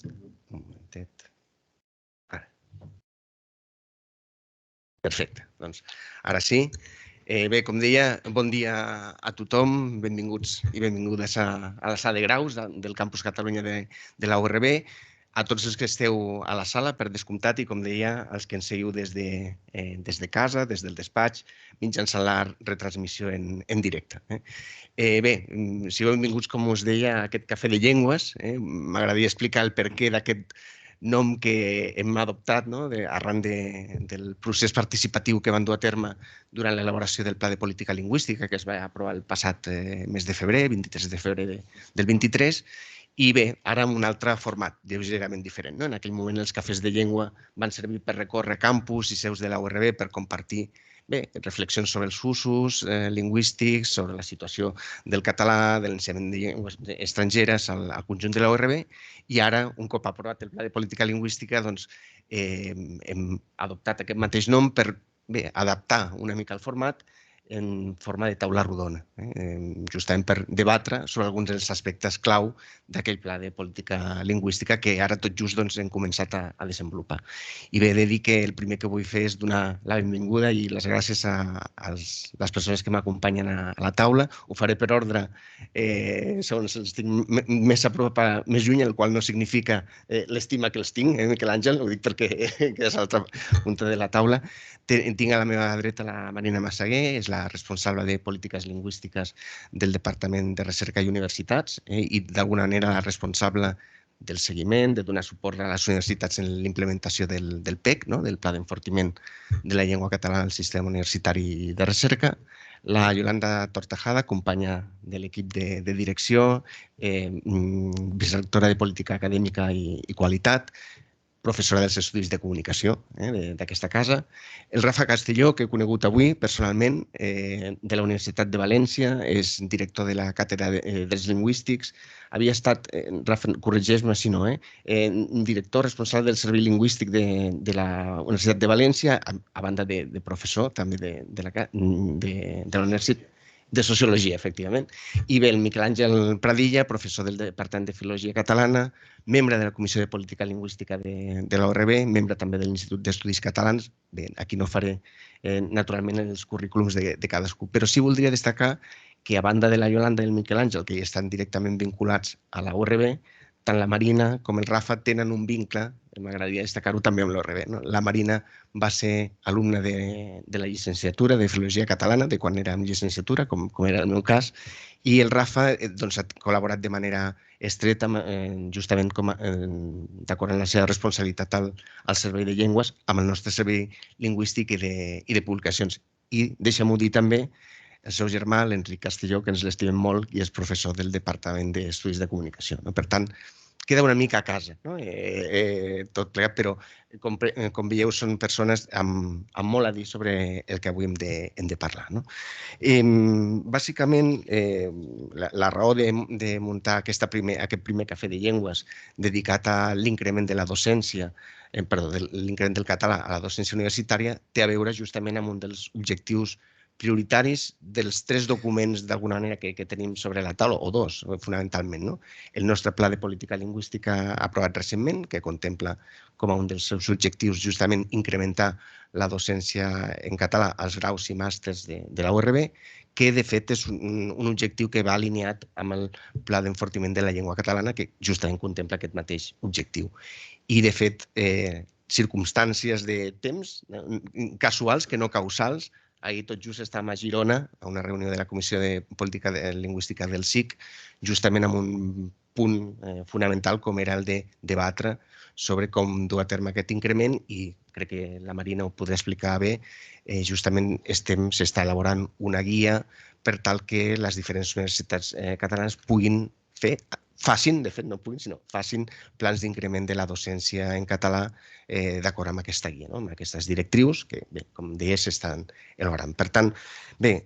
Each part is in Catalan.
Un momentet. Ara. Perfecte, doncs ara sí. Bé, com deia, bon dia a tothom, benvinguts i benvingudes a la sala de graus del Campus Catalunya de la URB, a tots els que esteu a la sala, per descomptat, i com deia, els que ens seguiu des de casa, des del despatx, mitjançant la retransmissió en directe. Bé, sigueu benvinguts, com us deia, a aquest Cafè de Llengües. M'agradaria explicar el perquè d'aquest nom que hem adoptat, no? Arran del procés participatiu que van dur a terme durant l'elaboració del Pla de Política Lingüística que es va aprovar el passat mes de febrer, 23 de febrer del 23, i bé, ara amb un altre format, lleugerament diferent. En aquell moment els cafès de llengua van servir per recórrer campus i seus de la URB per compartir reflexions sobre els usos lingüístics, sobre la situació del català, de l'ensenyament de llengües estrangeres al conjunt de la URB, i ara, un cop aprovat el Pla de Política Lingüística, doncs hem adoptat aquest mateix nom per adaptar una mica el format en forma de taula rodona, justament per debatre sobre alguns dels aspectes clau d'aquell pla de política lingüística que ara tot just hem començat a desenvolupar. I bé, he de dir que el primer que vull fer és donar la benvinguda i les gràcies a les persones que m'acompanyen a la taula. Ho faré per ordre, segons els tinc més a prop, més lluny, el qual no significa l'estima que els tinc, Miquel Àngel, ho dic perquè és a l'altra punta de la taula. Tinc a la meva dreta la Marina Massaguer, és la responsable de Polítiques Lingüístiques del Departament de Recerca i Universitats i d'alguna manera la responsable del seguiment, de donar suport a les universitats en l'implementació del PEC, del Pla d'Enfortiment de la Llengua Catalana al Sistema Universitari de Recerca. La Yolanda Tortajada, companya de l'equip de direcció, vicerectora de Política Acadèmica i Qualitat, professora dels Estudis de Comunicació d'aquesta casa. El Rafa Castelló, que he conegut avui personalment, de la Universitat de València, és director de la Càtedra de Drets Lingüístics. Havia estat, Rafa, corregeix-me si no, director responsable del Servei Lingüístic de la Universitat de València, a banda de professor també de la Universitat de Sociologia, efectivament. I bé, el Miquel Àngel Pradilla, professor del Departament de Filologia Catalana, membre de la Comissió de Política Lingüística de l'ORB, membre també de l'Institut d'Estudis Catalans. Bé, aquí no faré naturalment els currículums de cadascú, però sí voldria destacar que a banda de la Yolanda i el Miquel Àngel, que ja estan directament vinculats a la URB, tant la Marina com el Rafa tenen un vincle, m'agradaria destacar-ho també amb l'ORB. La Marina va ser alumna de la llicenciatura de Filologia Catalana, de quan era en llicenciatura, com era el meu cas, i el Rafa ha col·laborat de manera estreta, justament d'acord amb la seva responsabilitat al Servei de Llengües, amb el nostre servei lingüístic i de publicacions. I deixa'm-ho dir també, el seu germà, l'Enric Castelló, que ens l'estimem molt i és professor del Departament d'Estudis de Comunicació. Per tant, queda una mica a casa, tot plegat, però com veieu són persones amb molt a dir sobre el que avui hem de parlar. Bàsicament, la raó de muntar aquest primer cafè de llengües dedicat a l'increment de la docència, perdó, l'increment del català a la docència universitària, té a veure justament amb un dels objectius prioritaris dels 3 documents d'alguna manera que tenim sobre la taula, o 2, fonamentalment. El nostre Pla de Política Lingüística aprovat recentment, que contempla com a un dels seus objectius justament incrementar la docència en català als graus i màsters de la URB, que de fet és un objectiu que va alineat amb el Pla d'Enfortiment de la Llengua Catalana, que justament contempla aquest mateix objectiu. I de fet, circumstàncies de temps casuals que no causals. Ahir tot just estàvem a Girona, a una reunió de la Comissió de Política Lingüística del SIC, justament amb un punt fonamental com era el de debatre sobre com dur a terme aquest increment, i crec que la Marina ho podrà explicar bé. Justament s'està elaborant una guia per tal que les diferents universitats catalanes facin, de fet no puguin, sinó facin plans d'increment de la docència en català d'acord amb aquesta guia, amb aquestes directrius que, bé, com deia, s'estan elaborant. Per tant, bé,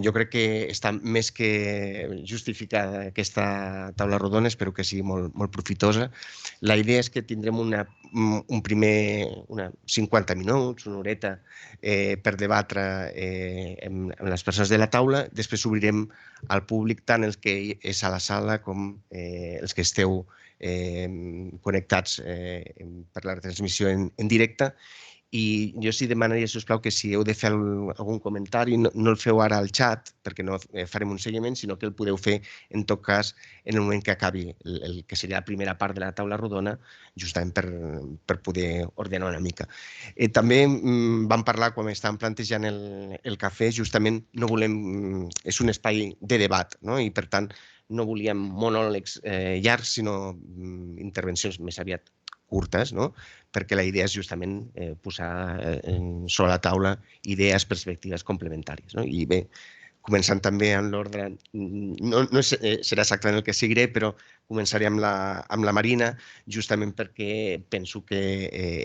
jo crec que està més que justificada aquesta taula rodona, espero que sigui molt profitosa. La idea és que tindrem un primer 50 minuts, una horeta, per debatre amb les persones de la taula. Després obrirem al públic tant el que és a la sala com els que esteu connectats per la transmissió en directe. I jo sí demanaria, sisplau, que si heu de fer algun comentari, no el feu ara al xat, perquè no farem un seguiment, sinó que el podeu fer, en tot cas, en el moment que acabi el que seria la primera part de la taula rodona, justament per poder ordenar una mica. També vam parlar, quan estàvem plantejant el cafè, justament no volem... És un espai de debat, no? I, per tant, no volíem monòlegs llargs, sinó intervencions més aviat curtes, no? Perquè la idea és justament posar sobre la taula idees, perspectives complementàries. No? I bé, començant també en l'ordre, no serà exactament el que seguiré, però començaré amb la Marina, justament perquè penso que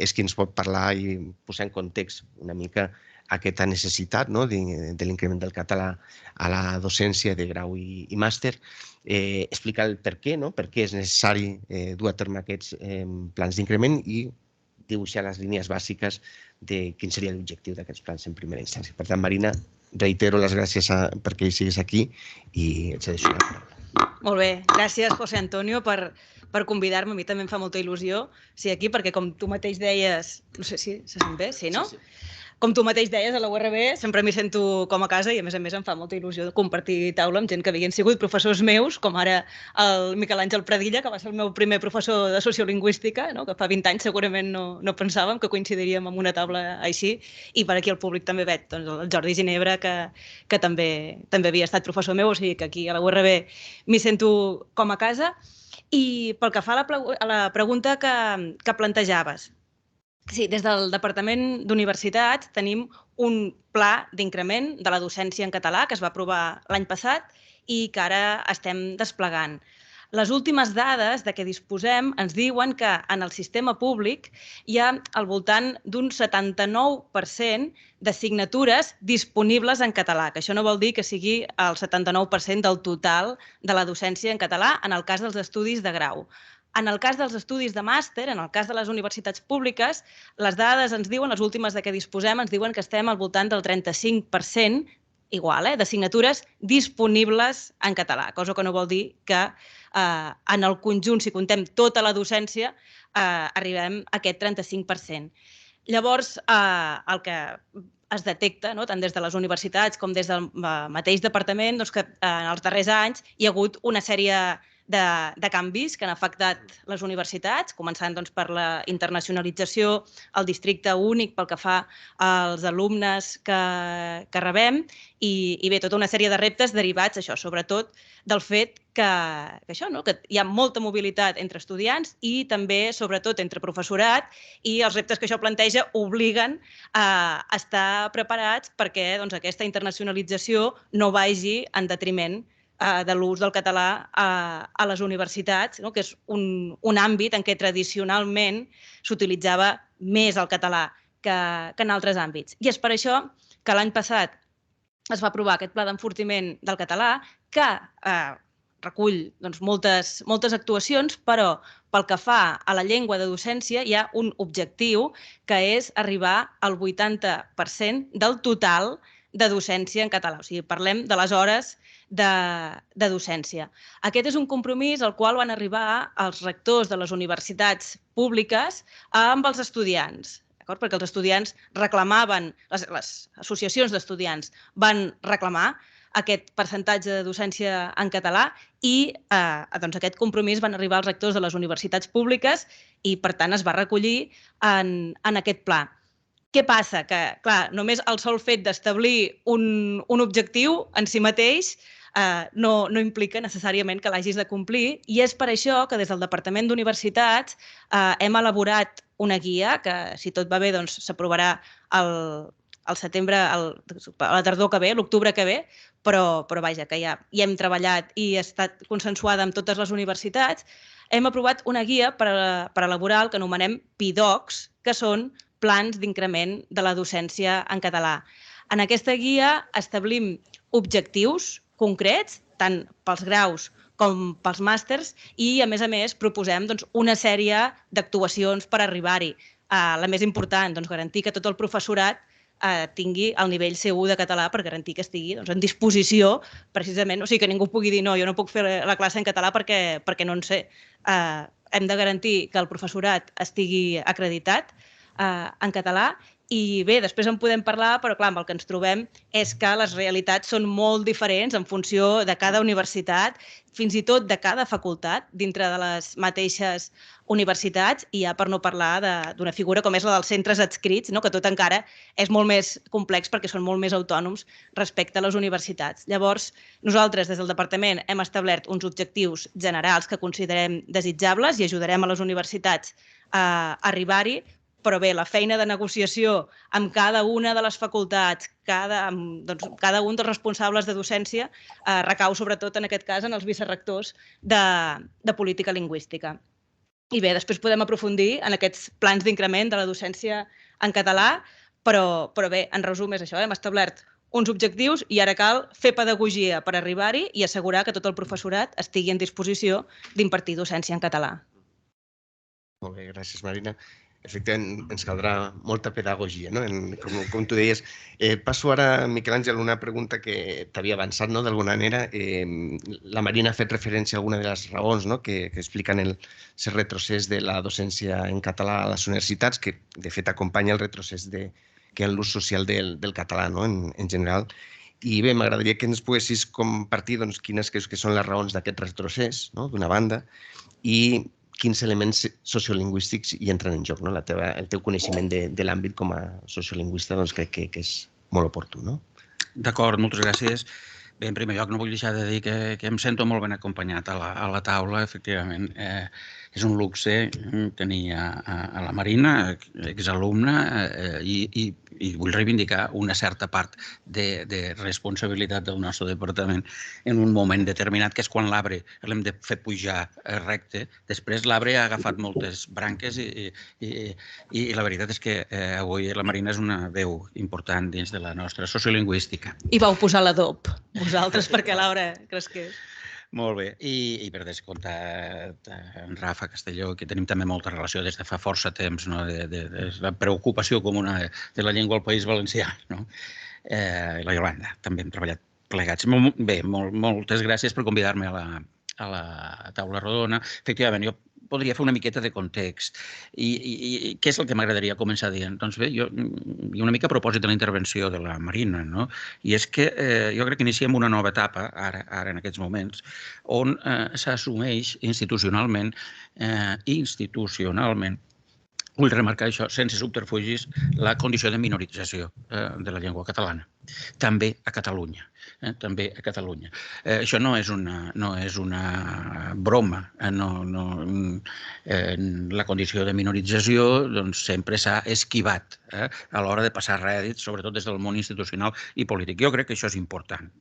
és qui ens pot parlar i posar en context una mica aquesta necessitat, no? de l'increment del català a la docència de grau i màster, explicar el per què, no? Per què és necessari dur a terme aquests plans d'increment i dibuixar les línies bàsiques de quin seria l'objectiu d'aquests plans en primera instància. Per tant, Marina, reitero les gràcies perquè hi siguis aquí i et cedeixo la paraula. Molt bé, gràcies, José Antonio, per convidar-me. A mi també em fa molta il·lusió ser aquí, perquè com tu mateix deies, no sé si se sent bé, sí, no? Sí. Com tu mateix deies, a la URB sempre m'hi sento com a casa i, a més em fa molta il·lusió de compartir taula amb gent que havien sigut professors meus, com ara el Miquel Àngel Pradilla, que va ser el meu primer professor de sociolingüística, no? Que fa 20 anys segurament no pensàvem que coincidiríem en una taula així, i per aquí al públic també veig el Jordi Ginebra, que també havia estat professor meu, o sigui que aquí a la URB m'hi sento com a casa. I pel que fa a la pregunta que plantejaves, sí, des del Departament d'Universitats tenim un pla d'increment de la docència en català que es va aprovar l'any passat i que ara estem desplegant. Les últimes dades de què disposem ens diuen que en el sistema públic hi ha al voltant d'un 79% d'assignatures disponibles en català, que això no vol dir que sigui el 79% del total de la docència en català en el cas dels estudis de grau. En el cas dels estudis de màster, en el cas de les universitats públiques, les dades ens diuen, les últimes de què disposem, ens diuen que estem al voltant del 35%, igual, d'assignatures disponibles en català, cosa que no vol dir que en el conjunt, si contem tota la docència, arribem a aquest 35%. Llavors, el que es detecta, tant des de les universitats com des del mateix departament, que en els darrers anys hi ha hagut una sèrie de canvis que han afectat les universitats, començant per la internacionalització, el districte únic pel que fa als alumnes que rebem i bé, tota una sèrie de reptes derivats, això, sobretot del fet que hi ha molta mobilitat entre estudiants i també, sobretot, entre professorat, i els reptes que això planteja obliguen a estar preparats perquè aquesta internacionalització no vagi en detriment de l'ús del català a les universitats, que és un àmbit en què tradicionalment s'utilitzava més el català que en altres àmbits. I és per això que l'any passat es va aprovar aquest pla d'enfortiment del català que recull moltes actuacions, però pel que fa a la llengua de docència hi ha un objectiu que és arribar al 80% del total de docència en català. O sigui, parlem de les hores de docència. Aquest és un compromís al qual van arribar els rectors de les universitats públiques amb els estudiants, perquè els estudiants reclamaven, les associacions d'estudiants van reclamar aquest percentatge de docència en català i aquest compromís van arribar als rectors de les universitats públiques i, per tant, es va recollir en aquest pla. Què passa? Que, clar, només el sol fet d'establir un objectiu en si mateix no implica necessàriament que l'hagis de complir i és per això que des del Departament d'Universitats hem elaborat una guia que, si tot va bé, s'aprovarà al setembre, a la tardor que ve, l'octubre que ve, però vaja, que ja hi hem treballat i ha estat consensuada amb totes les universitats. Hem aprovat una guia per elaborar el que anomenem PIDOCs, que són plans d'increment de la docència en català. En aquesta guia establim objectius concrets, tant pels graus com pels màsters, i, a més, proposem una sèrie d'actuacions per arribar-hi. La més important, garantir que tot el professorat tingui el nivell C1 de català per garantir que estigui en disposició, precisament, o sigui, que ningú pugui dir no, jo no puc fer la classe en català perquè no en sé. Hem de garantir que el professorat estigui acreditat en català. I bé, després en podem parlar, però clar, amb el que ens trobem és que les realitats són molt diferents en funció de cada universitat, fins i tot de cada facultat dintre de les mateixes universitats, i ja per no parlar d'una figura com és la dels centres adscrits, que tot encara és molt més complex perquè són molt més autònoms respecte a les universitats. Llavors, nosaltres des del departament hem establert uns objectius generals que considerem desitjables i ajudarem a les universitats a arribar-hi, però bé, la feina de negociació amb cada una de les facultats, cada un dels responsables de docència, recau sobretot en aquest cas en els vicerrectors de política lingüística. I bé, després podem aprofundir en aquests plans d'increment de la docència en català, però bé, en resum és això, hem establert uns objectius i ara cal fer pedagogia per arribar-hi i assegurar que tot el professorat estigui en disposició d'impartir docència en català. Molt bé, gràcies, Marina. Efectivament, ens caldrà molta pedagogia, no? Com tu deies. Passo ara, Miquel Àngel, una pregunta que t'havia avançat, no? D'alguna manera. La Marina ha fet referència a alguna de les raons, no? que expliquen el retrocés de la docència en català a les universitats, que de fet acompanya el retrocés que hi ha en l'ús social del català, no? en general. I bé, m'agradaria que ens poguessis compartir quines creus que són les raons d'aquest retrocés, no? D'una banda, i quins elements sociolingüístics hi entren en joc. El teu coneixement de l'àmbit com a sociolingüista crec que és molt oportú. D'acord, moltes gràcies. Bé, en primer lloc, no vull deixar de dir que em sento molt ben acompanyat a la taula, efectivament. És un luxe tenir a la Marina, exalumna, i vull reivindicar una certa part de responsabilitat del nostre departament en un moment determinat, que és quan l'arbre l'hem de fer pujar recte. Després l'arbre ha agafat moltes branques i la veritat és que avui la Marina és una veu important dins de la nostra sociolingüística. I vau posar l'adob, vosaltres, perquè l'arbre cresqués. Molt bé. I per descomptat, en Rafa Castelló, que tenim també molta relació des de fa força temps, de la preocupació comuna de la llengua al País Valencià, i la Iolanda, també hem treballat plegats. Bé, moltes gràcies per convidar-me a la taula rodona. Efectivament, jo podria fer una miqueta de context. I què és el que m'agradaria començar dient? Doncs bé, i una mica a propòsit de la intervenció de la Marina, i és que jo crec que iniciem una nova etapa, ara en aquests moments, on s'assumeix institucionalment, vull remarcar això, sense subterfugis, la condició de minorització de la llengua catalana, també a Catalunya. Això no és una broma. La condició de minorització sempre s'ha esquivat a l'hora de passar rèdits, sobretot des del món institucional i polític. Jo crec que això és important.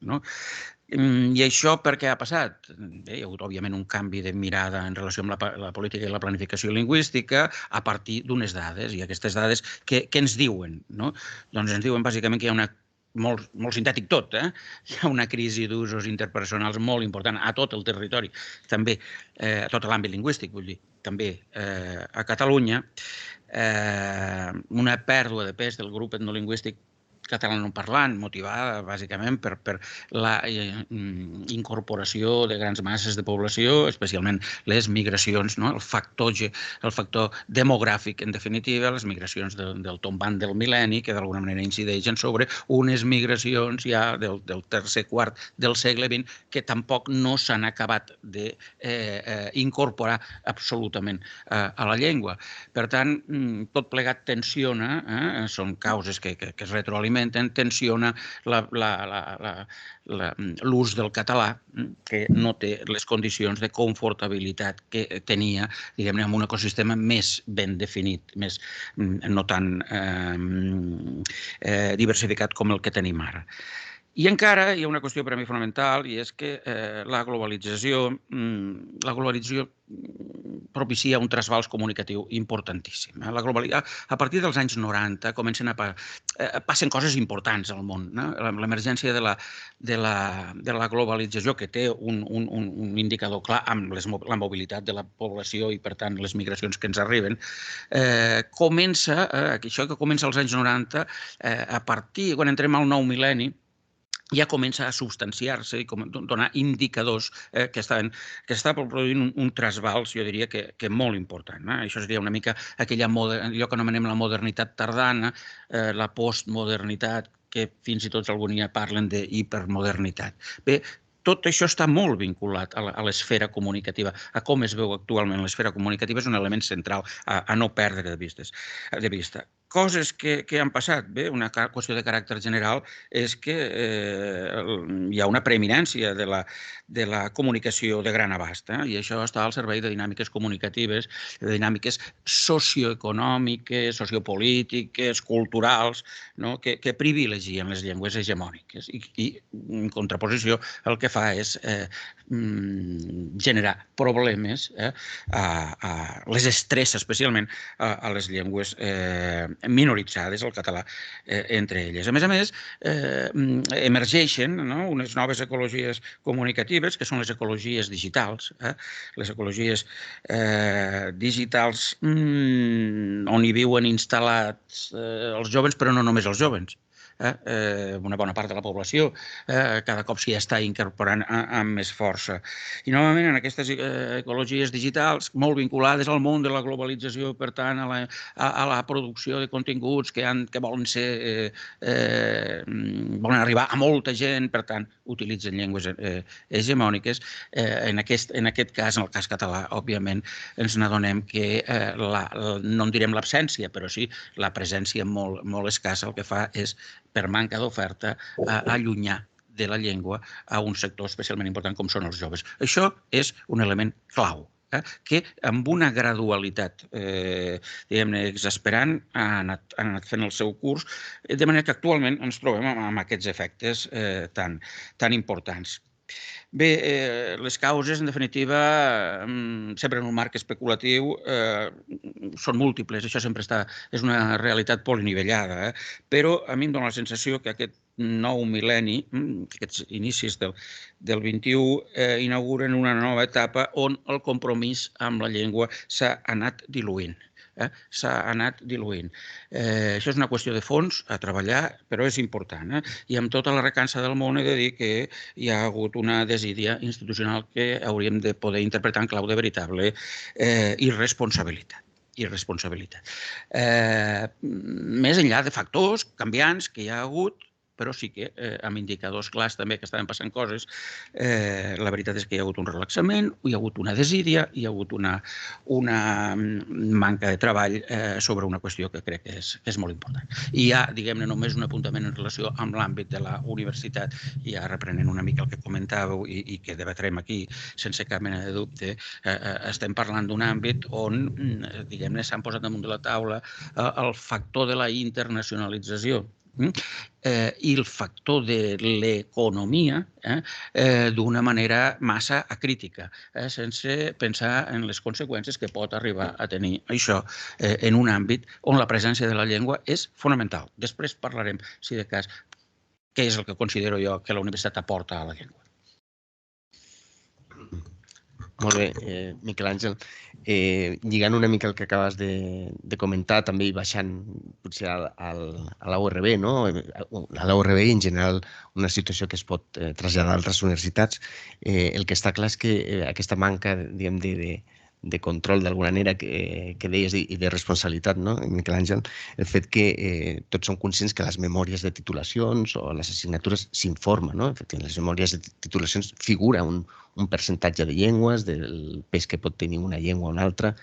I això per què ha passat? Hi ha hagut, òbviament, un canvi de mirada en relació amb la política i la planificació lingüística a partir d'unes dades. I aquestes dades, què ens diuen? Doncs ens diuen, bàsicament, que hi ha una molt sintètic tot, hi ha una crisi d'usos interpersonals molt important a tot el territori, també a tot l'àmbit lingüístic, vull dir, també a Catalunya, una pèrdua de pes del grup etnolingüístic catalanoparlant, motivada bàsicament per la incorporació de grans masses de població, especialment les migracions, el factor demogràfic, en definitiva, les migracions del tombant del mil·lenni, que d'alguna manera incideixen sobre unes migracions ja del tercer quart del segle XX que tampoc no s'han acabat d'incorporar absolutament a la llengua. Per tant, tot plegat tensiona, són causes que es retroalimenten, tensiona l'ús del català, que no té les condicions de confortabilitat que tenia, diguem-ne, en un ecosistema més ben definit, no tan diversificat com el que tenim ara. I encara hi ha una qüestió per a mi fonamental, i és que la globalització propicia un trasbals comunicatiu importantíssim. La globalitat, a partir dels anys 90 passen coses importants al món. L'emergència de la globalització, que té un indicador clar amb la mobilitat de la població i, per tant, les migracions que ens arriben, comença, això que comença als anys 90, a partir, quan entrem al nou mil·lenni, ja comença a substanciar-se i donar indicadors que està produint un trasbals, jo diria que molt important. Això seria una mica allò que anomenem la modernitat tardana, la postmodernitat, que fins i tot algun dia parlen d'hipermodernitat. Bé, tot això està molt vinculat a l'esfera comunicativa, a com es veu actualment l'esfera comunicativa, és un element central a no perdre de vista. Coses que han passat. Bé, una qüestió de caràcter general és que hi ha una preeminència de la comunicació de gran abast, i això està al servei de dinàmiques comunicatives, de dinàmiques socioeconòmiques, sociopolítiques, culturals, que privilegien les llengües hegemòniques i, en contraposició, el que fa és generar problemes, les estressa especialment a les llengües minoritzades, el català entre elles. A més, emergeixen unes noves ecologies comunicatives, que són les ecologies digitals. Les ecologies digitals on hi viuen instal·lats els joves, però no només els joves. Una bona part de la població cada cop s'hi està incorporant amb més força. I novament en aquestes ecologies digitals molt vinculades al món de la globalització, per tant a la producció de continguts que volen arribar a molta gent, per tant utilitzen llengües hegemòniques. En aquest cas, en el cas català, òbviament ens n'adonem que no en direm l'absència, però sí la presència molt escassa el que fa és, per manca d'oferta, allunyar de la llengua a un sector especialment important com són els joves. Això és un element clau, que amb una gradualitat, diguem-ne, exasperant, ha anat fent el seu curs, de manera que actualment ens trobem amb aquests efectes tan importants. Bé, les causes, en definitiva, sempre en un marc especulatiu, són múltiples. Això sempre és una realitat polinivellada, però a mi em dóna la sensació que aquest nou mil·lenni, aquests inicis del XXI, inauguren una nova etapa on el compromís amb la llengua s'ha anat diluint. Això és una qüestió de fons a treballar, però és important. I amb tota la recança del món he de dir que hi ha hagut una desídia institucional que hauríem de poder interpretar en clau de veritable irresponsabilitat. Més enllà de factors canviants que hi ha hagut, però sí que amb indicadors clars també que estaven passant coses, la veritat és que hi ha hagut un relaxament, hi ha hagut una desídia, hi ha hagut una manca de treball sobre una qüestió que crec que és molt important. I hi ha, diguem-ne, només un apuntament en relació amb l'àmbit de la universitat, i ja reprenent una mica el que comentàveu i que debatrem aquí sense cap mena de dubte, estem parlant d'un àmbit on, diguem-ne, s'han posat damunt de la taula el factor de la internacionalització i el factor de l'economia d'una manera massa acrítica, sense pensar en les conseqüències que pot arribar a tenir això en un àmbit on la presència de la llengua és fonamental. Després parlarem, si de cas, què és el que considero jo que la universitat aporta a la llengua. Molt bé, Miquel Àngel. Lligant una mica el que acabes de comentar, també i baixant potser a la URB, a la URB i en general una situació que es pot traslladar a altres universitats, el que està clar és que aquesta manca, diguem, de control d'alguna manera que deies i de responsabilitat, no, Miquel Àngel, el fet que tots som conscients que les memòries de titulacions o les assignatures s'informen, no? En les memòries de titulacions figura un percentatge de llengües, del pes que pot tenir una llengua o una altra.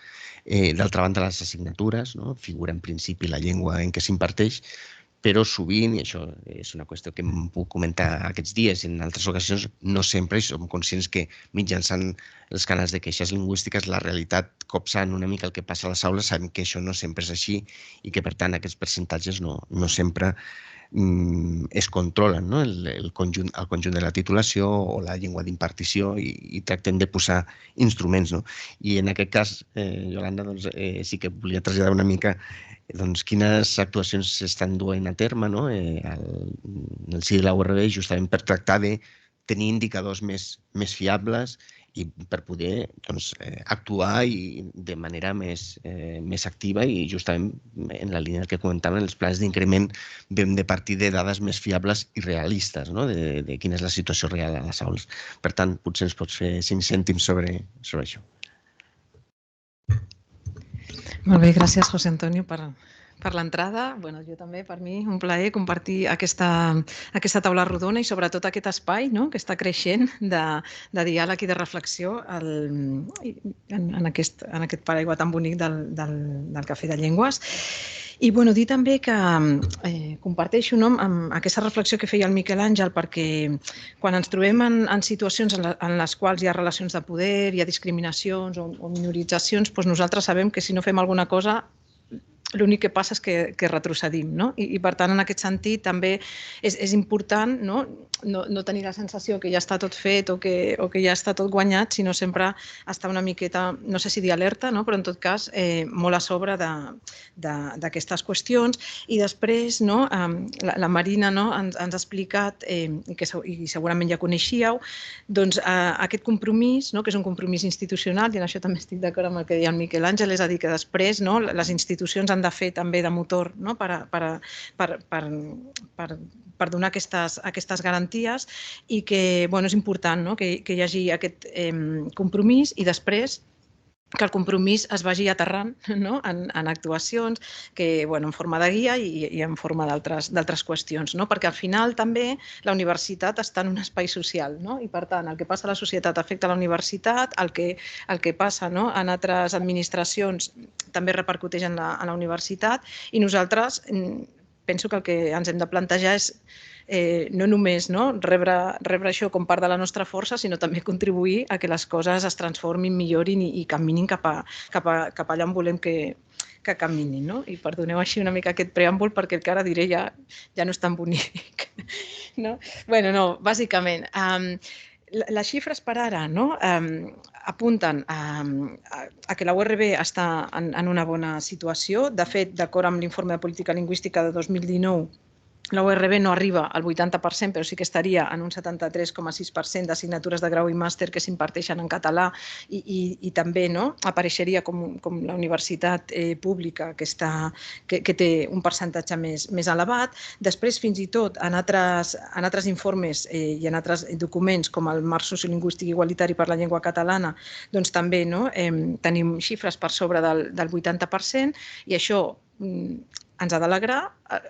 D'altra banda, les assignatures, figura en principi la llengua en què s'imparteix, però sovint, i això és una qüestió que em puc comentar aquests dies i en altres ocasions, no sempre som conscients que mitjançant els canals de queixes lingüístiques, la realitat, copsant una mica el que passa a les aules, sabem que això no sempre és així i que, per tant, aquests percentatges no sempre es controlen el conjunt de la titulació o la llengua d'impartició i tracten de posar instruments. I en aquest cas, Yolanda, sí que volia traslladar una mica quines actuacions s'estan duent a terme en el si de la URB justament per tractar de tenir indicadors més fiables i per poder actuar de manera més activa i justament en la línia que comentàvem, els plans d'increment hem de partir de dades més fiables i realistes de quina és la situació real a les aules. Per tant, potser ens pots fer 5 cèntims sobre això. Molt bé, gràcies, José Antonio, per l'entrada. Jo també, per mi, un plaer compartir aquesta taula rodona i sobretot aquest espai que està creixent de diàleg i de reflexió en aquest paraigua tan bonic del Cafè de Llengües. I dir també que comparteixo amb aquesta reflexió que feia el Miquel Àngel, perquè quan ens trobem en situacions en les quals hi ha relacions de poder, hi ha discriminacions o minoritzacions, nosaltres sabem que si no fem alguna cosa l'únic que passa és que retrocedim. I per tant, en aquest sentit, també és important no tenir la sensació que ja està tot fet o que ja està tot guanyat, sinó sempre estar una miqueta, no sé si dir alerta, però en tot cas molt a sobre d'aquestes qüestions. I després la Marina ens ha explicat, i segurament ja coneixíeu, aquest compromís, que és un compromís institucional, i en això també estic d'acord amb el que deia el Miquel Àngel, és a dir, que després les institucions han de fer també de motor per donar aquestes garanties i que és important que hi hagi aquest compromís i després que el compromís es vagi aterrant en actuacions en forma de guia i en forma d'altres qüestions, perquè al final també la universitat està en un espai social i per tant el que passa a la societat afecta la universitat, el que passa en altres administracions també repercuteix en la universitat i nosaltres penso que el que ens hem de plantejar és no només rebre això com part de la nostra força, sinó també contribuir a que les coses es transformin, millorin i caminin cap allà on volem que caminin. I perdoneu així una mica aquest preàmbul perquè el que ara diré ja no és tan bonic. Bàsicament, les xifres per ara apunten a que la URB està en una bona situació. De fet, d'acord amb l'informe de política lingüística de 2019, la URB no arriba al 80%, però sí que estaria en un 73,6% d'assignatures de grau i màster que s'imparteixen en català i també apareixeria com la universitat pública que té un percentatge més elevat. Després, fins i tot, en altres informes i en altres documents, com el Marc Sociolingüístic Igualitari per la Llengua Catalana, doncs també tenim xifres per sobre del 80% i això ens ha d'alegrar,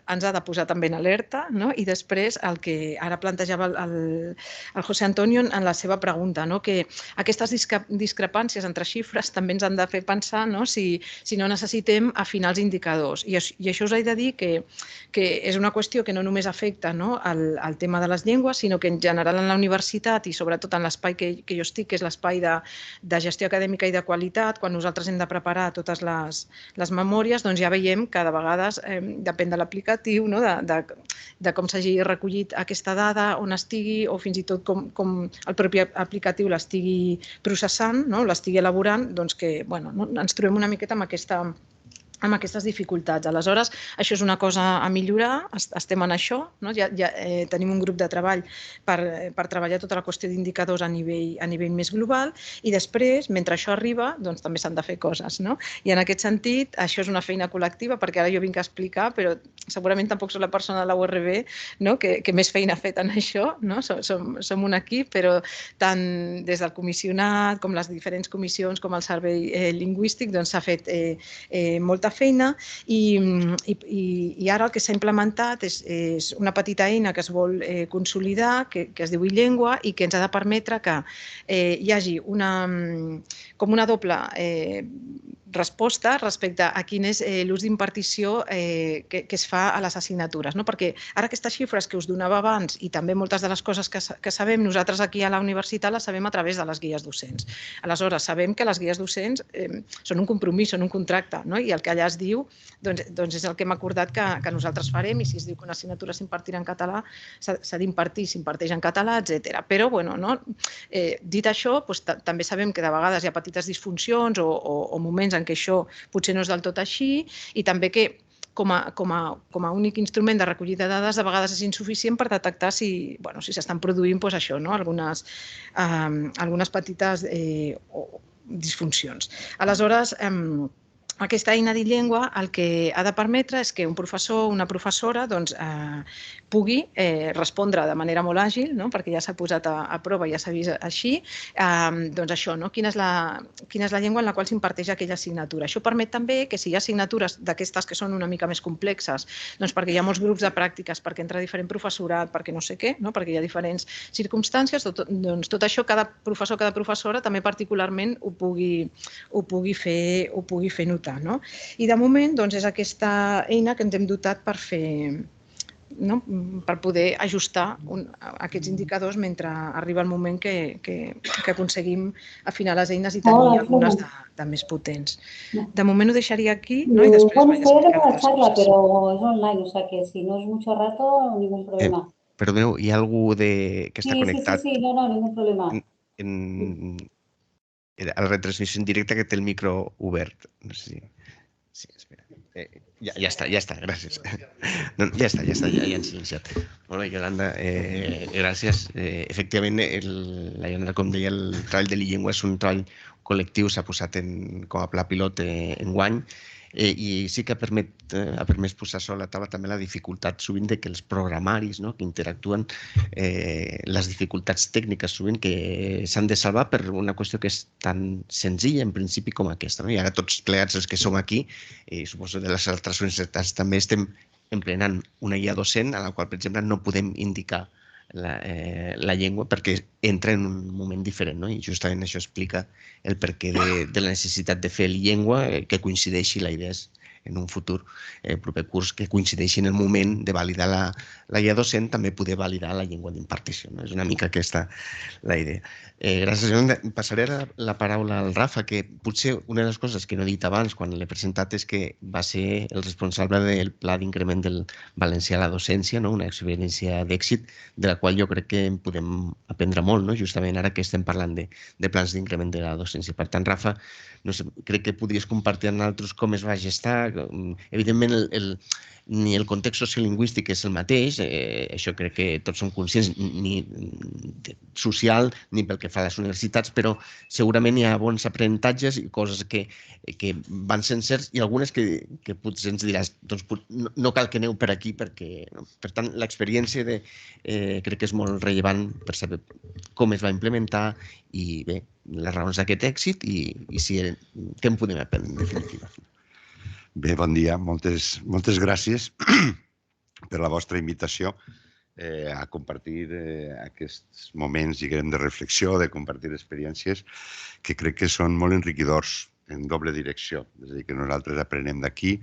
ens ha de posar també en alerta i després el que ara plantejava el José Antonio en la seva pregunta, que aquestes discrepàncies entre xifres també ens han de fer pensar si no necessitem afinar els indicadors. I això us he de dir que és una qüestió que no només afecta el tema de les llengües, sinó que en general en la universitat i sobretot en l'espai que jo estic, que és l'espai de gestió acadèmica i de qualitat, quan nosaltres hem de preparar totes les memòries, doncs ja veiem que de vegades depèn de l'aplicatiu, de com s'hagi recollit aquesta dada, on estigui, o fins i tot com el propi aplicatiu l'estigui processant, l'estigui elaborant, doncs que ens trobem una miqueta amb aquestes dificultats. Aleshores, això és una cosa a millorar, estem en això, ja tenim un grup de treball per treballar tota la qüestió d'indicadors a nivell més global i després, mentre això arriba, doncs també s'han de fer coses. I en aquest sentit, això és una feina col·lectiva, perquè ara jo vinc a explicar, però segurament tampoc soc la persona de la URB que més feina ha fet en això, som un equip, però tant des del comissionat com les diferents comissions, com el servei lingüístic, doncs s'ha fet molta feina i ara el que s'ha implementat és una petita eina que es vol consolidar, que es diu iLlengua i que ens ha de permetre que hi hagi com una doble resposta respecte a quin és l'ús d'impartició que es fa a les assignatures. Perquè ara aquestes xifres que us donava abans i també moltes de les coses que sabem nosaltres aquí a la universitat les sabem a través de les guies docents. Aleshores, sabem que les guies docents són un compromís, són un contracte, i el que allà es diu és el que hem acordat que nosaltres farem, i si es diu que una assignatura s'impartirà en català, s'ha d'impartir, s'imparteix en català, etc. Però, dit això, també sabem que de vegades hi ha petites disfuncions o moments en què això potser no és del tot així, i també que com a únic instrument de recollida de dades de vegades és insuficient per detectar si s'estan produint algunes petites disfuncions. Aleshores, aquesta eina d'e-llengua el que ha de permetre és que un professor o una professora pugui respondre de manera molt àgil, perquè ja s'ha posat a prova i ja s'ha vist així, això, quina és la llengua en la qual s'imparteix aquella assignatura. Això permet també que si hi ha assignatures d'aquestes que són una mica més complexes, perquè hi ha molts grups de pràctiques, perquè entra diferent professorat, perquè no sé què, perquè hi ha diferents circumstàncies, tot això cada professor o cada professora també particularment ho pugui fer notar. I de moment és aquesta eina que ens hem dotat per poder ajustar aquests indicadors mentre arriba el moment que aconseguim afinar les eines i tenir algunes de més potents. De moment ho deixaria aquí i després vaig explicar altres coses. Però és online, o sea que si no és mucho rato, ningún problema. Perdoneu, hi ha algú que està connectat? Sí, no, ningún problema. A la retransmissió en directe que té el micro obert. No sé si... Sí, espera. Ja està, gràcies. Ja han silenciat. Molt bé, Yolanda, gràcies. Efectivament, la Yolanda, com deia, el treball de l'e-llengua és un treball col·lectiu, s'ha posat com a pla pilot enguany, i sí que ha permès posar sobre la taula també la dificultat sovint que els programaris que interactuen, les dificultats tècniques sovint que s'han de salvar per una qüestió que és tan senzilla en principi com aquesta. I ara tots plegats els que som aquí, i suposo de les altres universitats també estem emplenant una guia docent a la qual, per exemple, no podem indicar la llengua perquè entra en un moment diferent, i justament això explica el perquè de la necessitat de fer llengua que coincideixi, la idea és en un futur proper curs que coincideixi en el moment de validar la guia docent, també poder validar la llengua d'impartició. És una mica aquesta la idea. Gràcies, Yolanda. Passaré la paraula al Rafa, que potser una de les coses que no he dit abans quan l'he presentat és que va ser el responsable del pla d'increment del valencià a la docència, una experiència d'èxit de la qual jo crec que en podem aprendre molt, justament ara que estem parlant de plans d'increment de la docència. Per tant, Rafa, no sé, crec que podries compartir amb nosaltres com es va gestar. Evidentment, ni el context sociolingüístic és el mateix, això crec que tots som conscients, ni social ni pel que fa a les universitats, però segurament hi ha bons aprenentatges i coses que van sent certs i algunes que potser ens diràs no cal que aneu per aquí perquè... Per tant, l'experiència crec que és molt rellevant per saber com es va implementar i bé, les raons d'aquest èxit i què en podem aprendre en definitiva. Bé, bon dia. Moltes gràcies per la vostra invitació a compartir aquests moments, diguem, de reflexió, de compartir experiències que crec que són molt enriquidors en doble direcció. És a dir, que nosaltres aprenem d'aquí.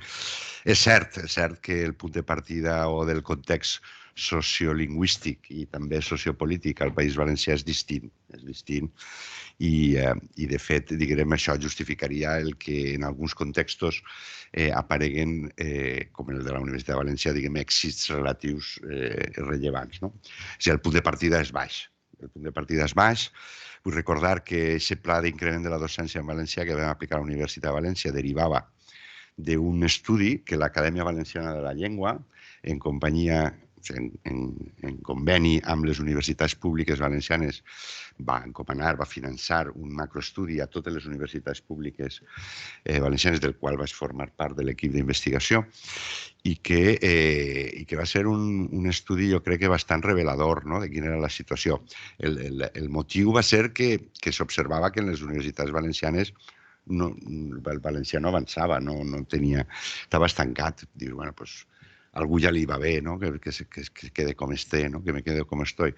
És cert que el punt de partida o del context sociolingüístic i també sociopolític al País Valencià és distint. I, de fet, diguem, això justificaria el que en alguns contextos apareguen, com el de la Universitat de València, diguem, èxits relatius rellevants. O sigui, el punt de partida és baix. Vull recordar que aquest pla d'increment de la docència en valencià que vam aplicar a la Universitat de València derivava d'un estudi que l'Acadèmia Valenciana de la Llengua, en conveni amb les universitats públiques valencianes, va encomanar, va finançar un macroestudi a totes les universitats públiques valencianes, del qual vaig formar part de l'equip d'investigació, i que va ser un estudi, jo crec que bastant revelador de quina era la situació. El motiu va ser que s'observava que en les universitats valencianes el valencià no avançava, estava estancat. Dius, bueno, doncs algú ja li va bé, que quede com esté, que me quede com estoy.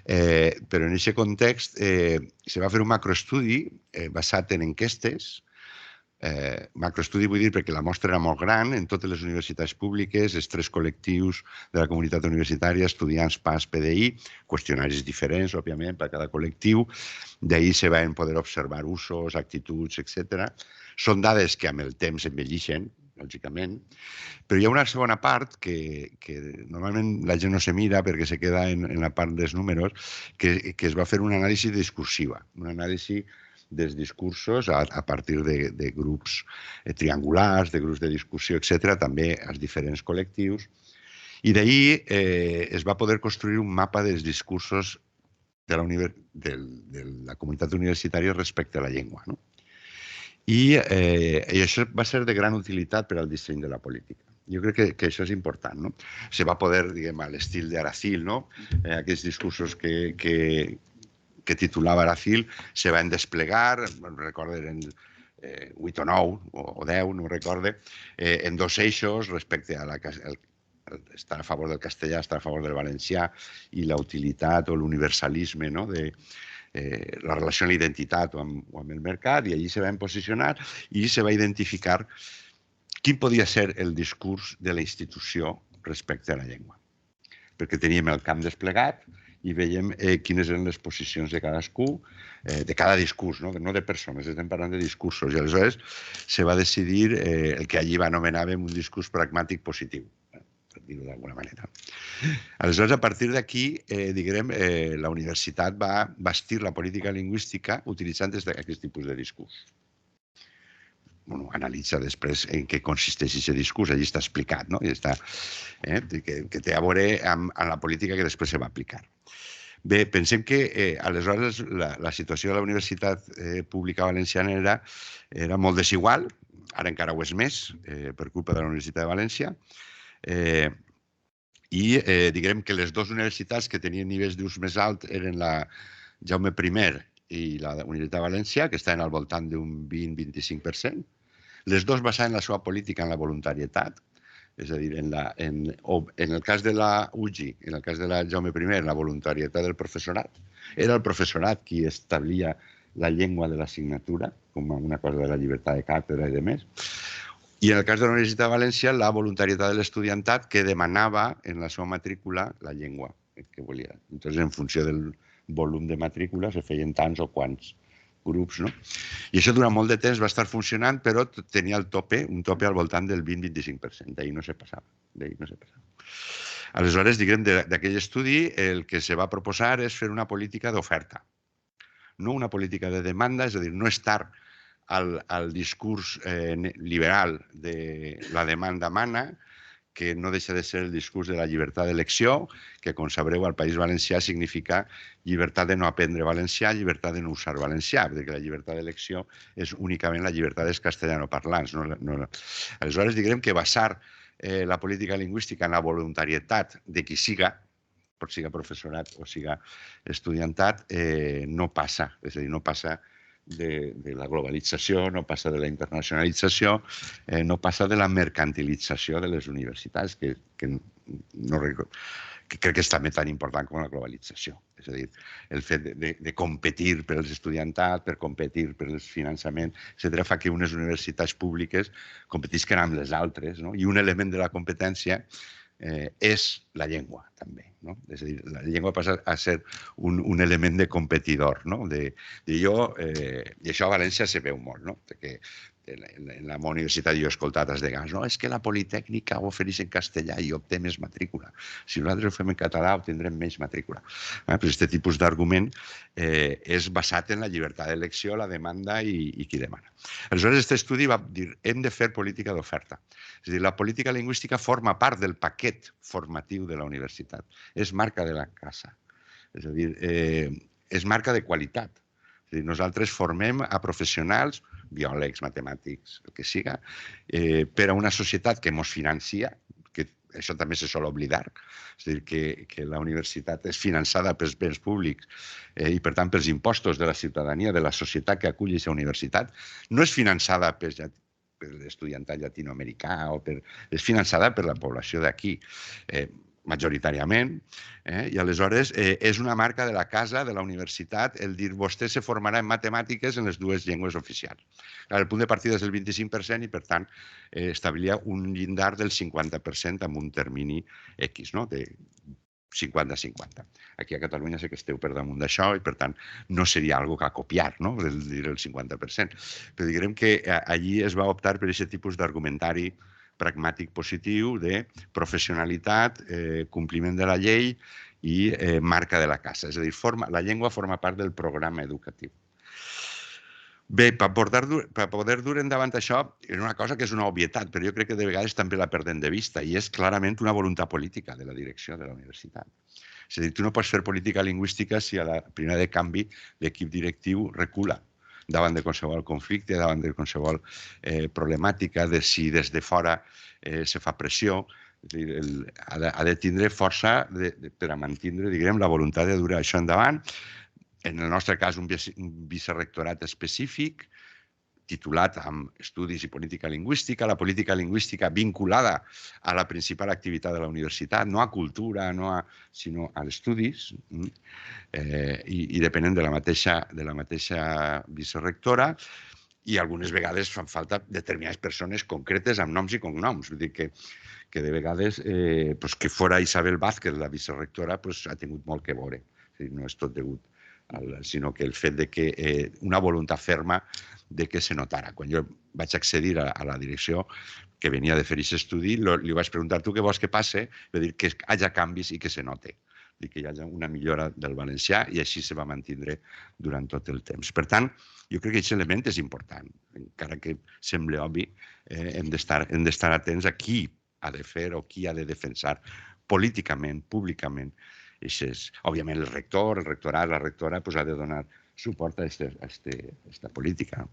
Però en aquest context se va fer un macroestudi basat en enquestes Macroestudi vull dir perquè la mostra era molt gran en totes les universitats públiques, els 3 col·lectius de la comunitat universitària, estudiants, PAS, PDI, qüestionaris diferents, òbviament, per a cada col·lectiu. D'ahir se van poder observar usos, actituds, etc. Són dades que amb el temps envelleixen, lògicament, però hi ha una segona part que normalment la gent no se mira perquè se queda en la part dels números, que es va fer una anàlisi discursiva, una anàlisi dels discursos a partir de grups triangulars, de grups de discussió, etc., també als diferents col·lectius. I d'ahir es va poder construir un mapa dels discursos de la comunitat universitària respecte a la llengua. I això va ser de gran utilitat per al disseny de la política. Jo crec que això és important. Se va poder, diguem, a l'estil d'Aracil, aquests discursos que titulava Aracil, se van desplegar, recordo eren 8 o 9 o 10, no recordo, en 2 eixos respecte a estar a favor del castellà, estar a favor del valencià i la utilitat o l'universalisme de la relació amb l'identitat o amb el mercat, i allí se van posicionar i se va identificar quin podia ser el discurs de la institució respecte a la llengua. Perquè teníem el camp desplegat i veiem quines eren les posicions de cadascú, de cada discurs, no de persones, estem parlant de discursos. I aleshores se va decidir el que allí anomenàvem un discurs pragmàtic positiu, per dir-ho d'alguna manera. Aleshores, a partir d'aquí, diguem, la universitat va bastir la política lingüística utilitzant aquest tipus de discurs. Analitza després en què consisteix aquest discurs, allí està explicat, que té a veure amb la política que després se va aplicar. Bé, pensem que aleshores la situació de la universitat pública valenciana era molt desigual, ara encara ho és més, per culpa de la Universitat de València, i diguem que les 2 universitats que tenien nivells d'ús més alt eren la Jaume I i la Universitat de València, que estaven al voltant d'un 20-25%. Les 2 basaven la seva política en la voluntarietat, és a dir, en el cas de la UGI, en el cas de la Jaume I, en la voluntarietat del professorat. Era el professorat qui establia la llengua de l'assignatura, com una cosa de la llibertat de càtedra i de més. I en el cas de la Universitat de València, la voluntarietat de l'estudiantat que demanava en la seva matrícula la llengua que volia. Llavors, en funció del volum de matrícula, se feien tants o quants grups. I això durant molt de temps va estar funcionant, però tenia un tope al voltant del 20-25%. D'ahir no se passava. Aleshores, diguem, d'aquell estudi, el que se va proposar és fer una política d'oferta, no una política de demanda, és a dir, no estar al discurs liberal de la demanda mana, que no deixa de ser el discurs de la llibertat d'elecció, que, com sabreu, al País Valencià significa llibertat de no aprendre valencià, llibertat de no usar valencià, perquè la llibertat d'elecció és únicament la llibertat dels castellanoparlants. Aleshores, diguem que basar la política lingüística en la voluntarietat de qui siga, pot siga professorat o siga estudiantat, no passa. És a dir, no passa de la globalització, no passa de la internacionalització, no passa de la mercantilització de les universitats, que crec que és també tan important com la globalització. És a dir, el fet de competir per als estudiantats, per competir per el finançament, etc., fa que unes universitats públiques competisquen amb les altres, i un element de la competència és la llengua, també. És a dir, la llengua passa a ser un element de competidor. I això a València se veu molt, perquè en la meva universitat jo he escoltat de vegades, és que la Politècnica ho ofereix en castellà i obté més matrícula. Si nosaltres ho fem en català obtindrem menys matrícula. Aquest tipus d'argument és basat en la llibertat d'elecció, la demanda i qui demana. Aleshores, aquest estudi va dir hem de fer política d'oferta. És a dir, la política lingüística forma part del paquet formatiu de la universitat. És marca de la casa. És a dir, és marca de qualitat. És a dir, nosaltres formem a professionals, biòlegs, matemàtics, el que siga, per a una societat que ens financia, que això també se sol oblidar, és a dir, que la universitat és finançada pels béns públics i, per tant, pels impostos de la ciutadania, de la societat que acull aquesta universitat. No és finançada per l'estudiantat llatinoamericà, és finançada per la població d'aquí. majoritàriament, i aleshores és una marca de la casa, de la universitat, el dir vostè se formarà en matemàtiques en les dues llengües oficials. El punt de partida és el 25% i, per tant, establia un llindar del 50% amb un termini X, de 50-50. Aquí a Catalunya sé que esteu per damunt d'això i, per tant, no seria algo que a copiar, dir el 50%. Però diguem que allí es va optar per aquest tipus d'argumentari pragmàtic positiu de professionalitat, compliment de la llei i marca de la casa. És a dir, la llengua forma part del programa educatiu. Bé, per poder dur endavant això, és una cosa que és una obvietat, però jo crec que de vegades també la perdem de vista, i és clarament una voluntat política de la direcció de la universitat. És a dir, tu no pots fer política lingüística si a la primera de canvi l'equip directiu recula davant de qualsevol conflicte, davant de qualsevol problemàtica, de si des de fora se fa pressió. Ha de tindre força per a mantindre, diguem, la voluntat de dur això endavant. En el nostre cas, un vicerrectorat específic, titulat amb Estudis i Política Lingüística, la política lingüística vinculada a la principal activitat de la universitat, no a cultura, sinó a estudis, i depenent de la mateixa vicerrectora, i algunes vegades fan falta determinades persones concretes amb noms i cognoms. Vull dir que de vegades que fora Isabel Vázquez, la vicerrectora, ha tingut molt que veure. No és tot degut, sinó que el fet de que una voluntat ferma de que se notara. Quan jo vaig accedir a la direcció, que venia de fer aquest estudi, li vaig preguntar, tu què vols que passi? Va dir que hi hagi canvis i que se note, que hi hagi una millora del valencià, i així se va mantindre durant tot el temps. Per tant, jo crec que aquest element és important. Encara que sembli obvi, hem d'estar atents a qui ha de fer o qui ha de defensar políticament, públicament. Òbviament, el rector, el rectorat, la rectora ha de donar suport a aquesta política.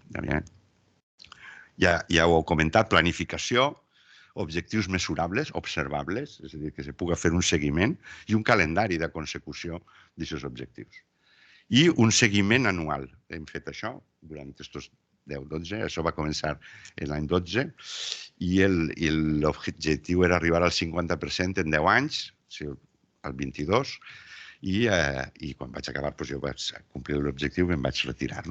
Ja ho heu comentat, planificació, objectius mesurables, observables, és a dir, que se pugui fer un seguiment i un calendari de consecució d'aquests objectius. I un seguiment anual. Hem fet això durant aquests 10-12, això va començar l'any 12, i l'objectiu era arribar al 50% en 10 anys, al 22, i quan vaig acabar jo vaig complir l'objectiu i em vaig retirar.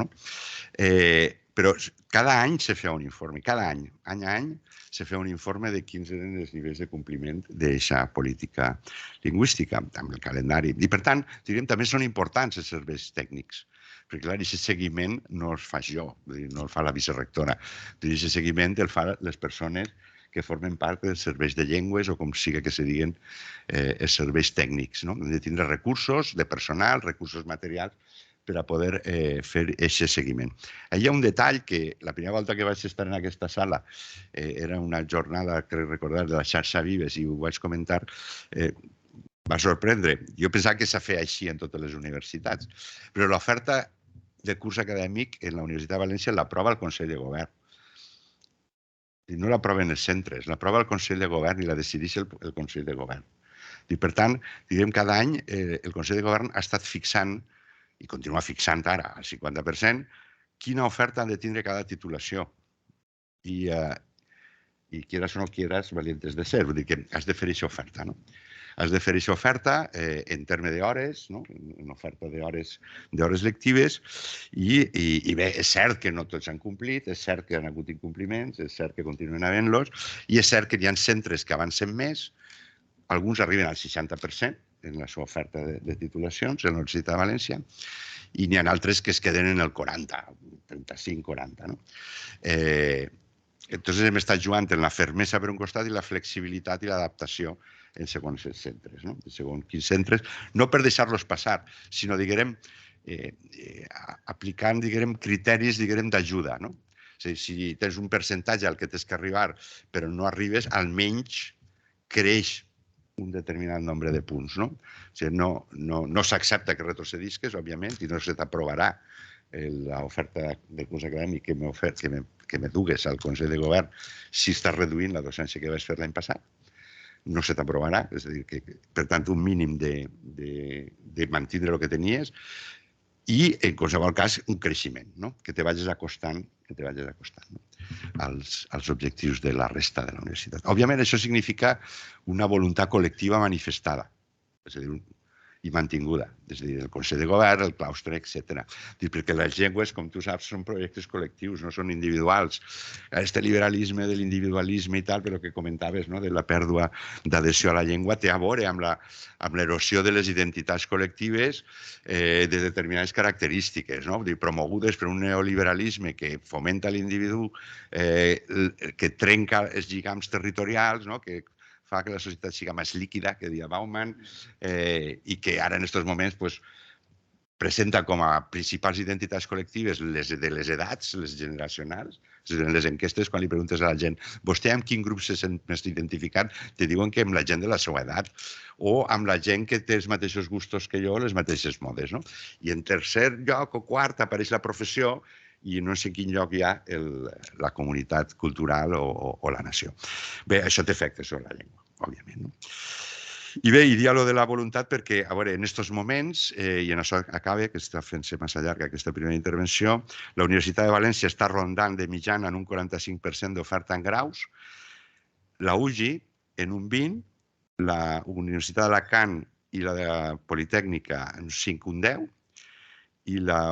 Però cada any se feia un informe, cada any a any, se feia un informe de quins eren els nivells de compliment d'aquesta política lingüística, amb el calendari. I, per tant, també són importants els serveis tècnics, perquè, clar, aquest seguiment no el faig jo, no el fa la vicerrectora. Aquest seguiment el fan les persones que formen part dels serveis de llengües o com siga que se diguen els serveis tècnics. Hem de tindre recursos de personal, recursos materials, per a poder fer aquest seguiment. Hi ha un detall que la primera volta que vaig estar en aquesta sala era una jornada, crec recordar, de la xarxa Vives, i ho vaig comentar, va sorprendre. Jo pensava que s'ha fet així en totes les universitats, però l'oferta de curs acadèmic en la Universitat de València l'aprova el Consell de Govern. I no l'aproven els centres, l'aprova el Consell de Govern i la decideix el Consell de Govern. I, per tant, cada any el Consell de Govern ha estat fixant, i continua fixant ara al 50%, quina oferta han de tindre cada titulació. I quieras o no quieras, valientes de ser. Vull dir que has de fer aquesta oferta. Has de fer aquesta oferta en termes d'hores, una oferta d'hores lectives, i bé, és cert que no tots han complit, és cert que hi ha hagut incompliments, és cert que continuen havent-los, i és cert que hi ha centres que avancen més, alguns arriben al 60% en la seva oferta de titulacions a la Universitat de València, i n'hi ha altres que es queden en el 40, 35-40. Entonces hem estat jugant en la fermesa per un costat i la flexibilitat i l'adaptació en segons els centres, en segons quins centres, no per deixar-los passar, sinó, diguem, aplicant, criteris, d'ajuda. Si tens un percentatge al que tens que arribar, però no arribes, almenys creix un determinat nombre de punts. No s'accepta que retrocedisques, òbviament, i no se t'aprovarà l'oferta de curs acadèmic que me dugues al Consell de Govern si estàs reduint la docència que vas fer l'any passat. No se t'aprovarà, és a dir, que, per tant, un mínim de mantindre el que tenies i, en qualsevol cas, un creixement, que te vagis acostant. als objectius de la resta de la universitat. Òbviament, això significa una voluntat col·lectiva manifestada, és a dir, i mantinguda, és a dir, el Consell de Govern, el claustre, etc. Perquè les llengües, com tu saps, són projectes col·lectius, no són individuals. Aquest liberalisme de l'individualisme i tal, però que comentaves, de la pèrdua d'adhesió a la llengua, té a veure amb l'erosió de les identitats col·lectives de determinades característiques, promogudes per un neoliberalisme que fomenta l'individu, que trenca els lligams territorials, que fa que la societat sigui més líquida, que deia Bauman, i que ara en aquests moments presenta com a principals identitats col·lectives les de les edats, les generacionals. En les enquestes, quan li preguntes a la gent vostè amb quin grup se sent més identificat, te diuen que amb la gent de la seva edat o amb la gent que té els mateixos gustos que jo, les mateixes modes. I en tercer lloc o quart apareix la professió i no sé en quin lloc hi ha la comunitat cultural o la nació. Bé, això té efectes sobre la llengua, òbviament. I bé, i dia lo de la voluntat perquè, a veure, en aquests moments, i en això acaba, que està fent-se massa llarga aquesta primera intervenció, la Universitat de València està rondant de mitjana en un 45% d'oferta en graus, la UGI en un 20%, la Universitat d'Alacant i la Politècnica en un 5, un 10%, i la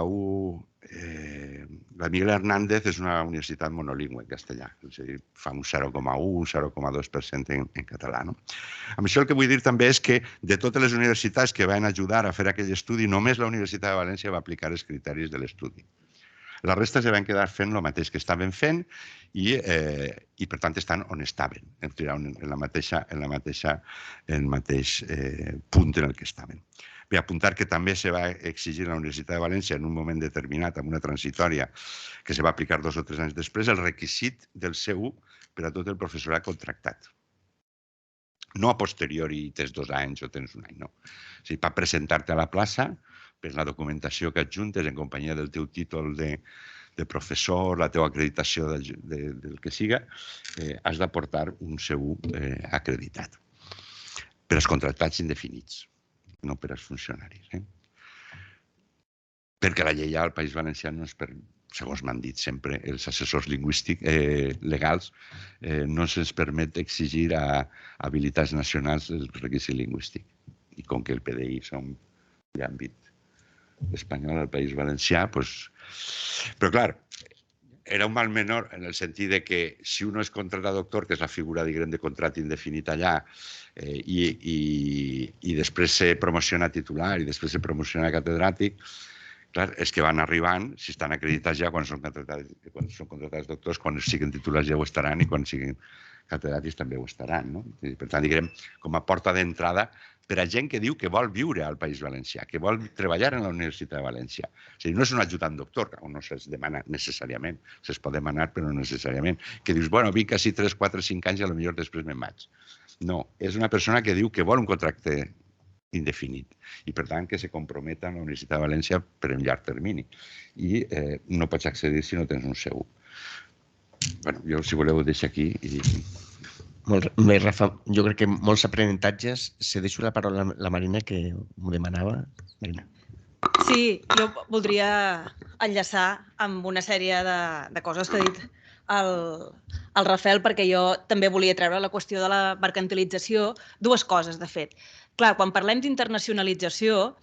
Miguel Hernández és una universitat monolingüe en castellà, és a dir, fa un 0,1, un 0,2% en català. Amb això el que vull dir també és que de totes les universitats que van ajudar a fer aquell estudi, només la Universitat de València va aplicar els criteris de l'estudi. La resta se van quedar fent el mateix que estaven fent i per tant estan on estaven, en el mateix punt en el que estaven. Bé, apuntar que també se va exigir a la Universitat de València en un moment determinat, amb una transitòria que se va aplicar 2 o 3 anys després, el requisit del C1 per a tot el professorat contractat. No a posteriori tens 2 anys o tens 1 any, no. O sigui, per presentar-te a la plaça, per la documentació que adjuntes en companyia del teu títol de professor, la teva acreditació del que siga, has d'aportar un C1 acreditat per als contractats indefinits, no per als funcionaris. Perquè la llei al País Valencià no és per, segons m'han dit sempre els assessors lingüístics legals, no se'ns permet exigir a habilitats nacionals el requisit lingüístic. I com que el PDI som d'àmbit espanyol al País Valencià, doncs... Però, clar, era un mal menor en el sentit que si un és contractat doctor, que és la figura, diguem, de contracte indefinit allà, i després se promociona titular i després se promociona catedràtic, clar, és que van arribant, si estan acreditats ja quan són contractats doctors, quan siguin titulars ja ho estaran i quan siguin catedràtics també ho estaran. Per tant, diguem, com a porta d'entrada per a gent que diu que vol viure al País Valencià, que vol treballar en la Universitat de València. O sigui, no és un ajudant doctor, on no se'ls demana necessàriament, se'ls pot demanar però no necessàriament, que dius, bueno, vinc així 3, 4, 5 anys i potser després me'n vaig. No, és una persona que diu que vol un contracte indefinit i, per tant, que se comprometa amb la Universitat de València per un llarg termini. I no pots accedir si no tens un C1. Bé, jo, si voleu, ho deixo aquí. Bé, Rafa, jo crec que molts aprenentatges. Cedeixo la paraula a la Marina, que m'ho demanava. Marina. Sí, jo voldria enllaçar amb una sèrie de coses que ha dit el Rafael, perquè jo també volia treure la qüestió de la mercantilització. 2 coses, de fet. Clar, quan parlem d'internacionalització,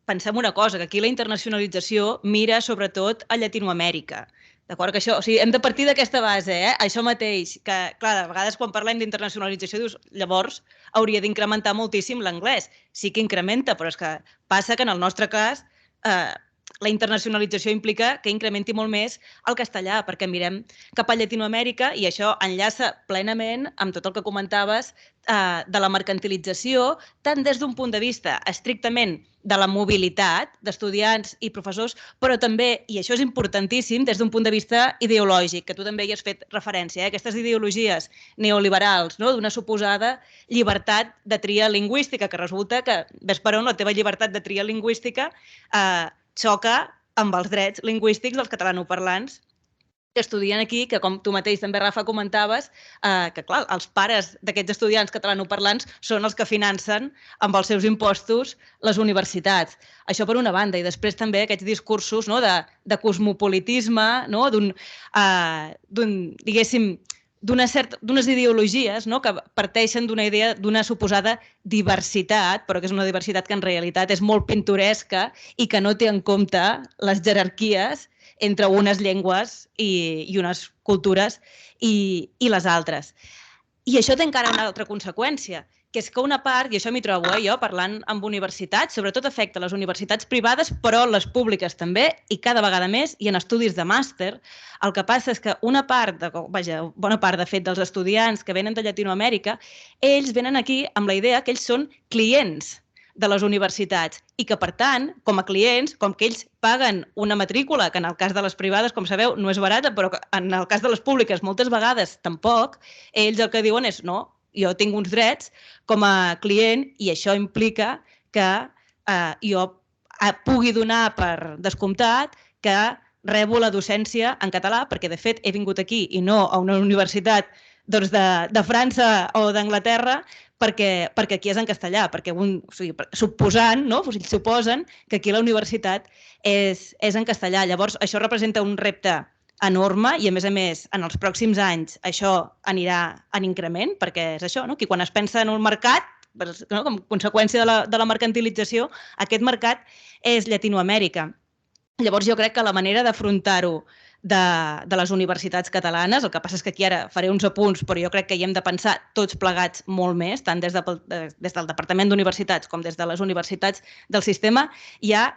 pensem una cosa, que aquí la internacionalització mira sobretot a Llatinoamèrica. D'acord? Que això, o sigui, hem de partir d'aquesta base, això mateix, que, clar, a vegades quan parlem d'internacionalització dius, llavors hauria d'incrementar moltíssim l'anglès. Sí que incrementa, però és que passa que en el nostre cas la internacionalització implica que incrementi molt més el castellà, perquè mirem cap a Llatinoamèrica i això enllaça plenament amb tot el que comentaves de la mercantilització, tant des d'un punt de vista estrictament de la mobilitat d'estudiants i professors, però també, i això és importantíssim, des d'un punt de vista ideològic, que tu també hi has fet referència, aquestes ideologies neoliberals, d'una suposada llibertat de tria lingüística, que resulta que, ves per on, la teva llibertat de tria lingüística xoca amb els drets lingüístics dels catalanoparlants que estudien aquí, que com tu mateix també, Rafa, comentaves, que clar, els pares d'aquests estudiants catalanoparlants són els que financen amb els seus impostos les universitats. Això per una banda, i després també aquests discursos de cosmopolitisme, diguéssim, d'unes ideologies que parteixen d'una idea d'una suposada diversitat, però que és una diversitat que en realitat és molt pintoresca i que no té en compte les jerarquies entre unes llengües i unes cultures i les altres. I això té encara una altra conseqüència, que és que una part, i això m'hi trobo jo parlant amb universitats, sobretot afecta les universitats privades, però les públiques també, i cada vegada més, i en estudis de màster, el que passa és que bona part, de fet, dels estudiants que venen de Llatinoamèrica, ells venen aquí amb la idea que ells són clients de les universitats i que, per tant, com a clients, com que ells paguen una matrícula, que en el cas de les privades, com sabeu, no és barata, però en el cas de les públiques moltes vegades tampoc, ells el que diuen és no, jo tinc uns drets com a client i això implica que jo pugui donar per descomptat que rebo la docència en català, perquè de fet he vingut aquí i no a una universitat de França o d'Anglaterra, perquè aquí és en castellà, perquè suposen que aquí la universitat és en castellà. Llavors, això representa un repte enorme i, a més, en els pròxims anys això anirà en increment, perquè és això, que quan es pensa en un mercat, com a conseqüència de la mercantilització, aquest mercat és Llatinoamèrica. Llavors, jo crec que la manera d'afrontar-ho de les universitats catalanes, el que passa és que aquí ara faré uns apunts, però jo crec que hi hem de pensar tots plegats molt més, tant des del Departament d'Universitats com des de les universitats del sistema, hi ha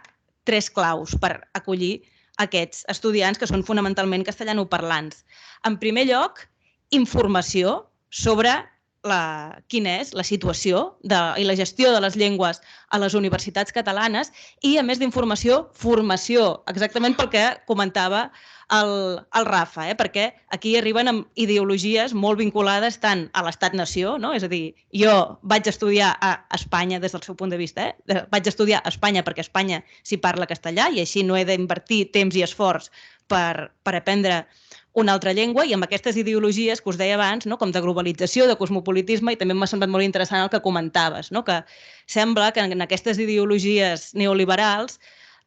3 claus per acollir aquests estudiants que són fonamentalment castellanoparlants. En primer lloc, informació sobre quina és la situació i la gestió de les llengües a les universitats catalanes i, a més d'informació, formació, exactament pel que comentava el Rafa, perquè aquí arriben amb ideologies molt vinculades tant a l'estat-nació, és a dir, jo vaig estudiar a Espanya des del seu punt de vista, vaig estudiar a Espanya perquè a Espanya s'hi parla castellà i així no he d'invertir temps i esforç per aprendre una altra llengua, i amb aquestes ideologies que us deia abans, com de globalització, de cosmopolitisme, i també m'ha semblat molt interessant el que comentaves, que sembla que en aquestes ideologies neoliberals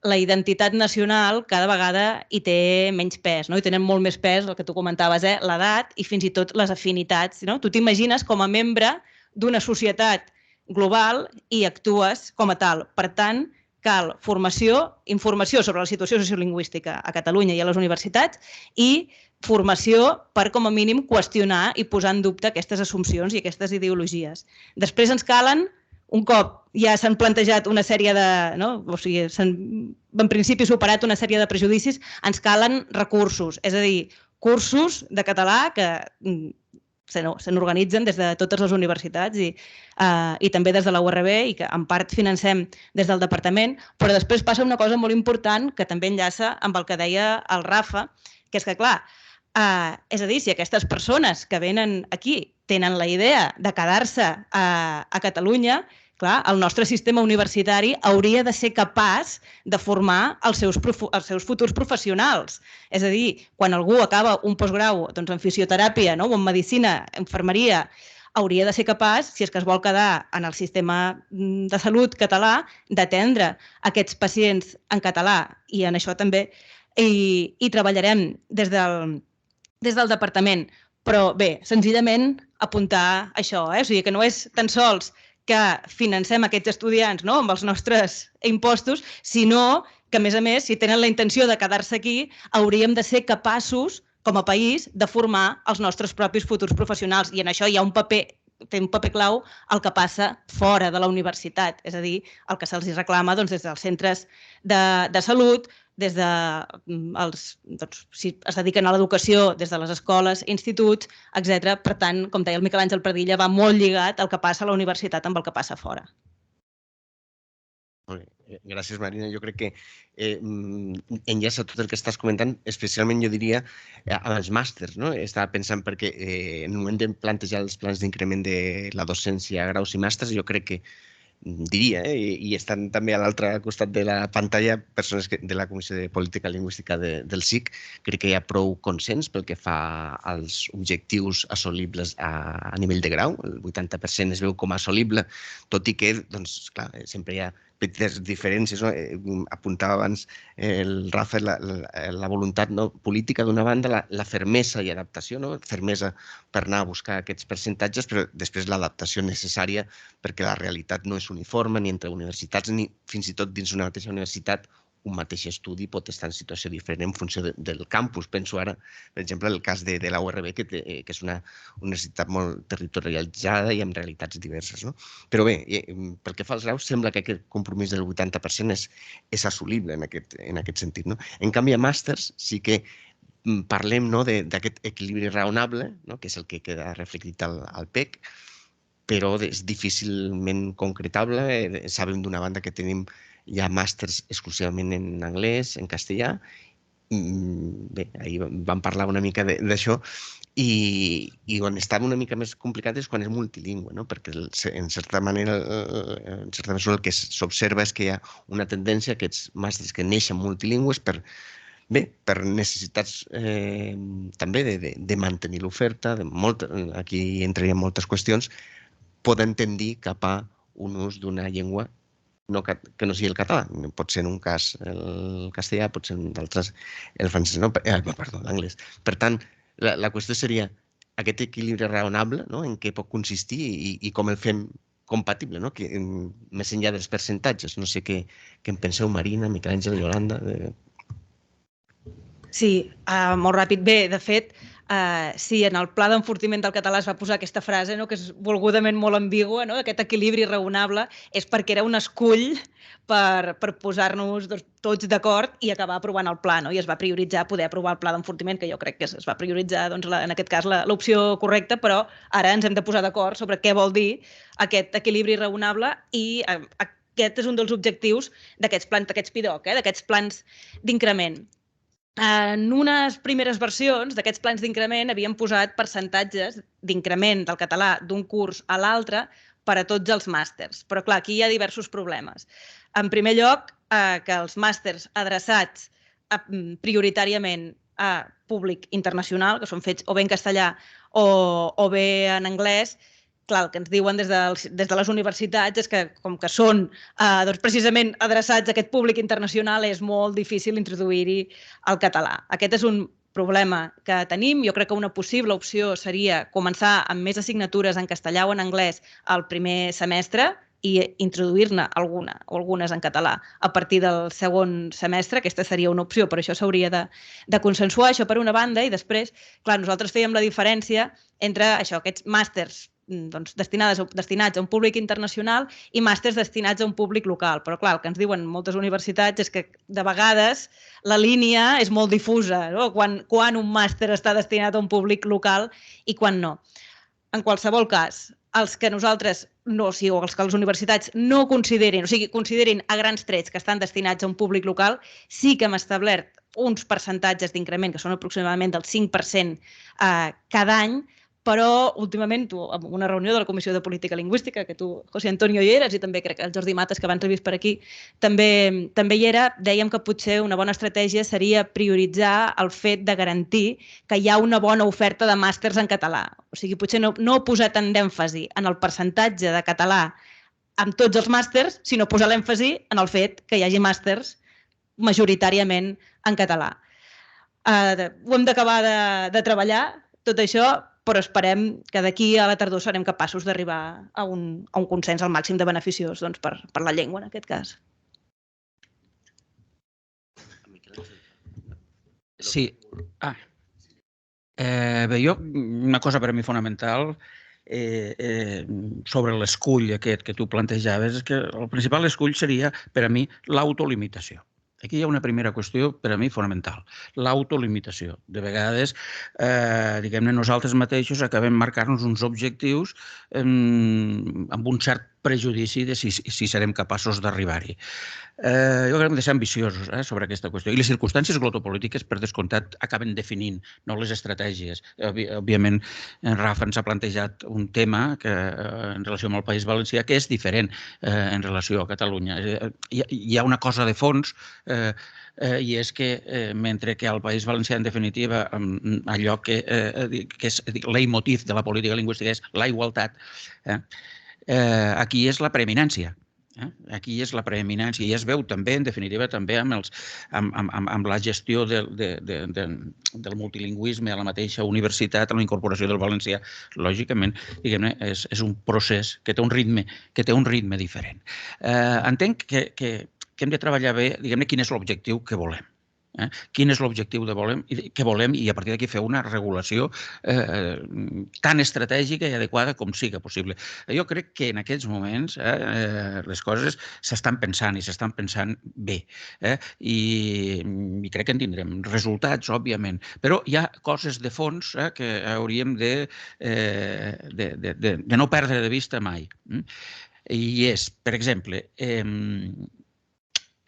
la identitat nacional cada vegada hi té menys pes, i tenen molt més pes, el que tu comentaves, l'edat i fins i tot les afinitats. Tu t'imagines com a membre d'una societat global i actues com a tal. Per tant, cal formació, informació sobre la situació sociolingüística a Catalunya i a les universitats i formació per, com a mínim, qüestionar i posar en dubte aquestes assumpcions i aquestes ideologies. Després ens calen, un cop ja s'han plantejat una sèrie s'han en principi superat una sèrie de prejudicis, ens calen recursos, és a dir, cursos de català que s'organitzen des de totes les universitats i també des de la URB i que en part financem des del departament, però després passa una cosa molt important que també enllaça amb el que deia el Rafa, que és que, clar, és a dir, si aquestes persones que venen aquí tenen la idea de quedar-se a Catalunya, clar, el nostre sistema universitari hauria de ser capaç de formar els seus futurs professionals. És a dir, quan algú acaba un postgrau en fisioteràpia o en medicina, infermeria, hauria de ser capaç, si és que es vol quedar en el sistema de salut català, d'atendre aquests pacients en català. I en això també hi treballarem des del departament. Però bé, senzillament apuntar això, o sigui que no és tan sols que financem aquests estudiants amb els nostres impostos, sinó que, a més, si tenen la intenció de quedar-se aquí, hauríem de ser capaços, com a país, de formar els nostres propis futurs professionals. I en això hi ha té un paper clau el que passa fora de la universitat, és a dir, el que se'ls reclama des dels centres de salut, des de si es dediquen a l'educació, des de les escoles, instituts, etc. Per tant, com deia el Miquel Àngel Pradilla, va molt lligat el que passa a la universitat amb el que passa fora. Gràcies, Marina. Jo crec que enllaça tot el que estàs comentant, especialment, jo diria, amb els màsters. Estava pensant perquè en el moment de plantejar els plans d'increment de la docència a graus i màsters, jo crec que diria, i estan també a l'altre costat de la pantalla persones de la Comissió de Política Lingüística del SIC, crec que hi ha prou consens pel que fa als objectius assolibles a nivell de grau. El 80% es veu com a assolible, tot i que, doncs, clar, sempre hi ha petites diferències. Apuntava abans el Rafa la voluntat política d'una banda, la fermesa i adaptació, fermesa per anar a buscar aquests percentatges, però després l'adaptació necessària perquè la realitat no és uniforme ni entre universitats ni fins i tot dins una mateixa universitat un mateix estudi pot estar en situació diferent en funció del campus. Penso ara, per exemple, el cas de la URB, que és una universitat molt territorialitzada i amb realitats diverses. Però bé, pel que fa als graus, sembla que aquest compromís del 80% és assolible en aquest sentit. En canvi, a màsters sí que parlem d'aquest equilibri raonable, que és el que queda reflectit al PEC, però és difícilment concretable. Sabem d'una banda que tenim hi ha màsters exclusivament en anglès, en castellà. Bé, ahir vam parlar una mica d'això i on està una mica més complicat és quan és multilingüe, perquè en certa manera el que s'observa és que hi ha una tendència a aquests màsters que neixen multilingües per necessitats també de mantenir l'oferta, aquí entrarien moltes qüestions, poden tendir cap a un ús d'una llengua que no sigui el català. Pot ser en un cas el castellà, pot ser en d'altres el francès, perdó, l'anglès. Per tant, la qüestió seria aquest equilibri raonable, en què pot consistir i com el fem compatible, més enllà dels percentatges. No sé què en penseu, Marina, Miquel Àngel, Yolanda. Sí, molt ràpid. Bé, de fet, sí, en el pla d'enfortiment del català es va posar aquesta frase, que és volgudament molt ambigua, aquest equilibri raonable, és perquè era un escull per posar-nos tots d'acord i acabar aprovant el pla, i es va prioritzar poder aprovar el pla d'enfortiment, que jo crec que es va prioritzar, en aquest cas, l'opció correcta, però ara ens hem de posar d'acord sobre què vol dir aquest equilibri raonable i aquest és un dels objectius d'aquests PIDOC, d'aquests plans d'increment. En unes primeres versions d'aquests plans d'increment havíem posat percentatges d'increment del català d'un curs a l'altre per a tots els màsters. Però, clar, aquí hi ha diversos problemes. En primer lloc, que els màsters adreçats prioritàriament a públic internacional, que són fets o bé en castellà o bé en anglès, clar, el que ens diuen des de les universitats és que, com que són precisament adreçats a aquest públic internacional, és molt difícil introduir-hi el català. Aquest és un problema que tenim. Jo crec que una possible opció seria començar amb més assignatures en castellà o en anglès al primer semestre i introduir-ne alguna o algunes en català a partir del segon semestre. Aquesta seria una opció, però això s'hauria de consensuar, això per una banda, i després, clar, nosaltres fèiem la diferència entre aquests màsters destinats a un públic internacional i màsters destinats a un públic local. Però, clar, el que ens diuen moltes universitats és que de vegades la línia és molt difusa, quan un màster està destinat a un públic local i quan no. En qualsevol cas, els que nosaltres o els que les universitats no considerin, o sigui, considerin a grans trets que estan destinats a un públic local, sí que hem establert uns percentatges d'increment que són aproximadament del 5% cada any, però últimament, en una reunió de la Comissió de Política Lingüística, que tu, José Antonio, hi eres, i també crec que el Jordi Mates, que abans l'he vist per aquí, també hi era, dèiem que potser una bona estratègia seria prioritzar el fet de garantir que hi ha una bona oferta de màsters en català. O sigui, potser no posar tant d'èmfasi en el percentatge de català amb tots els màsters, sinó posar l'èmfasi en el fet que hi hagi màsters majoritàriament en català. Ho hem d'acabar de treballar, tot això, però esperem que d'aquí a la tardor serem capaços d'arribar a un consens al màxim de beneficiós per la llengua, en aquest cas. Sí. Bé, una cosa per a mi fonamental sobre l'escull aquest que tu plantejaves és que el principal escull seria, per a mi, l'autolimitació. Aquí hi ha una primera qüestió, per a mi, fonamental. L'autolimitació. De vegades, diguem-ne, nosaltres mateixos acabem marcar-nos uns objectius amb un cert prejudici de si serem capaços d'arribar-hi. Jo crec que hem de ser ambiciosos sobre aquesta qüestió. I les circumstàncies glotopolítiques, per descomptat, acaben definint, no les estratègies. Òbviament, en Rafa ens ha plantejat un tema en relació amb el País Valencià que és diferent en relació a Catalunya. Hi ha una cosa de fons i és que mentre que al País Valencià, en definitiva, allò que és leitmotiv de la política lingüística és la igualtat, aquí és la preeminència. Aquí és la preeminència i es veu també, en definitiva, també amb la gestió del multilingüisme a la mateixa universitat, amb la incorporació del valencià. Lògicament, diguem-ne, és un procés que té un ritme diferent. Entenc que hem de treballar bé, diguem-ne, quin és l'objectiu que volem. Quin és l'objectiu que volem i a partir d'aquí fer una regulació tan estratègica i adequada com siga possible. Jo crec que en aquests moments les coses s'estan pensant i s'estan pensant bé i crec que en tindrem resultats, òbviament, però hi ha coses de fons que hauríem de no perdre de vista mai. I és, per exemple,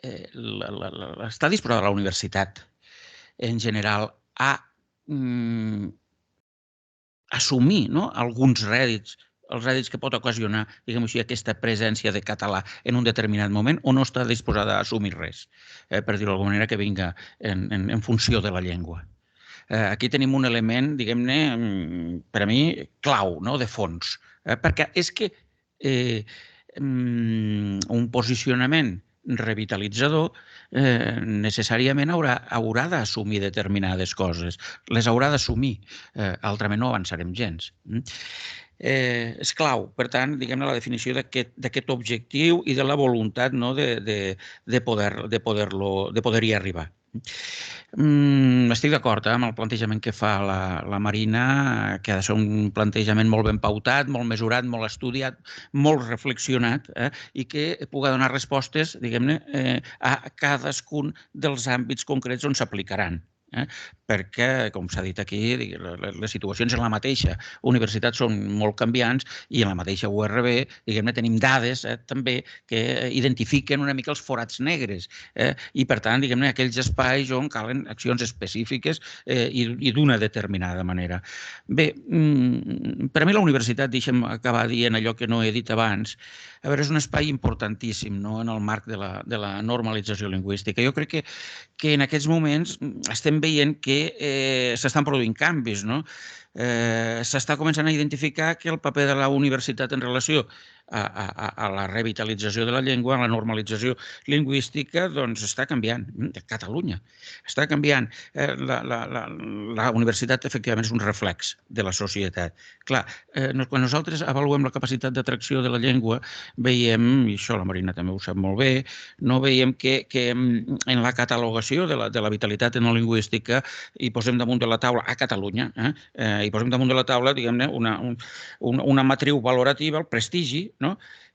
està disposada la universitat en general a assumir alguns rèdits, els rèdits que pot ocasionar, diguem-ho així, aquesta presència de català en un determinat moment, o no està disposada a assumir res, per dir-ho d'alguna manera, que vinga en funció de la llengua. Aquí tenim un element, diguem-ne, per a mi, clau, de fons, perquè és que un posicionament revitalitzador necessàriament haurà d'assumir determinades coses. Les haurà d'assumir, altrament no avançarem gens. És clau, per tant, diguem-ne, la definició d'aquest objectiu i de la voluntat de poder-hi arribar. Estic d'acord amb el plantejament que fa la Marina, que ha de ser un plantejament molt ben pautat, molt mesurat, molt estudiat, molt reflexionat i que pugui donar respostes, diguem-ne, a cadascun dels àmbits concrets on s'aplicaran. Perquè, com s'ha dit aquí, les situacions en la mateixa universitat són molt canviants i en la mateixa URB, diguem-ne, tenim dades també que identifiquen una mica els forats negres i, per tant, diguem-ne, aquells espais on calen accions específiques i d'una determinada manera. Bé, per a mi la universitat, deixa'm acabar dient allò que no he dit abans, a veure, és un espai importantíssim en el marc de la normalització lingüística. Jo crec que en aquests moments estem veient que s'estan produint canvis. S'està començant a identificar que el paper de la universitat en relació a la revitalització de la llengua, a la normalització lingüística, doncs està canviant. Catalunya està canviant. La universitat, efectivament, és un reflex de la societat. Clar, quan nosaltres avaluem la capacitat d'atracció de la llengua, veiem, i això la Marina també ho sap molt bé, no veiem que en la catalogació de la vitalitat etnolingüística hi posem damunt de la taula a Catalunya, hi posem damunt de la taula, diguem-ne, una matriu valorativa, el prestigi,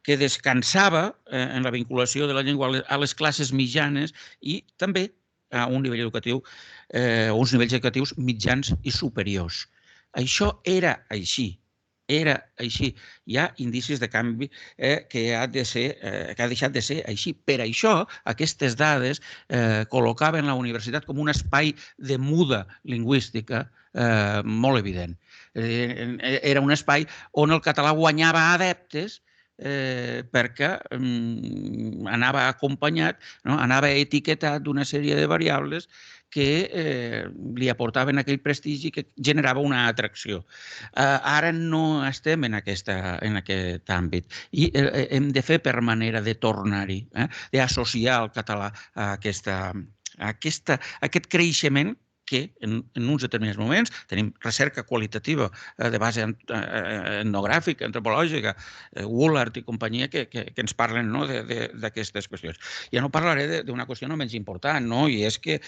que descansava en la vinculació de la llengua a les classes mitjanes i també a un nivell educatiu, uns nivells educatius mitjans i superiors. Això era així. Hi ha indicis de canvi que ha deixat de ser així. Per això, aquestes dades col·locaven la universitat com un espai de muda lingüística molt evident. Era un espai on el català guanyava adeptes perquè anava acompanyat, anava etiquetat d'una sèrie de variables que li aportaven aquell prestigi que generava una atracció. Ara no estem en aquest àmbit i hem de fer per manera de tornar-hi, d'associar el català a aquest creixement que en uns determinats moments tenim recerca qualitativa de base etnogràfica, antropològica, Woolard i companyia que ens parlen d'aquestes qüestions. Ja no parlaré d'una qüestió no menys important, i és que,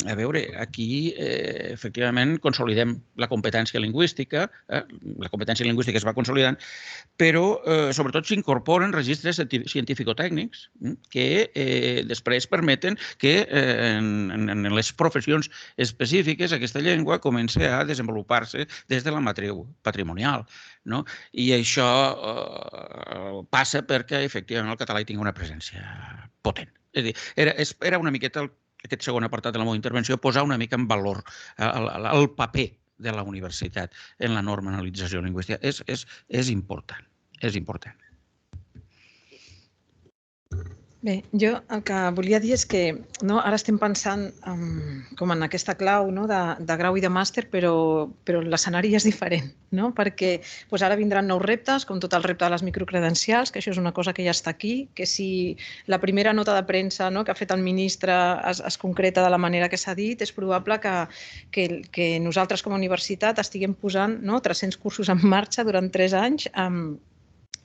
a veure, aquí efectivament consolidem la competència lingüística, la competència lingüística es va consolidant, però sobretot s'incorporen registres científico-tècnics que després permeten que en les professions professions específiques, aquesta llengua comença a desenvolupar-se des de la matriu patrimonial. I això passa perquè, efectivament, el català hi tingui una presència potent. És a dir, era una miqueta aquest segon apartat de la meva intervenció, posar una mica en valor el paper de la universitat en la normalització lingüística. És important, és important. Bé, jo el que volia dir és que ara estem pensant com en aquesta clau de grau i de màster, però l'escenari ja és diferent, perquè ara vindran nous reptes, com tot el repte de les microcredencials, que això és una cosa que ja està aquí, que si la primera nota de premsa que ha fet el ministre es concreta de la manera que s'ha dit, és probable que nosaltres com a universitat estiguem posant 300 cursos en marxa durant 3 anys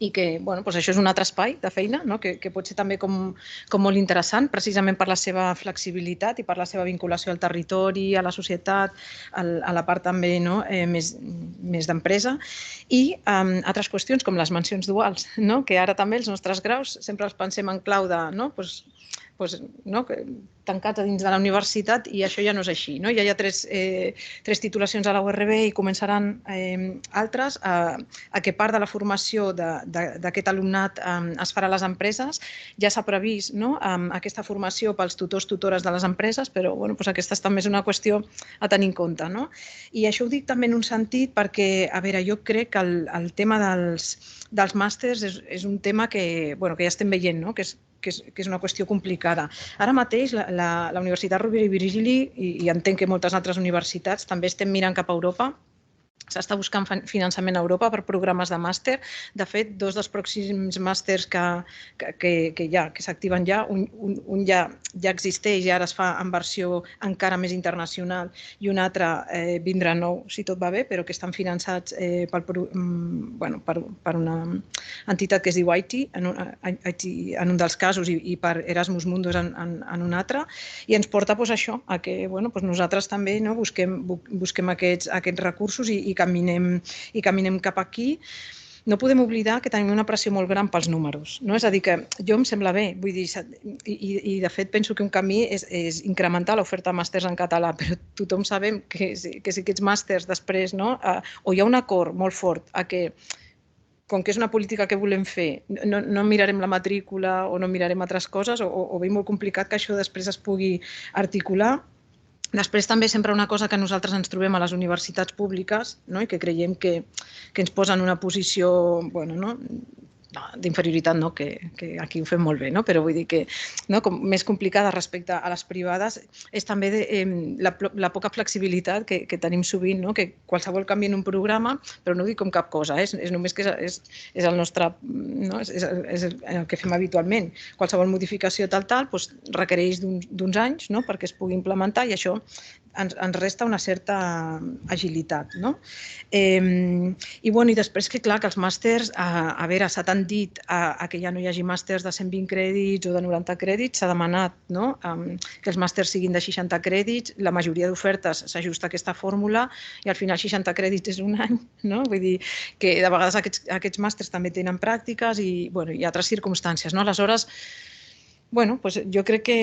i que això és un altre espai de feina que pot ser també com molt interessant, precisament per la seva flexibilitat i per la seva vinculació al territori, a la societat, a la part també més d'empresa. I altres qüestions com les mencions duals, que ara també els nostres graus sempre els pensem en clau de tancats a dins de la universitat i això ja no és així. Ja hi ha 3 titulacions a la URB i començaran altres, a que part de la formació d'aquest alumnat es farà a les empreses. Ja s'ha previst aquesta formació pels tutors, tutores de les empreses, però aquesta també és una qüestió a tenir en compte. I això ho dic també en un sentit perquè, a veure, jo crec que el tema dels màsters és un tema que ja estem veient, que és una qüestió complicada. Ara mateix la Universitat Rovira i Virgili, i entenc que moltes altres universitats, també estem mirant cap a Europa. S'està buscant finançament a Europa per programes de màster. De fet, 2 dels pròxims màsters que s'activen ja, un ja existeix i ara es fa en versió encara més internacional i un altre vindrà nou, si tot va bé, però que estan finançats per una entitat que es diu ITI, en un dels casos, i per Erasmus Mundus en un altre, i ens porta això, a que nosaltres també busquem aquests recursos i caminem cap aquí. No podem oblidar que tenim una pressió molt gran pels números. És a dir, que jo em sembla bé, vull dir, i de fet penso que un camí és incrementar l'oferta de màsters en català, però tothom sabem que si aquests màsters després, o hi ha un acord molt fort a que, com que és una política que volem fer, no mirarem la matrícula o no mirarem altres coses, o bé molt complicat que això després es pugui articular. Després també sempre una cosa que nosaltres ens trobem a les universitats públiques i que creiem que ens posa en una posició d'inferioritat, que aquí ho fem molt bé, però vull dir que més complicada respecte a les privades és també la poca flexibilitat que tenim sovint, que qualsevol canvi en un programa, però no ho dic com cap cosa, és només que és el nostre, és el que fem habitualment. Qualsevol modificació tal requereix d'uns anys perquè es pugui implementar i això ens resta una certa agilitat. I després que clar, que els màsters, a veure, s'ha tendit a que ja no hi hagi màsters de 120 crèdits o de 90 crèdits, s'ha demanat que els màsters siguin de 60 crèdits, la majoria d'ofertes s'ajusta a aquesta fòrmula i al final 60 crèdits és un any, vull dir que de vegades aquests màsters també tenen pràctiques i altres circumstàncies. Aleshores, jo crec que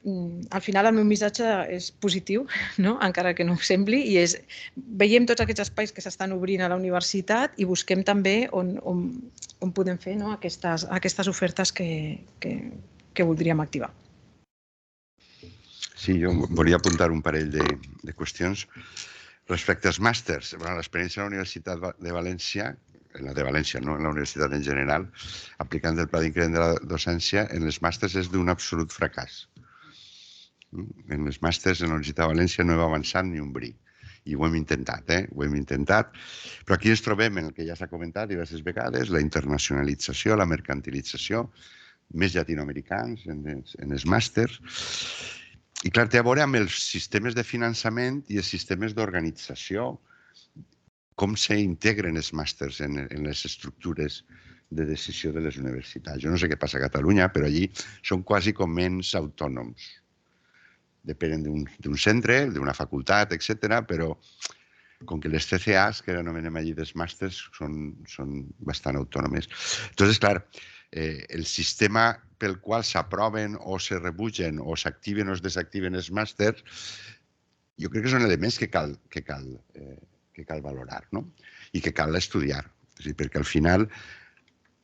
al final el meu missatge és positiu, encara que no ho sembli, i és veiem tots aquests espais que s'estan obrint a la universitat i busquem també on podem fer aquestes ofertes que voldríem activar. Sí, jo volia apuntar un parell de qüestions. Respecte als màsters, l'experiència a la Universitat de València, la de València, no en la universitat en general, aplicant el pla d'increment de la docència, en els màsters és d'un absolut fracàs. En els màsters en la Universitat de València no hem avançat ni un bri. I ho hem intentat, ho hem intentat. Però aquí ens trobem en el que ja s'ha comentat diverses vegades, la internacionalització, la mercantilització, més llatinoamericans en els màsters. I clar, té a veure amb els sistemes de finançament i els sistemes d'organització, com s'integren els màsters en les estructures de decisió de les universitats. Jo no sé què passa a Catalunya, però allí són quasi com ens autònoms. Depenen d'un centre, d'una facultat, etc., però com que les CCAs, que anomenem allí dels màsters, són bastant autònomes. Entonces, clar, el sistema pel qual s'aproven o se rebutgen o s'activen o es desactiven els màsters jo crec que són elements que cal valorar, no? I que cal estudiar. Perquè al final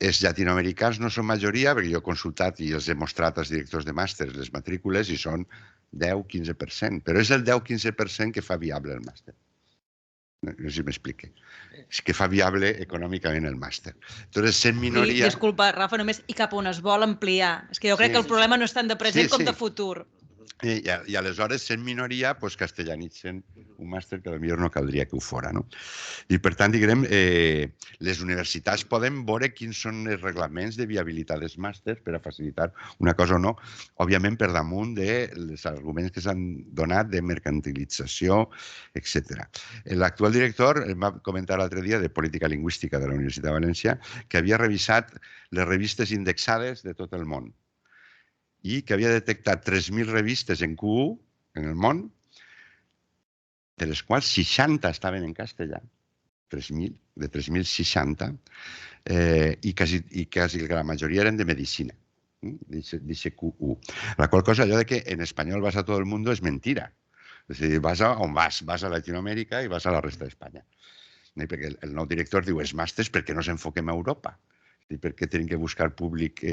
els llatinoamericans no són majoria, perquè jo he consultat i els he mostrat als directors de màsters les matrícules i són 10-15%, però és el 10-15% que fa viable el màster. No sé si m'explique. És que fa viable econòmicament el màster. Entonces, sent minoria... Disculpa, Rafa, només i cap on es vol ampliar. És que jo crec que el problema no és tant de present com de futur. I aleshores, sent minoria, doncs castellanitzen un màster que potser no caldria que ho fora. I per tant, diguem, les universitats poden veure quins són els reglaments de viabilitat dels màsters per a facilitar una cosa o no, òbviament per damunt dels arguments que s'han donat de mercantilització, etc. L'actual director em va comentar l'altre dia de política lingüística de la Universitat de València que havia revisat les revistes indexades de tot el món i que havia detectat 3.000 revistes en Q1 en el món, de les quals 60 estaven en castellà, 3.000, de 3.060, i quasi la majoria eren de medicina, dice Q1. La qual cosa, allò de que en espanyol vas a tot el món és mentira. És a dir, vas a on vas a Latinoamèrica i vas a la resta d'Espanya. Perquè el nou director diu, els màsters, per què no s'enfoquem a Europa? Per què tenim que buscar públic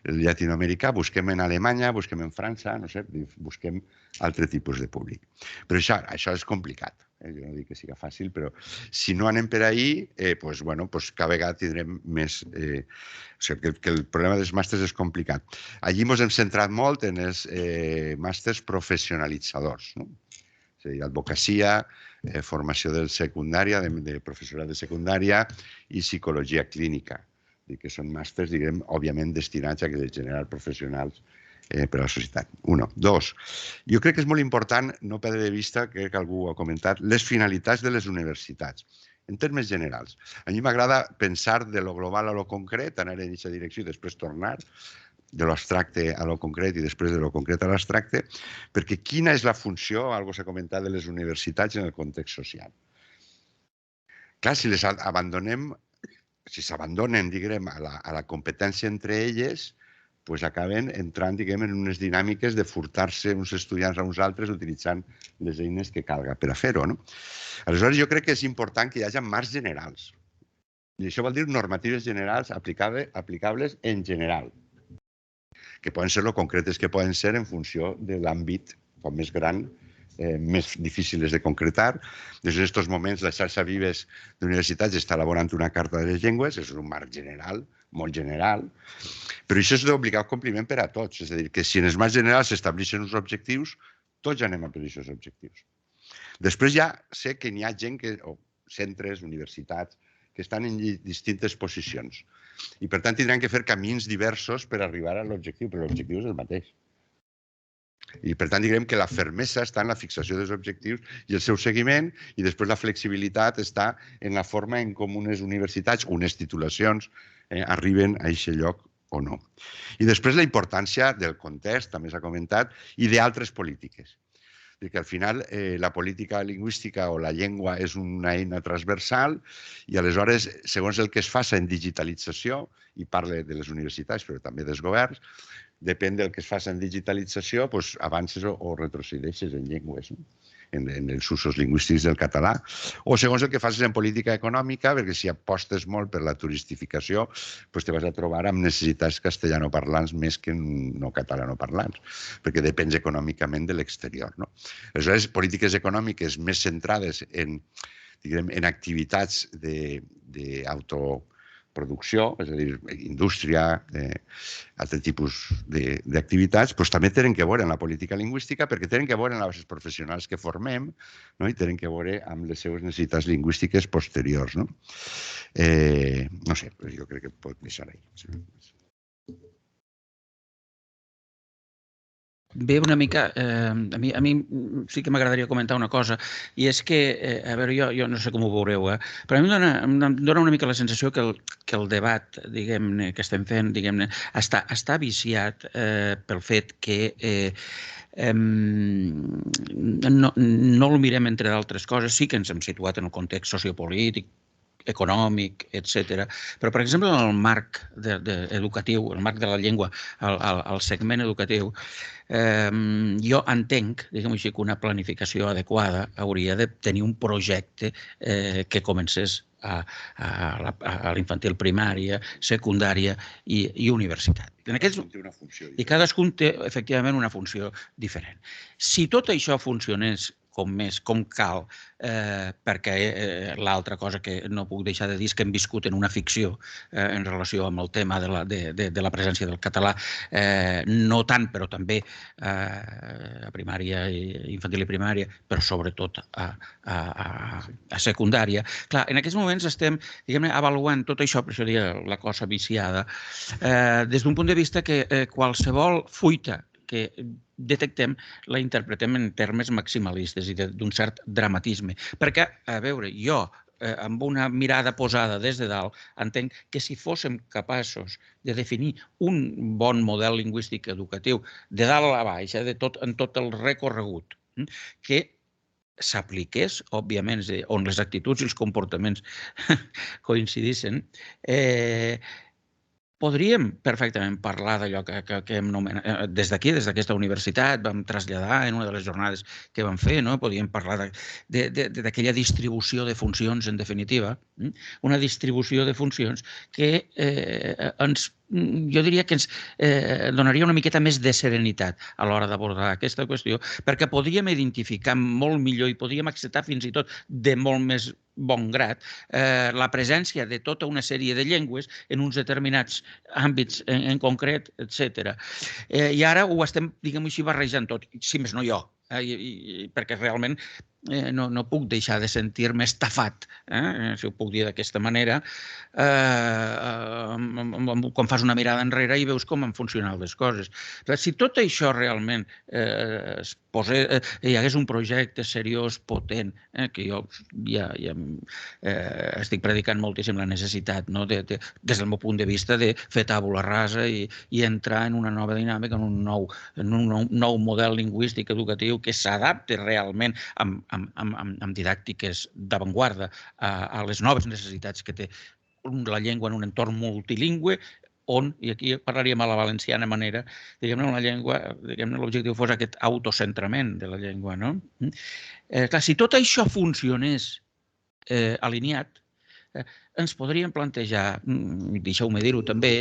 llatinoamericà? Busquem en Alemanya, busquem en França, no sé, busquem altre tipus de públic. Però això és complicat. Jo no dic que sigui fàcil, però si no anem per ahí, cada vegada tindrem més... O sigui, que el problema dels màsters és complicat. Allí ens hem centrat molt en els màsters professionalitzadors, no? És a dir, advocacia, formació de secundària, de professorat de secundària i psicologia clínica, que són màsters, diguem, òbviament destinats a generar professionals per a la societat. 1. 2. Jo crec que és molt important no perdre de vista, crec que algú ho ha comentat, les finalitats de les universitats, en termes generals. A mi m'agrada pensar de lo global a lo concret, anar en aquesta direcció i després tornar de l'abstracte a lo concret i després de lo concret a l'abstracte, perquè quina és la funció, algo s'ha comentat, de les universitats en el context social. Clar, si les abandonem, si s'abandonen, diguem, a la competència entre elles, doncs acaben entrant, diguem, en unes dinàmiques de furtar-se uns estudiants a uns altres utilitzant les eines que calga per a fer-ho, no? Aleshores, jo crec que és important que hi hagi marcs generals. I això vol dir normatives generals aplicables en general, que poden ser lo concretes que poden ser en funció de l'àmbit com més gran, més difícils de concretar. Des d'aquests moments, la xarxa Vives d'universitats està elaborant una carta de les llengües, és un marc general, molt general, però això és d'obligat compliment per a tots. És a dir, que si en els marcs generals s'estableixen uns objectius, tots anem a per aquests objectius. Després ja sé que n'hi ha gent, o centres, universitats, que estan en distintes posicions. I per tant tindran que fer camins diversos per arribar a l'objectiu, però l'objectiu és el mateix. I per tant, diguem que la fermesa està en la fixació dels objectius i el seu seguiment, i després la flexibilitat està en la forma en com unes universitats, unes titulacions, arriben a aquest lloc o no. I després la importància del context, també s'ha comentat, i d'altres polítiques. Que al final la política lingüística o la llengua és una eina transversal i aleshores, segons el que es faci en digitalització, i parle de les universitats però també dels governs, depèn del que es faci en digitalització, doncs avances o retrocedeixes en llengües, en els usos lingüístics del català, o segons el que facis en política econòmica, perquè si apostes molt per la turistificació, doncs te vas a trobar amb necessitats castellanoparlants més que no catalanoparlants, perquè depens econòmicament de l'exterior. Aleshores, polítiques econòmiques més centrades en activitats d'autoproducció, és a dir, indústria, altre tipus d'activitats, doncs també tenen que veure en la política lingüística perquè tenen que veure en els professionals que formem i tenen que veure amb les seves necessitats lingüístiques posteriors. No sé, jo crec que pot deixar ahí. Bé, una mica, a mi sí que m'agradaria comentar una cosa, i és que, a veure, jo no sé com ho veureu, però a mi em dona una mica la sensació que el debat, diguem-ne, que estem fent, diguem-ne, està viciat pel fet que no el mirem entre d'altres coses. Sí que ens hem situat en el context sociopolític econòmic, etc. Però, per exemple, en el marc educatiu, el marc de la llengua, el segment educatiu, jo entenc, diguem-ho així, que una planificació adequada hauria de tenir un projecte que comencés a l'infantil primària, secundària i universitat. I cadascun té, efectivament, una funció diferent. Si tot això funcionés com cal, perquè l'altra cosa que no puc deixar de dir és que hem viscut en una ficció en relació amb el tema de la presència del català, no tant, però també a primària, infantil i primària, però sobretot a secundària. Clar, en aquests moments estem, diguem-ne, avaluant tot això, per això deia la cosa viciada, des d'un punt de vista que qualsevol fuita que detectem, la interpretem en termes maximalistes i d'un cert dramatisme. Perquè, a veure, jo, amb una mirada posada des de dalt, entenc que si fóssim capaços de definir un bon model lingüístic educatiu de dalt a baix, en tot el recorregut, que s'apliqués, òbviament, on les actituds i els comportaments coincidissin, podríem perfectament parlar d'allò que hem anomenat. Des d'aquí, des d'aquesta universitat, vam traslladar en una de les jornades que vam fer, podíem parlar d'aquella distribució de funcions, en definitiva, una distribució de funcions que jo diria que ens donaria una miqueta més de serenitat a l'hora d'abordar aquesta qüestió, perquè podríem identificar molt millor i podríem acceptar fins i tot de molt més bon grat la presència de tota una sèrie de llengües en uns determinats àmbits en concret, etc. I ara ho estem, diguem-ho així, barrejant tot, si més no jo, perquè realment no puc deixar de sentir-me estafat, si ho puc dir d'aquesta manera, quan fas una mirada enrere i veus com han funcionat les coses. Si tot això realment hi hagués un projecte seriós, potent, que jo ja estic predicant moltíssim la necessitat, des del meu punt de vista, de fer tàbula rasa i entrar en una nova dinàmica, en un nou model lingüístic educatiu que s'adapti realment amb didàctiques d'avantguarda a les noves necessitats que té la llengua en un entorn multilingüe, on, i aquí parlaríem a la valenciana manera, diguem-ne, una llengua, diguem-ne, l'objectiu fos aquest autocentrament de la llengua, no? Clar, si tot això funcionés alineat, ens podríem plantejar, deixeu-me dir-ho també,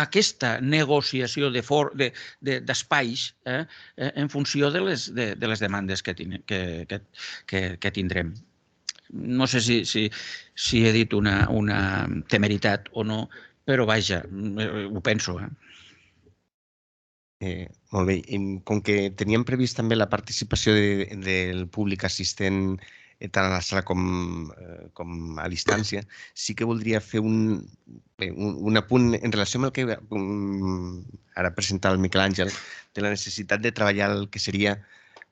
aquesta negociació d'espais en funció de les demandes que tindrem. No sé si he dit una temeritat o no, però vaja, ho penso. Molt bé. Com que teníem previst també la participació del públic assistent tant a la sala com a distància, sí que voldria fer un apunt en relació amb el que ara presentava el Miquel Àngel, de la necessitat de treballar el que seria,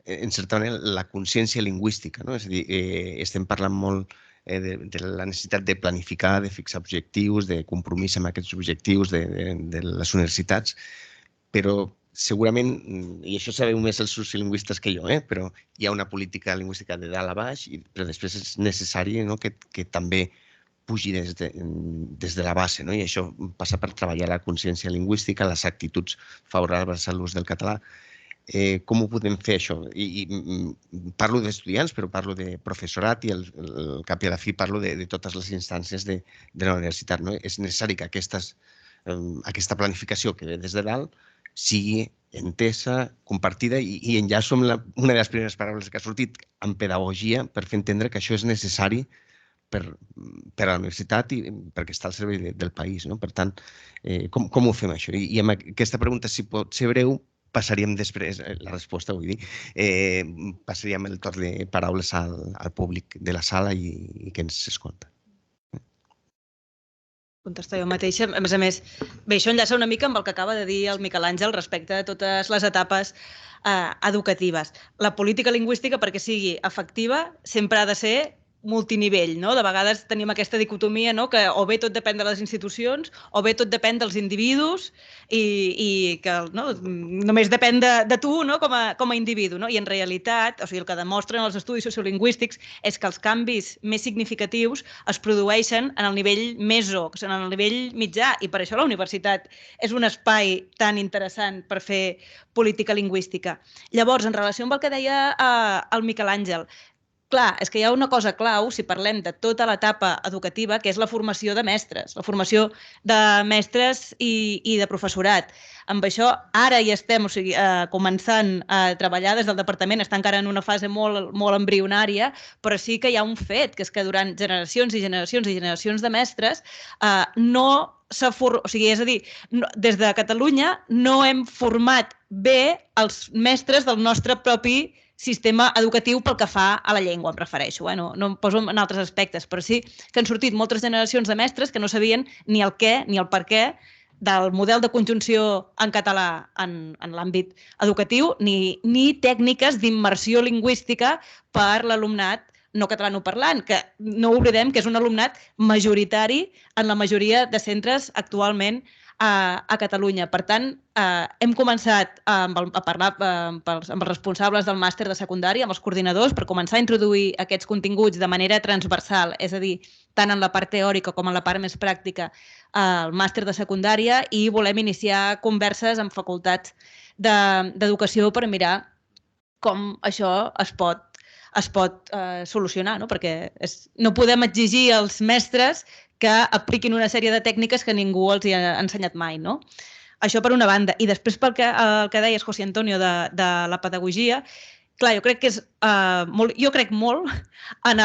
en certa manera, la consciència lingüística. És a dir, estem parlant molt de la necessitat de planificar, de fixar objectius, de compromís amb aquests objectius de les universitats, però segurament, i això sabeu més els sociolingüistes que jo, però hi ha una política lingüística de dalt a baix, però després és necessari que també pugi des de la base, i això passa per treballar la consciència lingüística, les actituds favorables a l'ús del català. Com ho podem fer, això? I parlo d'estudiants, però parlo de professorat i al cap i a la fi parlo de totes les instàncies de la universitat. És necessari que aquesta planificació que ve des de dalt sigui entesa, compartida i enllaço amb una de les primeres paraules que ha sortit, amb pedagogia, per fer entendre que això és necessari per a la universitat i perquè està al servei del país. Per tant, com ho fem, això? I amb aquesta pregunta, si pot ser breu, passaríem després, la resposta vull dir, passaríem el torn de paraules al públic de la sala i que ens escolta. Contestar jo mateixa. A més, bé, això enllaça una mica amb el que acaba de dir el Miquel Àngel respecte a totes les etapes educatives. La política lingüística, perquè sigui efectiva, sempre ha de ser multinivell, no? De vegades tenim aquesta dicotomia, no? Que o bé tot depèn de les institucions o bé tot depèn dels individus i que només depèn de tu, no? Com a individu. No? I en realitat, o sigui, el que demostren els estudis sociolingüístics és que els canvis més significatius es produeixen en el nivell meso, que són en el nivell mitjà, i per això la universitat és un espai tan interessant per fer política lingüística. Llavors, en relació amb el que deia el Miquel Àngel, clar, és que hi ha una cosa clau, si parlem de tota l'etapa educativa, que és la formació de mestres, la formació de mestres i de professorat. Amb això ara hi estem començant a treballar des del departament, està encara en una fase molt embrionària, però sí que hi ha un fet, que és que durant generacions i generacions i generacions de mestres no s'ha format, o sigui, és a dir, des de Catalunya no hem format bé els mestres del nostre propi sistema educatiu pel que fa a la llengua, em refereixo. No em poso en altres aspectes, però sí que han sortit moltes generacions de mestres que no sabien ni el què ni el per què del model de conjunció en català en l'àmbit educatiu ni tècniques d'immersió lingüística per l'alumnat no catalanoparlant, que no oblidem que és un alumnat majoritari en la majoria de centres actualment a Catalunya. Per tant, hem començat a parlar amb els responsables del màster de secundària, amb els coordinadors, per començar a introduir aquests continguts de manera transversal, és a dir, tant en la part teòrica com en la part més pràctica al màster de secundària, i volem iniciar converses amb facultats d'educació per mirar com això es pot solucionar, no? Perquè no podem exigir als mestres que apliquin una sèrie de tècniques que ningú els ha ensenyat mai, no? Això per una banda. I després pel que deies, José Antonio, de la pedagogia, clar, jo crec que és molt, jo crec molt en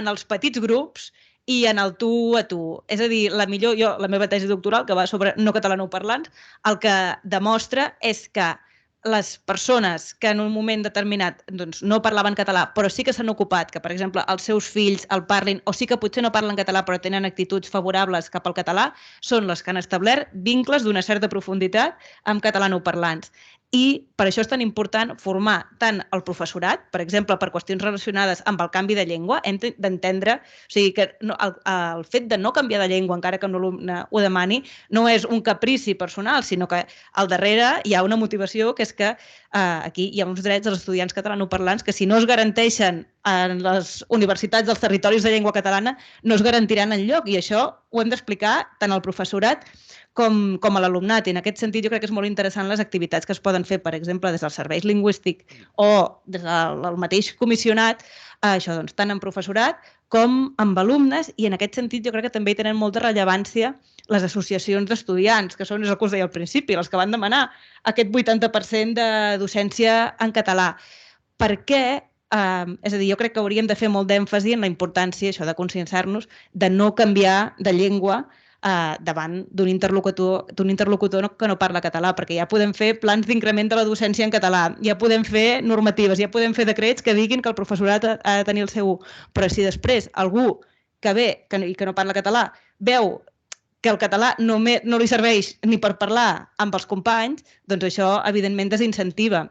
els petits grups i en el tu a tu. És a dir, la meva tesi doctoral, que va sobre no catalanoparlants, el que demostra és que les persones que en un moment determinat no parlaven català, però sí que s'han ocupat que, per exemple, els seus fills el parlin, o sí que potser no parlen català però tenen actituds favorables cap al català, són les que han establert vincles d'una certa profunditat amb catalanoparlants. I per això és tan important formar tant el professorat, per exemple, per qüestions relacionades amb el canvi de llengua, hem d'entendre, o sigui, que el fet de no canviar de llengua, encara que un alumne ho demani, no és un caprici personal, sinó que al darrere hi ha una motivació, que és que aquí hi ha uns drets dels estudiants catalanoparlants que si no es garanteixen en les universitats dels territoris de llengua catalana no es garantiran enlloc, i això ho hem d'explicar tant al professorat com a l'alumnat. I en aquest sentit jo crec que és molt interessant les activitats que es poden fer, per exemple, des dels serveis lingüístics o des del mateix comissionat, això, doncs, tant en professorat com amb alumnes, i en aquest sentit jo crec que també hi tenen molta rellevància les associacions d'estudiants, que són, és el que us deia al principi, les que van demanar aquest 80% de docència en català. Per què? És a dir, jo crec que hauríem de fer molt d'èmfasi en la importància, això, de conscienciar-nos de no canviar de llengua davant d'un interlocutor que no parla català, perquè ja podem fer plans d'increment de la docència en català, ja podem fer normatives, ja podem fer decrets que diguin que el professorat ha de tenir el seu 1, però si després algú que ve i que no parla català veu que el català no li serveix ni per parlar amb els companys, doncs això evidentment desincentiva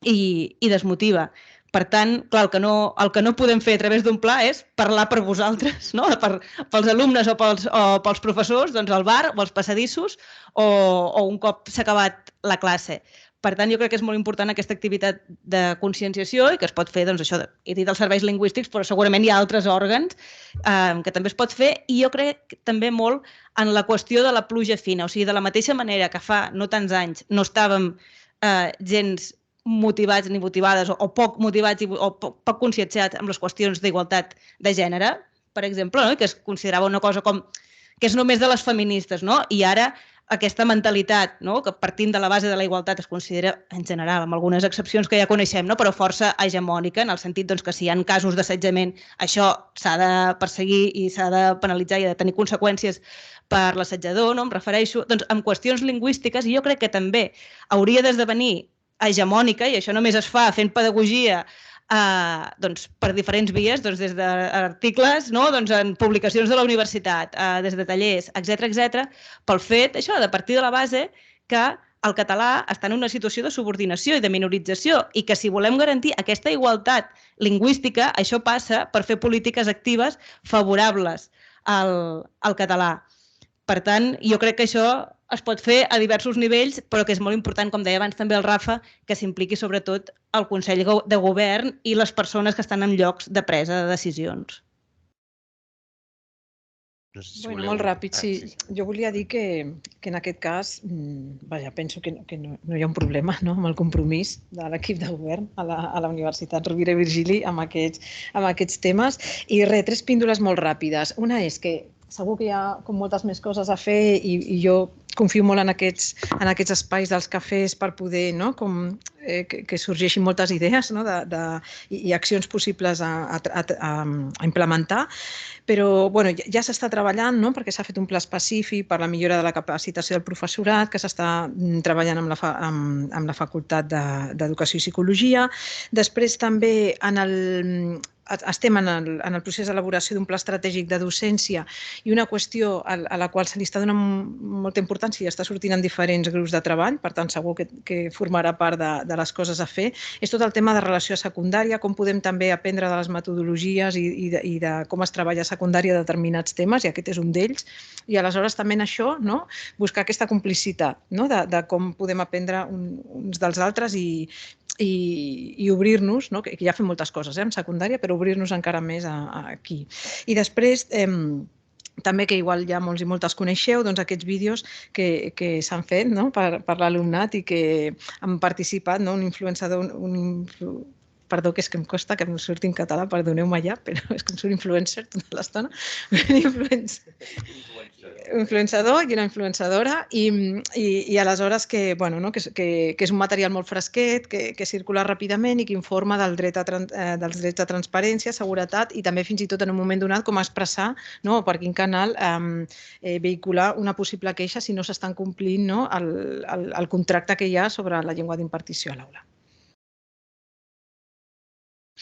i desmotiva. Per tant, clar, el que no podem fer a través d'un pla és parlar per vosaltres, no? Pels alumnes o pels professors, doncs al bar o als passadissos o un cop s'ha acabat la classe. Per tant, jo crec que és molt important aquesta activitat de conscienciació i que es pot fer, doncs això, he dit els serveis lingüístics, però segurament hi ha altres òrgans que també es pot fer, i jo crec també molt en la qüestió de la pluja fina, o sigui, de la mateixa manera que fa no tants anys no estàvem gens motivats ni motivades o poc motivats o poc conscienciats amb les qüestions d'igualtat de gènere, per exemple, no? Que es considerava una cosa com que és només de les feministes, no? I ara aquesta mentalitat, no? Que partint de la base de la igualtat es considera, en general, amb algunes excepcions que ja coneixem, no? Però força hegemònica, en el sentit doncs, que si hi ha casos d'assetjament, això s'ha de perseguir i s'ha de penalitzar i ha de tenir conseqüències per l'assetjador, no? Em refereixo doncs, amb qüestions lingüístiques, i jo crec que també hauria d'esdevenir hegemònica, i això només es fa fent pedagogia per diferents vies, des d'articles, en publicacions de la universitat, des de tallers, etc, pel fet, això, de partir de la base que el català està en una situació de subordinació i de minorització i que si volem garantir aquesta igualtat lingüística, això passa per fer polítiques actives favorables al català. Per tant, jo crec que això es pot fer a diversos nivells, però que és molt important, com deia abans també el Rafa, que s'impliqui sobretot el Consell de Govern i les persones que estan en llocs de presa de decisions. No sé si Bueno, voleu... molt ràpid, sí. Jo volia dir que en aquest cas, vaja, penso que no hi ha un problema, no?, amb el compromís de l'equip de govern a la Universitat Rovira i Virgili amb aquests temes. I res, 3 píndoles molt ràpides. Una és que segur que hi ha com moltes més coses a fer i jo confio molt en aquests espais dels cafès per poder, no?, que sorgeixin moltes idees, no?, i accions possibles a implementar. Però bueno, ja s'està treballant, no?, perquè s'ha fet un pla específic per la millora de la capacitació del professorat, que s'està treballant amb la Facultat d'Educació i Psicologia. Després també estem en el procés d'elaboració d'un pla estratègic de docència i una qüestió a la qual se li està donant molta importància i està sortint en diferents grups de treball, per tant segur que formarà part de les coses a fer, és tot el tema de relació a secundària, com podem també aprendre de les metodologies i de com es treballa a secundària determinats temes, i aquest és un d'ells, i aleshores també en això, no?, buscar aquesta complicitat, no?, de com podem aprendre uns dels altres i obrir-nos, no?, que ja fem moltes coses en secundària, però obrir-nos encara més aquí. I després, també, que igual ja molts i moltes coneixeu, doncs aquests vídeos que s'han fet, no?, per l'alumnat i que han participat, no?, un influenciador, perdó, que és que em costa que em surti en català, perdoneu-me ja, però és que em surt influencer tota l'estona, un influenciador i una influenciadora, i aleshores que és un material molt fresquet, que circula ràpidament i que informa dels drets de transparència, seguretat i també fins i tot en un moment donat com expressar, no?, per quin canal vehicular una possible queixa si no s'estan complint, no?, el contracte que hi ha sobre la llengua d'impartició a l'aula.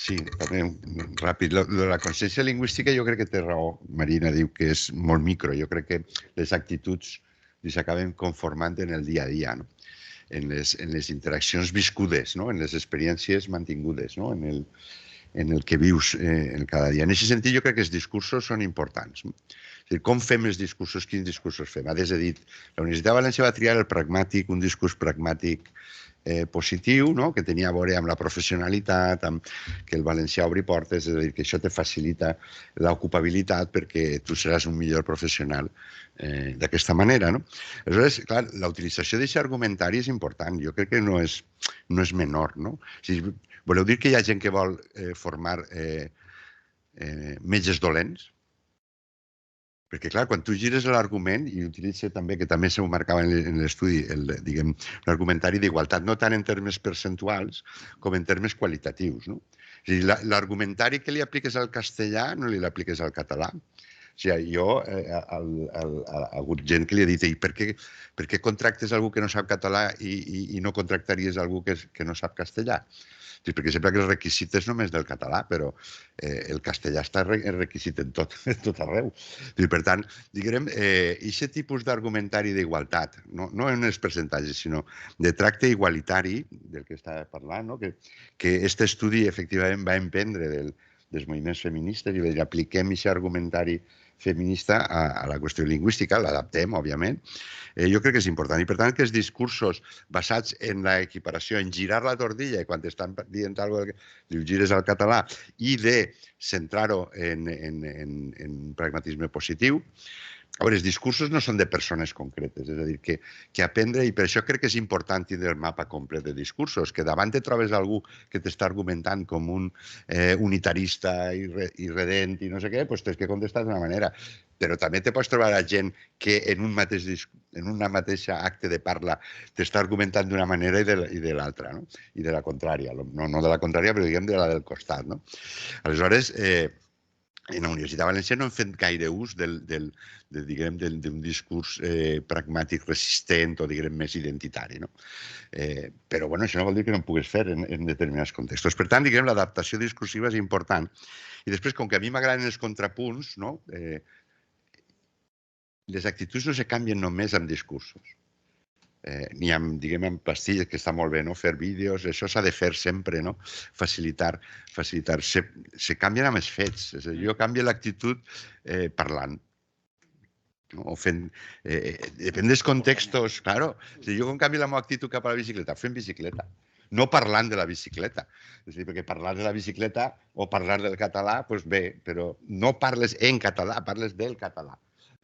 Sí, també ràpid. La consciència lingüística jo crec que té raó. Marina diu que és molt micro. Jo crec que les actituds s'acaben conformant en el dia a dia, no?, en les interaccions viscudes, no?, en les experiències mantingudes, no?, en el que vius cada dia. En aquest sentit, jo crec que els discursos són importants. És a dir, com fem els discursos, quins discursos fem? Ara s'ha dit, la Universitat de València va triar el pragmàtic, un discurs pragmàtic positiu, no?, que tenia a veure amb la professionalitat, amb que el valencià obri portes, és a dir, que això te facilita l'ocupabilitat perquè tu seràs un millor professional d'aquesta manera, no? Aleshores, clar, la utilització d'aquest argumentari és important. Jo crec que no és menor, no? Voleu dir que hi ha gent que vol formar metges dolents? Perquè, clar, quan tu gires l'argument, i utilitza també, que també s'ho marcava en l'estudi, l'argumentari d'igualtat, no tant en termes percentuals com en termes qualitatius, no? És a dir, l'argumentari que li apliques al castellà no li l'apliques al català. O sigui, jo, ha hagut gent que li ha dit, per què contractes algú que no sap català i no contractaries algú que no sap castellà? Perquè sembla que el requisit és només del català, però el castellà està requisit en tot arreu. Per tant, diguem, aquest tipus d'argumentari d'igualtat, no en els percentatges, sinó de tracte igualitari, del que estava parlant, que aquest estudi efectivament va emprendre dels moviments feministes i apliquem aquest argumentari feminista a la qüestió lingüística, l'adaptem, òbviament. Jo crec que és important. I, per tant, que els discursos basats en l'equiparació, en girar la tortilla, i quan estan dient alguna cosa, li gires al català, i de centrar-ho en pragmatisme positiu. A veure, els discursos no són de persones concretes, és a dir, que aprendre, i per això crec que és important tindre el mapa complet de discursos, que davant te trobes algú que t'està argumentant com un unitarista irredent i no sé què, doncs tens que contestar d'una manera. Però també te pots trobar gent que en una mateixa acte de parla t'està argumentant d'una manera i de l'altra, no? I de la contrària. No de la contrària, però diguem de la del costat, no? Aleshores, en la Universitat de València no hem fet gaire ús d'un discurs pragmàtic resistent o, diguem, més identitari, no? Però, bueno, això no vol dir que no ho puguis fer en determinats contextos. Per tant, diguem, l'adaptació discursiva és important. I després, com que a mi m'agraden els contrapunts, no?, les actituds no se canvien només amb discursos. ni amb, diguem, amb pastilles, que està molt bé, no? Fer vídeos, això s'ha de fer sempre, no? Facilitar. Se canvien amb els fets. És a dir, jo canvio l'actitud parlant. O fent... Depèn dels contextos, claro. Jo com canvio la meva actitud cap a la bicicleta? Fent bicicleta. No parlant de la bicicleta. És a dir, perquè parlar de la bicicleta o parlar del català, doncs bé, però no parles en català, parles del català.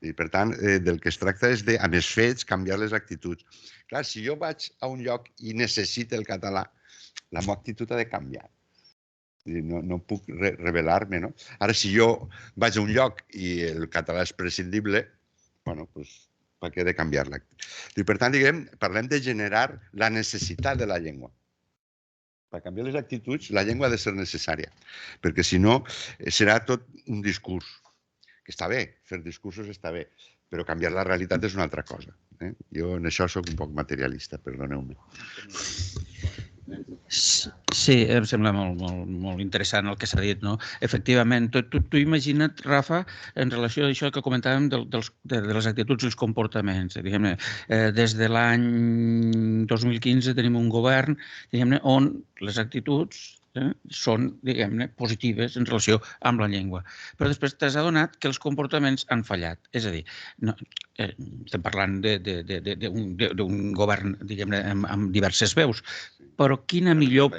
I, per tant, del que es tracta és de, amb els fets, canviar les actituds. Clar, si jo vaig a un lloc i necessito el català, la meva actitud ha de canviar. No puc rebel·lar-me, no? Ara, si jo vaig a un lloc i el català és prescindible, bueno, doncs, per què he de canviar-la? Per tant, diguem, parlem de generar la necessitat de la llengua. Per canviar les actituds, la llengua ha de ser necessària, perquè si no, serà tot un discurs. Que està bé, fer discursos està bé, però canviar la realitat és una altra cosa. Jo en això soc un poc materialista, perdoneu-me. Sí, em sembla molt interessant el que s'ha dit, no? Efectivament, tu imagina't, Rafa, en relació a això que comentàvem de les actituds i els comportaments. Diguem-ne, des de l'any 2015 tenim un govern, diguem-ne, on les actituds són, diguem-ne, positives en relació amb la llengua. Però després t'has adonat que els comportaments han fallat. És a dir, estem parlant d'un govern, diguem-ne, amb diverses veus, però quina millor...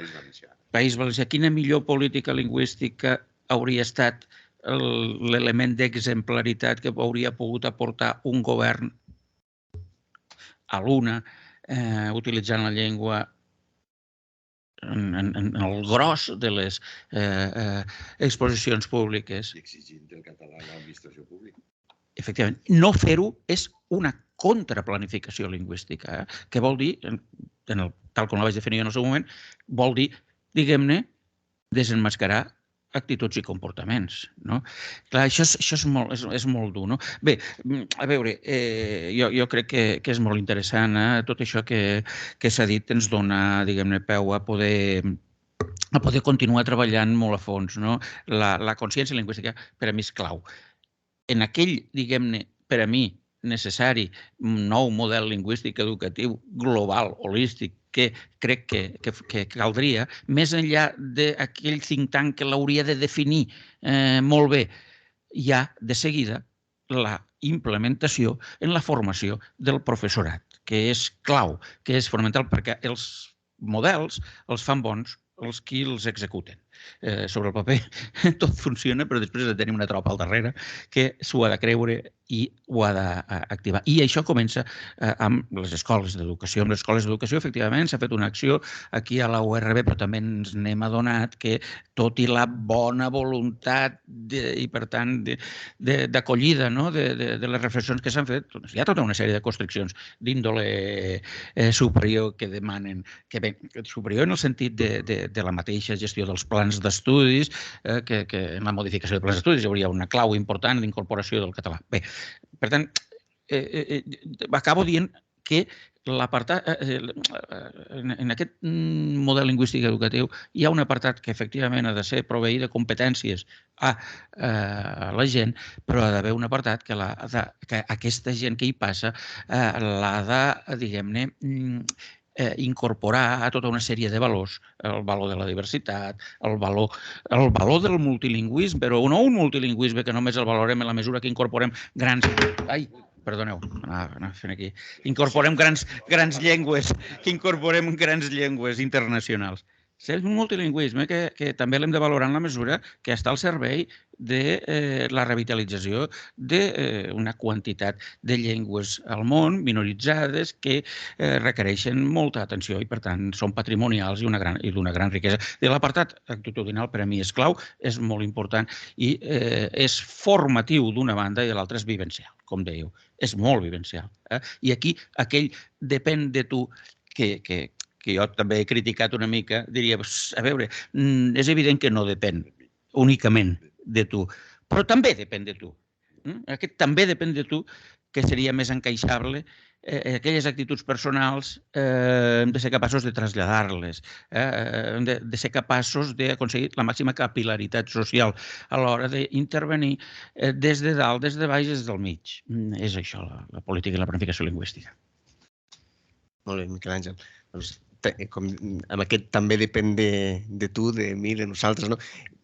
País Valencià, quina millor política lingüística hauria estat l'element d'exemplaritat que hauria pogut aportar un govern a l'una, utilitzant la llengua en el gros de les exposicions públiques. I exigint el català a l'administració pública. Efectivament, no fer-ho és una contraplanificació lingüística, que vol dir, tal com la vaig definir en el seu moment, vol dir, diguem-ne, desenmascarar actituds i comportaments. Clar, això és molt dur. Bé, a veure, jo crec que és molt interessant. Tot això que s'ha dit ens dona, diguem-ne, peu a poder continuar treballant molt a fons. La consciència lingüística per a mi és clau. En aquell, diguem-ne, per a mi, necessari nou model lingüístic educatiu global, holístic, que crec que caldria, més enllà d'aquell think tank que l'hauria de definir molt bé, hi ha de seguida la implementació en la formació del professorat, que és clau, que és fonamental, perquè els models els fan bons els qui els executen. Sobre el paper tot funciona, però després tenim una tropa al darrere que s'ho ha de creure i ho ha d'activar. I això comença amb les escoles d'educació. Amb les escoles d'educació, efectivament, s'ha fet una acció aquí a la URB, però també ens n'hem adonat que, tot i la bona voluntat i, per tant, d'acollida de les reflexions que s'han fet, hi ha tota una sèrie de constriccions d'índole superior que demanen, superior en el sentit de la mateixa gestió dels plans d'estudis, que en la modificació de plans d'estudis hi hauria una clau important d'incorporació del català. Bé, per tant, acabo dient que en aquest model lingüístic educatiu hi ha un apartat que efectivament ha de ser proveir de competències a la gent, però ha d'haver un apartat que aquesta gent que hi passa l'ha de, diguem-ne, incorporar a tota una sèrie de valors, el valor de la diversitat, el valor del multilingüisme, però no un multilingüisme que només el valorem en la mesura que incorporem grans... Ai, perdoneu, anava fent aquí. Incorporem grans llengües, internacionals. És un multilingüisme que també l'hem de valorar en la mesura que està al servei de la revitalització d'una quantitat de llengües al món minoritzades que requereixen molta atenció i, per tant, són patrimonials i d'una gran riquesa. L'apartat actitudinal per a mi és clau, és molt important i és formatiu d'una banda i de l'altra és vivencial, com dèieu. És molt vivencial. I aquí aquell depèn de tu que jo també he criticat una mica, diria, a veure, és evident que no depèn únicament de tu, però també depèn de tu. Aquest també depèn de tu, que seria més encaixable, aquelles actituds personals hem de ser capaços de traslladar-les, hem de ser capaços d'aconseguir la màxima capil·laritat social a l'hora d'intervenir des de dalt, des de baix, des del mig. És això, la política i la planificació lingüística. Molt bé, Miquel Àngel. Doncs, amb aquest també depèn de tu, de mi, de nosaltres, no?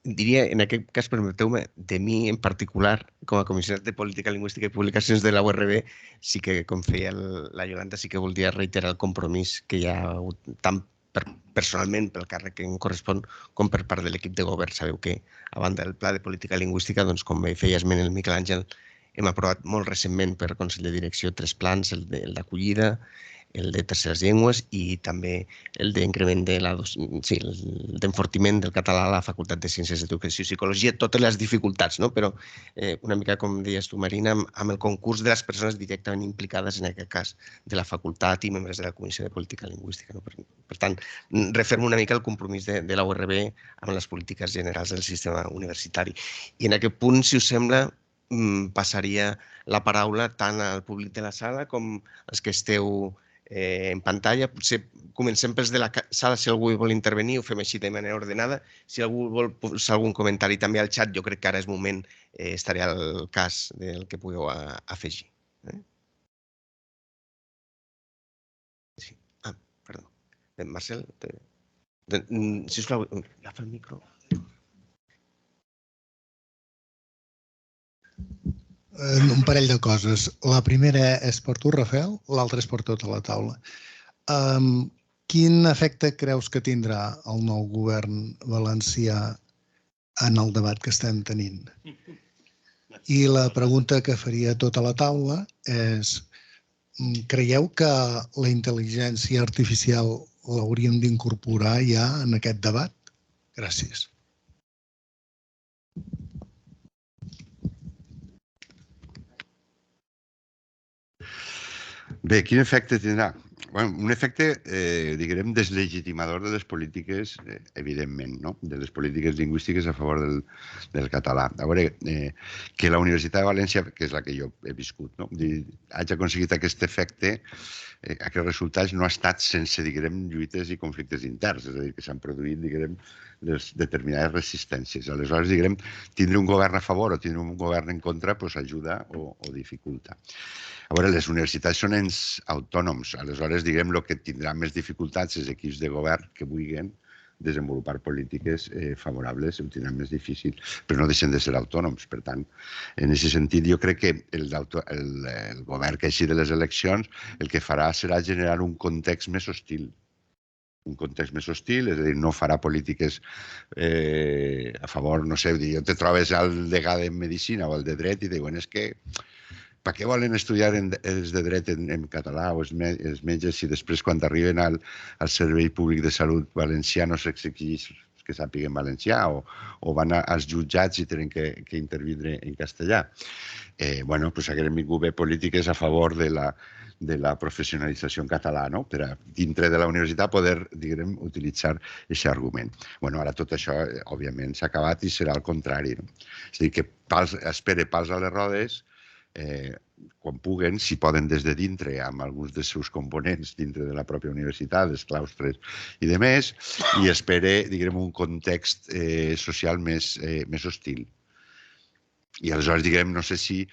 Diria, en aquest cas, permeteu-me, de mi en particular, com a comissionat de Política Lingüística i Publicacions de la URB, sí que, com feia la Iolanda, sí que voldria reiterar el compromís que hi ha hagut tant personalment pel càrrec que em correspon com per part de l'equip de govern. Sabeu que, a banda del Pla de Política Lingüística, doncs, com bé feia esment el Miquel Àngel, hem aprovat molt recentment per Consell de Direcció 3 plans, el d'acollida, el de terceres llengües i també el d'increment d'enfortiment del català a la Facultat de Ciències d'Educació i Psicologia, totes les dificultats, no? Però una mica, com deies tu, Marina, amb el concurs de les persones directament implicades, en aquest cas, de la facultat i membres de la Comissió de Política Lingüística. Per tant, refermo una mica el compromís de la URB amb les polítiques generals del sistema universitari. I en aquest punt, si us sembla, passaria la paraula tant al públic de la sala com als que esteu en pantalla. Potser comencem pels de la sala, si algú vol intervenir, ho fem així de manera ordenada. Si algú vol posar algun comentari també al xat, jo crec que ara és moment, estaré al cas del que pugueu afegir. Sí. Perdó. Marcel, sisplau, agafa el micro. Un parell de coses. La primera és per tu, Rafael, l'altra és per tota la taula. Quin efecte creus que tindrà el nou govern valencià en el debat que estem tenint? I la pregunta que faria a tota la taula és: creieu que la intel·ligència artificial l'hauríem d'incorporar ja en aquest debat? Gràcies. Bé, quin efecte tindrà? Un efecte, diguem, deslegitimador de les polítiques, evidentment, no? De les polítiques lingüístiques a favor del català. A veure, que la Universitat de València, que és la que jo he viscut, no? Hagi aconseguit aquest efecte, aquests resultats no ha estat sense, diguem, lluites i conflictes interns, és a dir, que s'han produït, diguem, les determinades resistències. Aleshores, diguem, tindre un govern a favor o tindre un govern en contra ajuda o dificulta. A veure, les universitats són ens autònoms, aleshores, diguem, el que tindrà més dificultats els equips de govern que vulguin desenvolupar polítiques favorables, ho tindran més difícil, però no deixen de ser autònoms. Per tant, en aquest sentit, jo crec que el govern que així de les eleccions el que farà serà generar un context més hostil. Un context més hostil, és a dir, no farà polítiques a favor, no sé, jo te trobes al degà de Medicina o al de Dret i diuen, és que per què volen estudiar els de dret en català o els metges si després quan arriben al Servei Públic de Salut valencià no s'exigeix que sàpiguen valencià o van als jutjats i tenen que intervindre en castellà? Bueno, doncs haguem vingut bé polítiques a favor de la professionalització en català, no? Per a dintre de la universitat poder, diguem, utilitzar aquest argument. Bueno, ara tot això, òbviament, s'ha acabat i serà al contrari. És a dir, que espere pals a les rodes, quan puguen, si poden des de dintre, amb alguns dels seus components dintre de la pròpia universitat, els claustres i de més, i espere, diguem, un context social més hostil. I aleshores, diguem, no sé si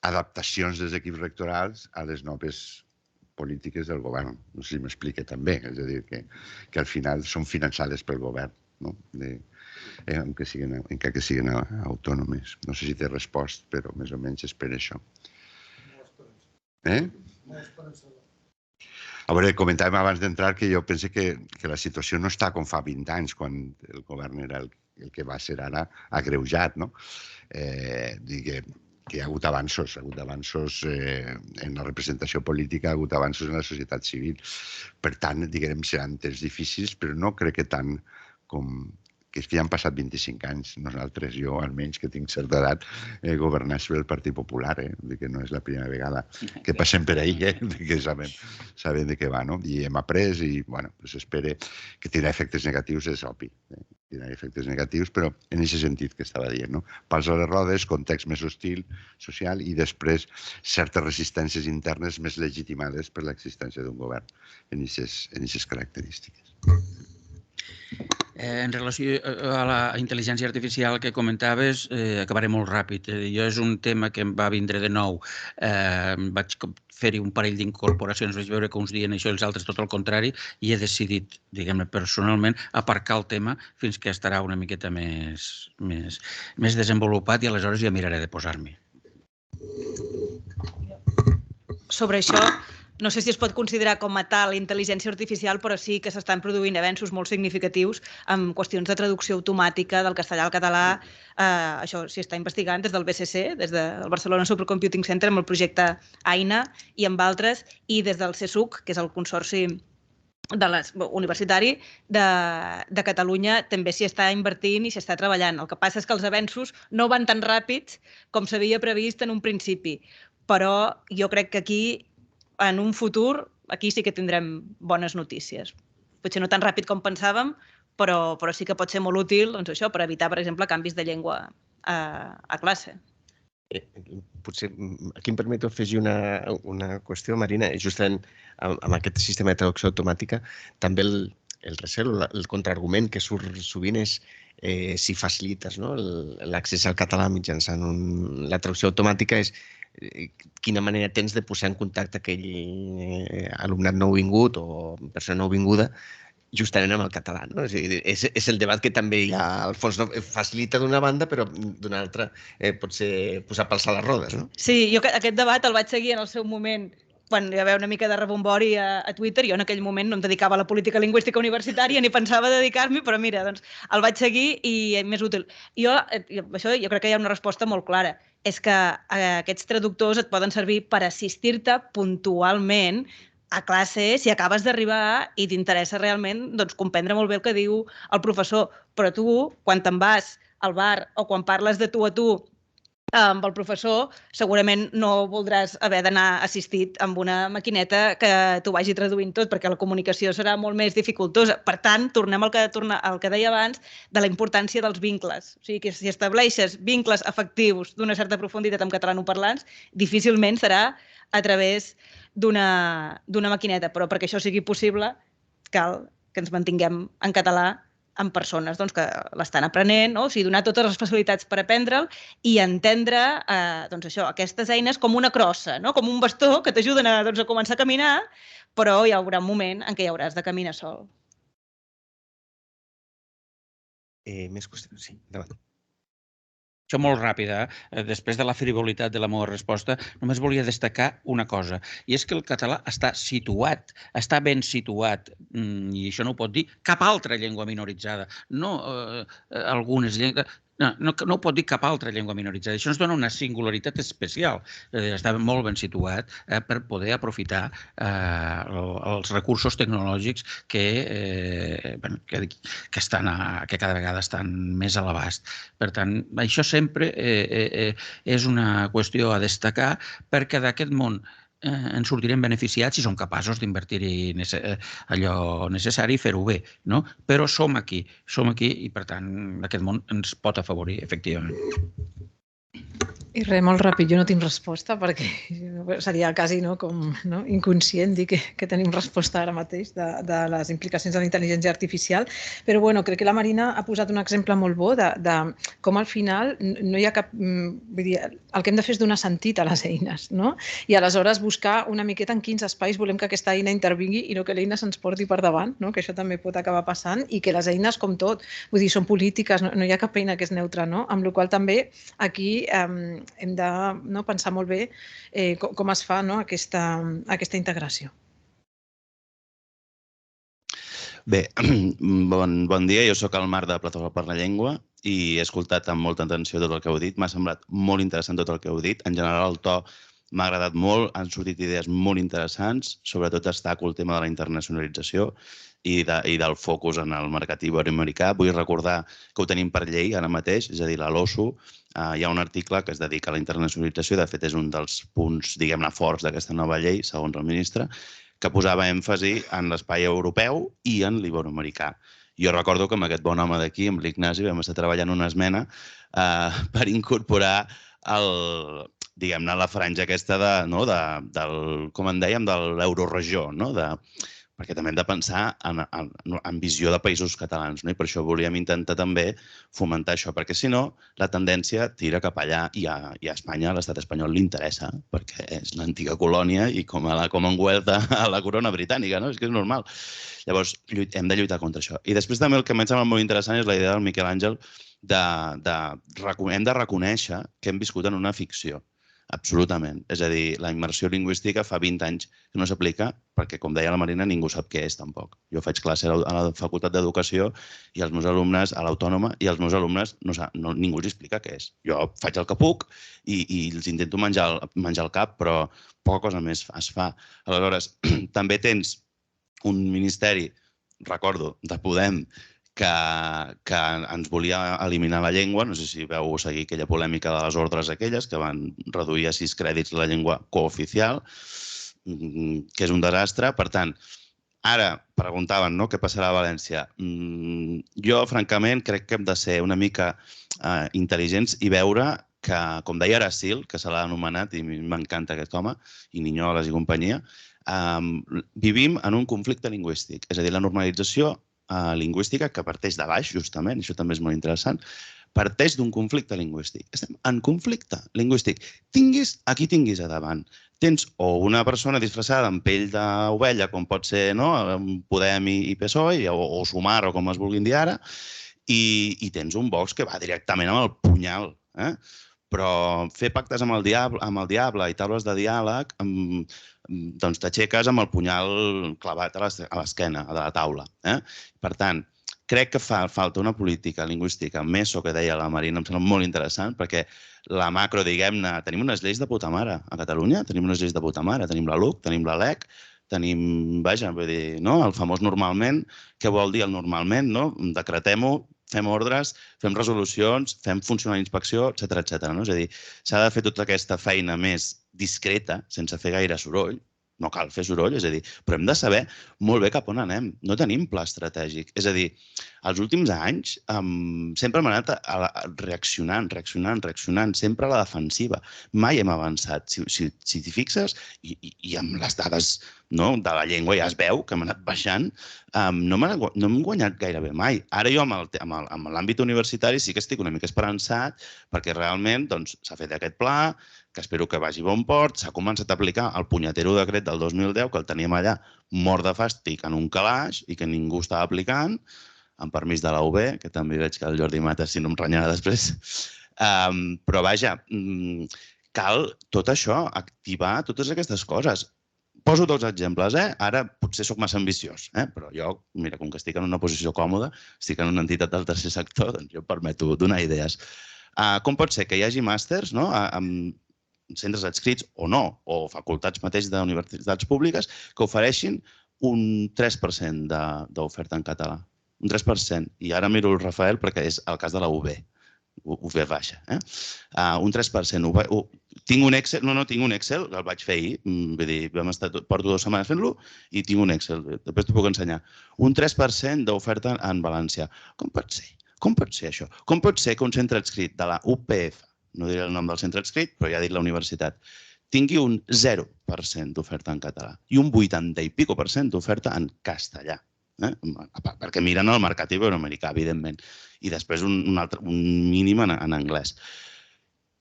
adaptacions dels equips rectorals a les noves polítiques del govern. No sé si m'explica també, és a dir, que al final són finançades pel govern, no? Encara que siguin autònomes. No sé si té respost, però més o menys és per això. A veure, comentàvem abans d'entrar que jo penso que la situació no està com fa 20 anys, quan el govern era el que va ser ara agreujat, no? Que hi ha hagut avanços en la representació política, ha hagut avanços en la societat civil. Per tant, diguem, seran temps difícils, però no crec que tant com... que és que ja han passat 25 anys, nosaltres, jo almenys que tinc certa edat, governant sobre el Partit Popular, que no és la primera vegada que passem per ahí, que sabem de què va, no? I hem après i, bueno, s'espera que tindrà efectes negatius, és obvi. Tindrà efectes negatius, però en aquest sentit que estava dient, no? Pals a les rodes, context més hostil, social, i després certes resistències internes més legitimades per l'existència d'un govern en aquestes característiques. En relació a la intel·ligència artificial que comentaves, acabaré molt ràpid. Jo és un tema que em va vindre de nou. Vaig fer-hi un parell d'incorporacions, vaig veure que uns dien això i els altres tot el contrari, i he decidit, diguem-ne, personalment, aparcar el tema fins que estarà una miqueta més desenvolupat i aleshores ja miraré de posar-m'hi. Sobre això, no sé si es pot considerar com a tal intel·ligència artificial, però sí que s'estan produint avenços molt significatius en qüestions de traducció automàtica del castellà al català. Això s'hi està investigant des del BCC, des del Barcelona Supercomputing Center, amb el projecte AINA i amb altres, i des del CSUC, que és el consorci universitari de Catalunya, també s'hi està invertint i s'hi està treballant. El que passa és que els avenços no van tan ràpids com s'havia previst en un principi, però jo crec que aquí, en un futur, aquí sí que tindrem bones notícies. Potser no tan ràpid com pensàvem, però sí que pot ser molt útil això per evitar, per exemple, canvis de llengua a classe. Potser aquí em permeto afegir una qüestió, Marina. Justament amb aquest sistema de traducció automàtica, també el recel, el contraargument que surt sovint és si facilites l'accés al català mitjançant la traducció automàtica, és quina manera tens de posar en contacte aquell alumnat nouvingut o persona nouvinguda justament amb el català. És el debat que també hi ha, al fons, facilita d'una banda, però d'una altra pot ser posar pals a les rodes. Sí, jo aquest debat el vaig seguir en el seu moment quan hi va haver una mica de rebombori a Twitter. Jo en aquell moment no em dedicava a la política lingüística universitària ni pensava dedicar-m'hi, però mira, doncs el vaig seguir i és més útil. Jo crec que hi ha una resposta molt clara. És que aquests traductors et poden servir per assistir-te puntualment a classe si acabes d'arribar i t'interessa realment comprendre molt bé el que diu el professor. Però tu, quan te'n vas al bar o quan parles de tu a tu amb el professor, segurament no voldràs haver d'anar assistit amb una maquineta que t'ho vagi traduint tot, perquè la comunicació serà molt més dificultosa. Per tant, tornem al que deia abans de la importància dels vincles. O sigui, que si estableixes vincles afectius d'una certa profunditat amb catalanoparlants, difícilment serà a través d'una maquineta. Però perquè això sigui possible, cal que ens mantinguem en català amb persones que l'estan aprenent, o sigui, donar totes les facilitats per aprendre'l i entendre aquestes eines com una crossa, com un bastó que t'ajuden a començar a caminar, però hi haurà un moment en què hi hauràs de caminar sol. Més qüestions? Sí, endavant. Això molt ràpida. Després de la frivolitat de la meva resposta, només volia destacar una cosa, i és que el català està situat, està ben situat, i això no ho pot dir cap altra llengua minoritzada, no algunes llengües. No ho pot dir cap altra llengua minoritzada. Això ens dona una singularitat especial. Està molt ben situat per poder aprofitar els recursos tecnològics que cada vegada estan més a l'abast. Per tant, això sempre és una qüestió a destacar, perquè d'aquest món ens sortirem beneficiats si som capaços d'invertir-hi allò necessari i fer-ho bé, no? Però som aquí i, per tant, aquest món ens pot afavorir, efectivament. I res, molt ràpid, jo no tinc resposta perquè seria quasi com inconscient dir que tenim resposta ara mateix de les implicacions de la intel·ligència artificial, però crec que la Marina ha posat un exemple molt bo de com al final no hi ha cap... Vull dir, el que hem de fer és donar sentit a les eines, no? I aleshores buscar una miqueta en quins espais volem que aquesta eina intervingui i no que l'eina se'ns porti per davant, que això també pot acabar passant, i que les eines, com tot, vull dir, són polítiques, no hi ha cap eina que és neutra, no? Amb la qual cosa també aquí hem de pensar molt bé com es fa aquesta integració. Bé, bon dia. Jo soc el Marc de Plataforma per la Llengua i he escoltat amb molta atenció tot el que heu dit. M'ha semblat molt interessant tot el que heu dit. En general, el to m'ha agradat molt, han sortit idees molt interessants, sobretot destaco el tema de la internacionalització i del focus en el mercat iberoamericà. Vull recordar que ho tenim per llei ara mateix, és a dir, la LOSU. Hi ha un article que es dedica a la internacionalització, de fet és un dels punts, diguem-ne, forts d'aquesta nova llei, segons el ministre, que posava èmfasi en l'espai europeu i en l'iberoamericà. Jo recordo que amb aquest bon home d'aquí, amb l'Ignasi, vam estar treballant una esmena per incorporar diguem-ne, la franja aquesta com en dèiem, de l'euroregió, perquè també hem de pensar en visió de països catalans, no? I per això volíem intentar també fomentar això, perquè si no, la tendència tira cap allà i a Espanya, a l'estat espanyol, li interessa, perquè és l'antiga colònia i com a la Commonwealth a la corona britànica, no? És que és normal. Llavors, hem de lluitar contra això. I després també el que em sembla molt interessant és la idea del Miquel Àngel hem de reconèixer que hem viscut en una ficció. Absolutament. És a dir, la immersió lingüística fa 20 anys que no s'aplica perquè, com deia la Marina, ningú sap què és tampoc. Jo faig classe a la Facultat d'Educació i els meus alumnes a l'Autònoma i els meus alumnes ningú els explica què és. Jo faig el que puc i els intento menjar el cap, però poca cosa més es fa. Aleshores, també tens un ministeri, recordo, de Podem, que ens volia eliminar la llengua. No sé si veu seguir aquella polèmica de les ordres aquelles, que van reduir a 6 crèdits la llengua cooficial, que és un desastre. Per tant, ara preguntaven què passarà a València. Jo, francament, crec que hem de ser una mica intel·ligents i veure que, com deia Aracil, que se l'ha anomenat, i m'encanta aquest home, i Niñoles i companyia, vivim en un conflicte lingüístic. És a dir, la normalització lingüística, que parteix de baix, justament, això també és molt interessant, parteix d'un conflicte lingüístic. Estem en conflicte lingüístic. Tinguis a qui tinguis a davant. Tens o una persona disfressada amb pell d'ovella, com pot ser Podem i PSOE, o Sumar, o com es vulguin dir ara, i tens un Vox que va directament amb el punyal. Però fer pactes amb el diable i taules de diàleg, doncs t'aixeques amb el punyal clavat a l'esquena de la taula. Per tant, crec que fa falta una política lingüística meso, que deia la Marina, em sembla molt interessant, perquè la macro, diguem-ne, tenim unes lleis de puta mare a Catalunya, tenim unes lleis de puta mare, tenim la LUC, tenim la LEC, tenim, vaja, vull dir, el famós normalment. Què vol dir el normalment? Decretem-ho, fem ordres, fem resolucions, fem funcionar la inspecció, etcètera. És a dir, s'ha de fer tota aquesta feina més discreta, sense fer gaire soroll. No cal fer soroll, és a dir, però hem de saber molt bé cap on anem. No tenim pla estratègic. És a dir, els últims anys sempre hem anat reaccionant, sempre a la defensiva. Mai hem avançat. Si t'hi fixes, i amb les dades de la llengua ja es veu que hem anat baixant, no hem guanyat gairebé mai. Ara jo amb l'àmbit universitari sí que estic una mica esperançat perquè realment s'ha fet aquest pla, que espero que vagi a bon port, s'ha començat a aplicar el punyetero decret del 2010, que el teníem allà mort de fàstic en un calaix i que ningú estava aplicant, amb permís de la UB, que també veig que el Jordi Matas si no em renyarà després. Però vaja, cal tot això, activar totes aquestes coses. Poso dos exemples, ara potser soc massa ambiciós, però jo, mira, com que estic en una posició còmoda, estic en una entitat del tercer sector, doncs jo em permeto donar idees. Com pot ser que hi hagi màsters amb centres adscrits o no, o facultats mateix d'universitats públiques, que ofereixin un 3% d'oferta en català. Un 3%. I ara miro el Rafael perquè és el cas de la UB. UB baixa. Un 3%. Tinc un Excel, tinc un Excel, el vaig fer ahir, vull dir, porto 2 setmanes fent-lo i tinc un Excel, després t'ho puc ensenyar. Un 3% d'oferta en valencià. Com pot ser? Com pot ser això? Com pot ser que un centre adscrit de la UPF, no diré el nom del centre adscrit, però ja ha dit la universitat, tingui un 0% d'oferta en català i un 80 i pico % d'oferta en castellà? Perquè miren el mercat iberoamericà, evidentment, i després un mínim en anglès.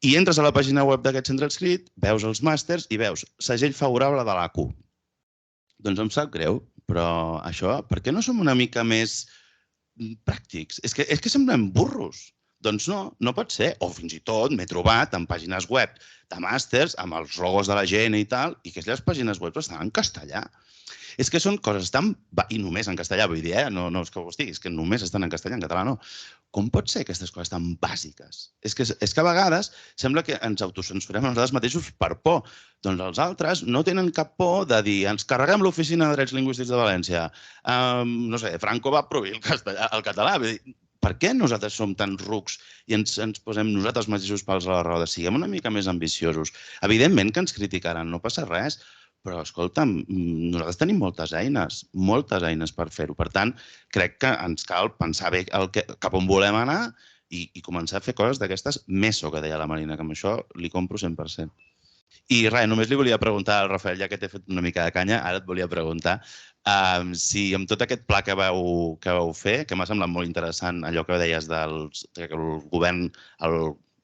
I entres a la pàgina web d'aquest centre adscrit, veus els màsters i veus segell favorable de l'ACU. Doncs em sap greu, però això, per què no som una mica més pràctics? És que semblem burros. Doncs no, no pot ser. O fins i tot m'he trobat en pàgines web de màsters amb els logos de la gent i tal, i que les pàgines web estan en castellà. És que són coses tan... I només en castellà, vull dir, no és que ho estigui, és que només estan en castellà, en català no. Com pot ser aquestes coses tan bàsiques? És que a vegades sembla que ens autocensurem a nosaltres mateixos per por. Doncs els altres no tenen cap por de dir ens carreguem l'Oficina de Drets Lingüístics de València. No sé, Franco va prohibir el català. Vull dir, per què nosaltres som tan rucs i ens posem nosaltres mateixos pals a la roda? Siguem una mica més ambiciosos. Evidentment que ens criticaran, no passa res, però, escolta'm, nosaltres tenim moltes eines per fer-ho. Per tant, crec que ens cal pensar bé cap on volem anar i començar a fer coses d'aquestes meso, que deia la Marina, que amb això li compro 100%. I res, només li volia preguntar al Rafael, ja que t'he fet una mica de canya, ara et volia preguntar si amb tot aquest pla que vau fer, que m'ha semblat molt interessant allò que deies que el govern,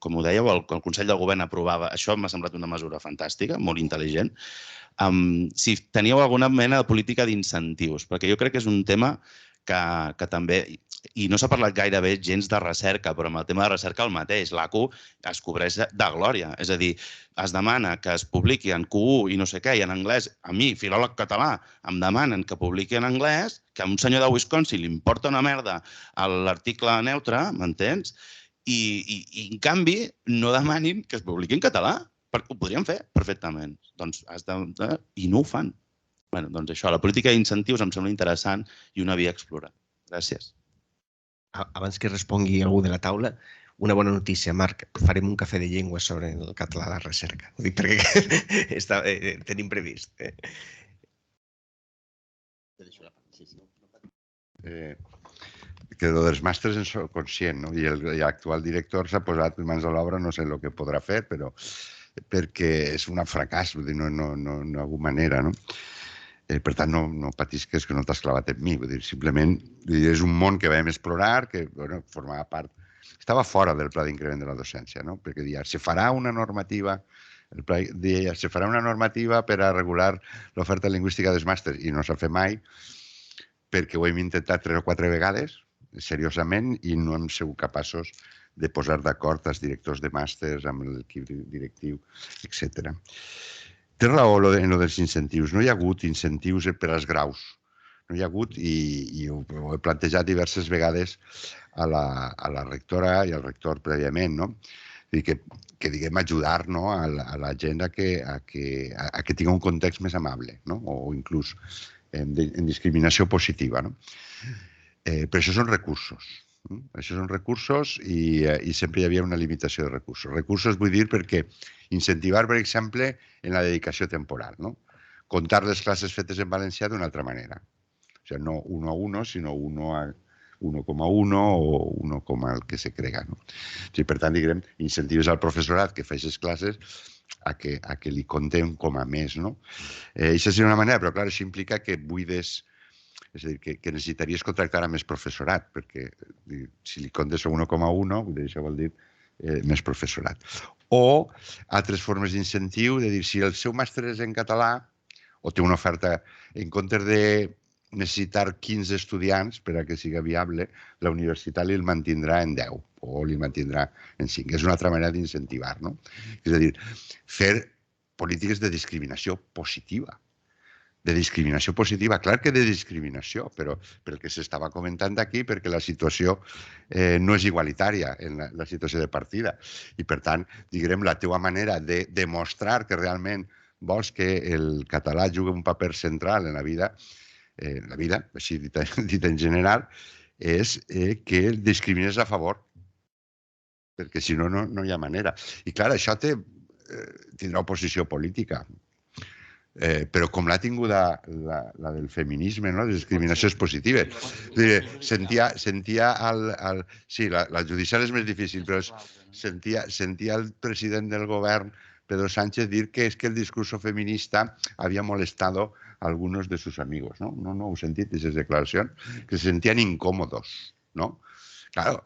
com ho dèieu, el Consell del Govern aprovava, això m'ha semblat una mesura fantàstica, molt intel·ligent. Si teníeu alguna mena de política d'incentius, perquè jo crec que és un tema que també, i no s'ha parlat gairebé gens de recerca, però amb el tema de recerca el mateix, l'ACU es cobreix de glòria, és a dir, es demana que es publiqui en Q1 i no sé què, i en anglès, a mi, filòleg català, em demanen que publiqui en anglès, que a un senyor de Wisconsin li importa una merda l'article neutre, m'entens? I en canvi no demanin que es publiqui en català, perquè ho podrien fer perfectament. I no ho fan. Bé, doncs això, la política d'incentius em sembla interessant i una via a explorar. Gràcies. Abans que respongui algú de la taula, una bona notícia, Marc, farem un cafè de llengua sobre el català a la recerca. Ho dic perquè tenim previst. Que dels màsters en soc conscient, no? I l'actual director s'ha posat mans a l'obra, no sé el que podrà fer, però perquè és un fracàs, vull dir, no hi ha alguna manera, no? Per tant, no patisques que no t'has clavat en mi. Simplement és un món que vam explorar, que formava part... Estava fora del pla d'increment de la docència, perquè deia, se farà una normativa per a regular l'oferta lingüística dels màsters, i no s'ha fet mai, perquè ho hem intentat 3 o 4 vegades, seriosament, i no hem sigut capaços de posar d'acord els directors de màsters amb l'equip directiu, etc. Té raó en dels incentius. No hi ha hagut incentius per als graus. No hi ha hagut, i ho he plantejat diverses vegades a la rectora i al rector prèviament, que diguem ajudar a la gent a que tingui un context més amable, o inclús en discriminació positiva. Però això són recursos. Això són recursos i sempre hi havia una limitació de recursos. Recursos vull dir perquè incentivar, per exemple, en la dedicació temporal. Comptar les classes fetes en valencià d'una altra manera. O sigui, no 1 a 1, sinó 1 a 1,1 o 1, el que se crega. Per tant, diguem, incentives al professorat que fa aquestes classes a que li compten com a més. Això seria una manera, però clar, això implica que buides. És a dir, que necessitaries contractar a més professorat, perquè si li comptes 1,1, això vol dir més professorat. O altres formes d'incentiu, de dir, si el seu màster és en català, o té una oferta, en comptes de necessitar 15 estudiants per a que sigui viable, la universitat li el mantindrà en 10 o li mantindrà en 5. És una altra manera d'incentivar. És a dir, fer polítiques de discriminació positiva. De discriminació positiva, clar que de discriminació, però pel que s'estava comentant aquí, perquè la situació no és igualitària en la situació de partida. I, per tant, diguem, la teva manera de demostrar que realment vols que el català jugui un paper central en la vida, així dit en general, és que el discrimines a favor, perquè si no, no hi ha manera. I, clar, això tindrà oposició política. Però com l'ha tingut la del feminisme, la discriminació és positiva. Sentia sí, la judicial és més difícil, però sentia el president del govern, Pedro Sánchez, dir que és que el discurso feminista havia molestado a algunos de sus amigos. No heu sentit aquestes declaracions? Que se sentían incòmodos. Claro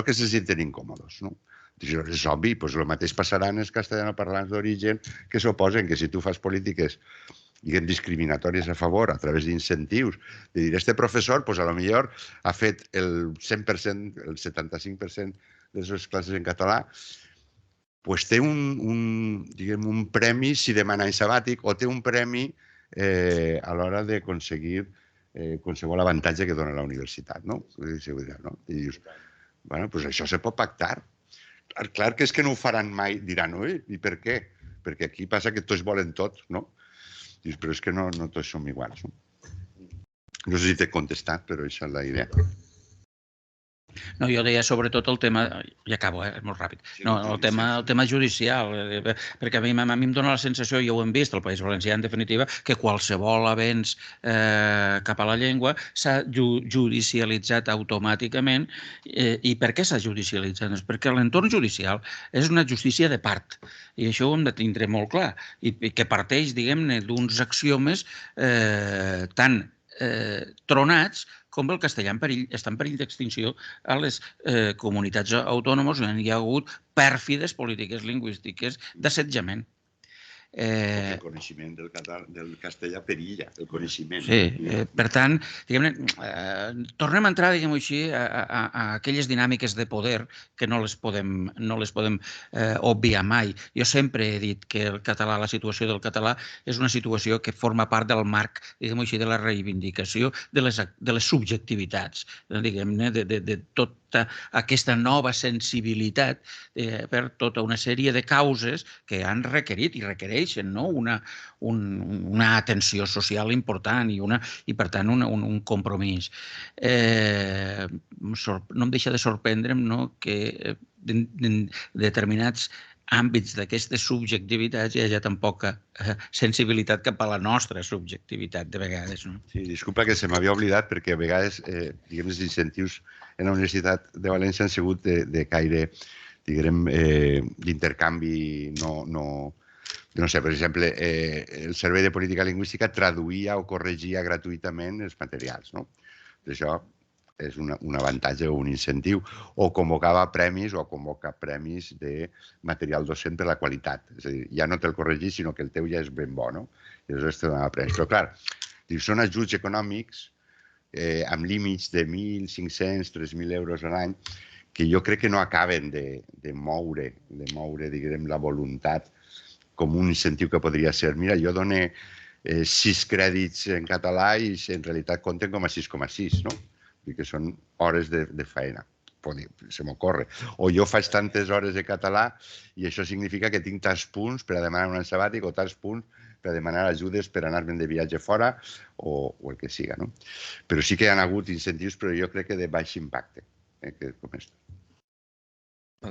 que se sienten incòmodos, no? És obvi, doncs el mateix passarà en els castellanoparlants d'origen que s'oposen que si tu fas polítiques discriminatòries a favor a través d'incentius, de dir, este professor, doncs potser ha fet el 100%, el 75% de les classes en català, doncs té un premi si demana any sabàtic o té un premi a l'hora d'aconseguir qualsevol avantatge que dona la universitat. I dius, doncs això se pot pactar. Clar que és que no ho faran mai, diran, oi, i per què? Perquè aquí passa que tots volen tot, no? Dius, però és que no tots som iguals. No sé si t'he contestat, però això és la idea. No, jo deia sobretot el tema, i acabo, és molt ràpid, el tema judicial, perquè a mi em dóna la sensació, i ho hem vist al País Valencià en definitiva, que qualsevol avenç cap a la llengua s'ha judicialitzat automàticament. I per què s'ha judicialitzat? Perquè l'entorn judicial és una justícia de part, i això ho hem de tindre molt clar, i que parteix, diguem-ne, d'uns axiomes tan tronats com el castellà està en perill d'extinció a les comunitats autònomes on hi ha hagut pèrfides polítiques lingüístiques d'assetjament. El coneixement del castellà perilla, el coneixement. Sí, per tant, tornem a entrar, diguem-ho així, a aquelles dinàmiques de poder que no les podem obviar mai. Jo sempre he dit que el català, la situació del català, és una situació que forma part del marc, diguem-ho així, de la reivindicació de les subjectivitats, diguem-ne, de tota aquesta nova sensibilitat per tota una sèrie de causes que han requerit i requereixen una atenció social important i per tant, un compromís. No em deixa de sorprendre'm que en determinats àmbits d'aquestes subjectivitats hi ha tan poca sensibilitat cap a la nostra subjectivitat, de vegades. Sí, disculpa que se m'havia oblidat, perquè a vegades, diguem, els incentius en la Universitat de València han sigut de caire, diguem, d'intercanvi, no sé, per exemple, el Servei de Política Lingüística traduïa o corregia gratuïtament els materials, no? Això és un avantatge o un incentiu. O convocava premis o convoca premis de material docent per la qualitat. És a dir, ja no te'l corregís, sinó que el teu ja és ben bo, no? I aleshores te donava premis. Però, clar, són ajuts econòmics amb límits de 1.500, 3.000 euros a l'any que jo crec que no acaben de moure, diguem, la voluntat com un incentiu que podria ser. Mira, jo dono 6 crèdits en català i en realitat compten com a 6,6, no? Que són hores de feina, se m'ocorre. O jo faig tantes hores de català i això significa que tinc tants punts per a demanar un any sabàtic o tants punts per a demanar ajudes per anar-me'n de viatge fora o el que siga, no? Però sí que hi ha hagut incentius, però jo crec que de baix impacte, com esto.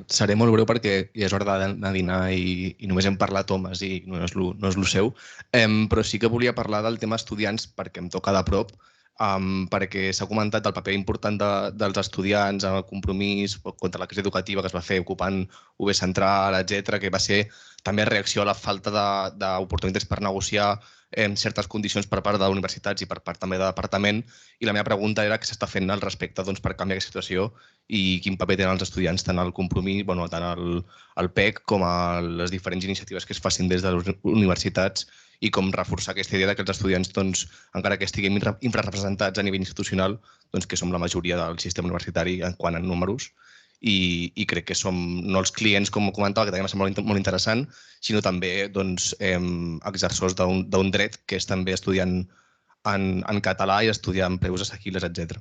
Seré molt breu perquè ja és hora d'anar a dinar i només hem parlat homes i no és el seu, però sí que volia parlar del tema estudiants perquè em toca de prop, perquè s'ha comentat el paper important dels estudiants en el compromís contra la crisi educativa que es va fer ocupant UB Central, etc., que va ser també reacció a la falta d'oportunitats per negociar certes condicions per part d'universitats i per part també de departament. I la meva pregunta era què s'està fent al respecte per canviar aquesta situació i quin paper tenen els estudiants tant al compromís, tant al PEC com a les diferents iniciatives que es facin des de les universitats i com reforçar aquesta idea que els estudiants, encara que estiguem infrarrepresentats a nivell institucional, que som la majoria del sistema universitari en quant a números, i crec que som no els clients, com comentava, que també m'ha semblat molt interessant, sinó també exercors d'un dret que és també estudiar en català i estudiar en preus assequibles, etc.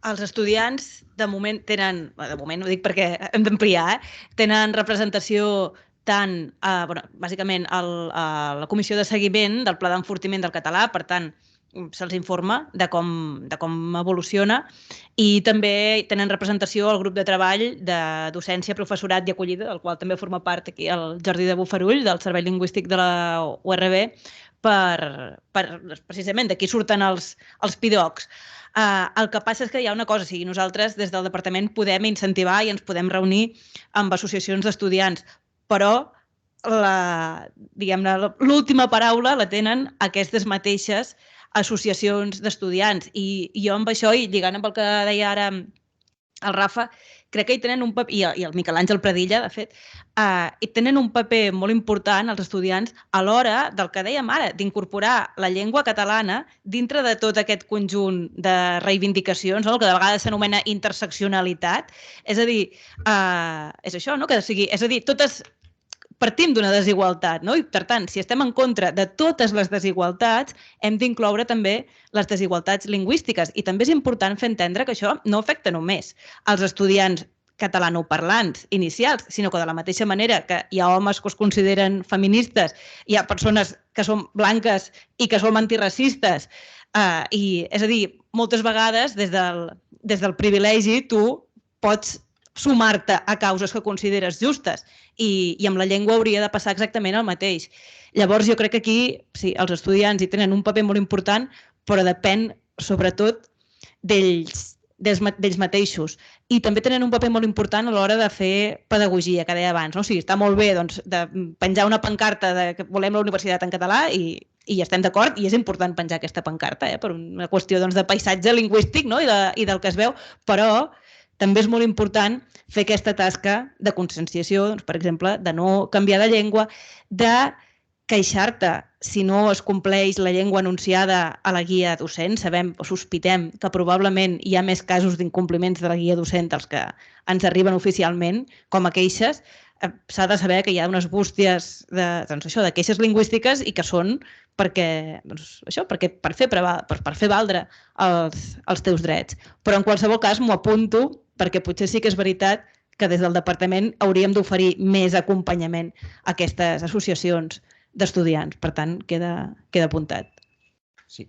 Els estudiants, de moment, tenen, de moment ho dic perquè hem d'ampliar, tenen representació tant, bàsicament, a la comissió de seguiment del Pla d'Enfortiment del Català, per tant, se'ls informa de com evoluciona, i també tenen representació al grup de treball de docència, professorat i acollida, del qual també forma part aquí el Jordi de Bofarull, del Servei Lingüístic de la URB, precisament d'aquí surten els PIDOCs. El que passa és que hi ha una cosa, nosaltres des del departament podem incentivar i ens podem reunir amb associacions d'estudiants, però l'última paraula la tenen aquestes mateixes associacions d'estudiants. I jo amb això, i lligant amb el que deia ara el Rafa, crec que hi tenen un paper, i el Miquel Àngel Pradilla, de fet, hi tenen un paper molt important els estudiants a l'hora del que dèiem ara, d'incorporar la llengua catalana dintre de tot aquest conjunt de reivindicacions, el que de vegades s'anomena interseccionalitat. És a dir, és això, no? És a dir, totes partim d'una desigualtat, no? I, per tant, si estem en contra de totes les desigualtats, hem d'incloure també les desigualtats lingüístiques. I també és important fer entendre que això no afecta només als estudiants catalanoparlants inicials, sinó que de la mateixa manera que hi ha homes que es consideren feministes, hi ha persones que són blanques i que som antiracistes, I, és a dir, moltes vegades des del privilegi tu pots sumar-te a causes que consideres justes i amb la llengua hauria de passar exactament el mateix. Llavors jo crec que aquí sí, els estudiants hi tenen un paper molt important, però depèn sobretot d'ells mateixos. I també tenen un paper molt important a l'hora de fer pedagogia, que deia abans. O sigui, està molt bé de penjar una pancarta que volem la universitat en català i hi estem d'acord, i és important penjar aquesta pancarta per una qüestió de paisatge lingüístic i del que es veu, però també és molt important fer aquesta tasca de conscienciació, per exemple, de no canviar de llengua, de queixar-te si no es compleix la llengua anunciada a la guia docent. Sabem o sospitem que probablement hi ha més casos d'incompliments de la guia docent dels que ens arriben oficialment com a queixes. S'ha de saber que hi ha unes bústies de queixes lingüístiques i que són per fer valdre els teus drets. Però en qualsevol cas m'ho apunto perquè potser sí que és veritat que des del departament hauríem d'oferir més acompanyament a aquestes associacions d'estudiants. Per tant, queda apuntat. Sí,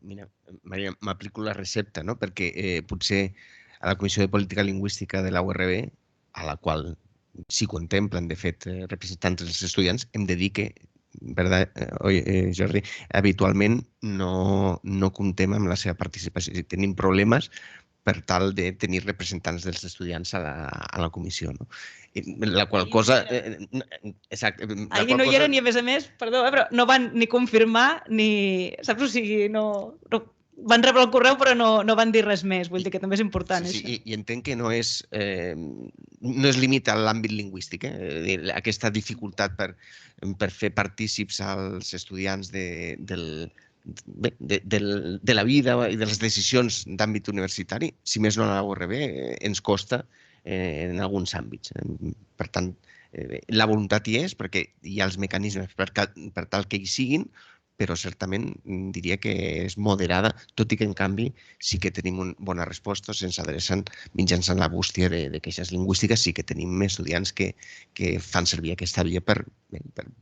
mira, Maria, m'aplico la recepta, no? Perquè potser a la Comissió de Política Lingüística de la URB, a la qual s'hi contemplen, de fet, representants dels estudiants, hem de dir que, verdad, Jordi, habitualment no comptem amb la seva participació. Tenim problemes per tal de tenir representants dels estudiants a la comissió. La qual cosa... Ahir no hi eren i, a més, perdó, però no van ni confirmar ni... Saps? O sigui, no... Van rebre el correu però no van dir res més. Vull dir que també és important. Sí, i entenc que no és límit a l'àmbit lingüístic. Aquesta dificultat per fer partícips als estudiants de la vida i de les decisions d'àmbit universitari, si més no a la URB, ens costa en alguns àmbits. Per tant, la voluntat hi és perquè hi ha els mecanismes per tal que hi siguin, però certament diria que és moderada, tot i que en canvi sí que tenim bones respostes, ens adrecen mitjançant la bústia de queixes lingüístiques, sí que tenim estudiants que fan servir aquesta via per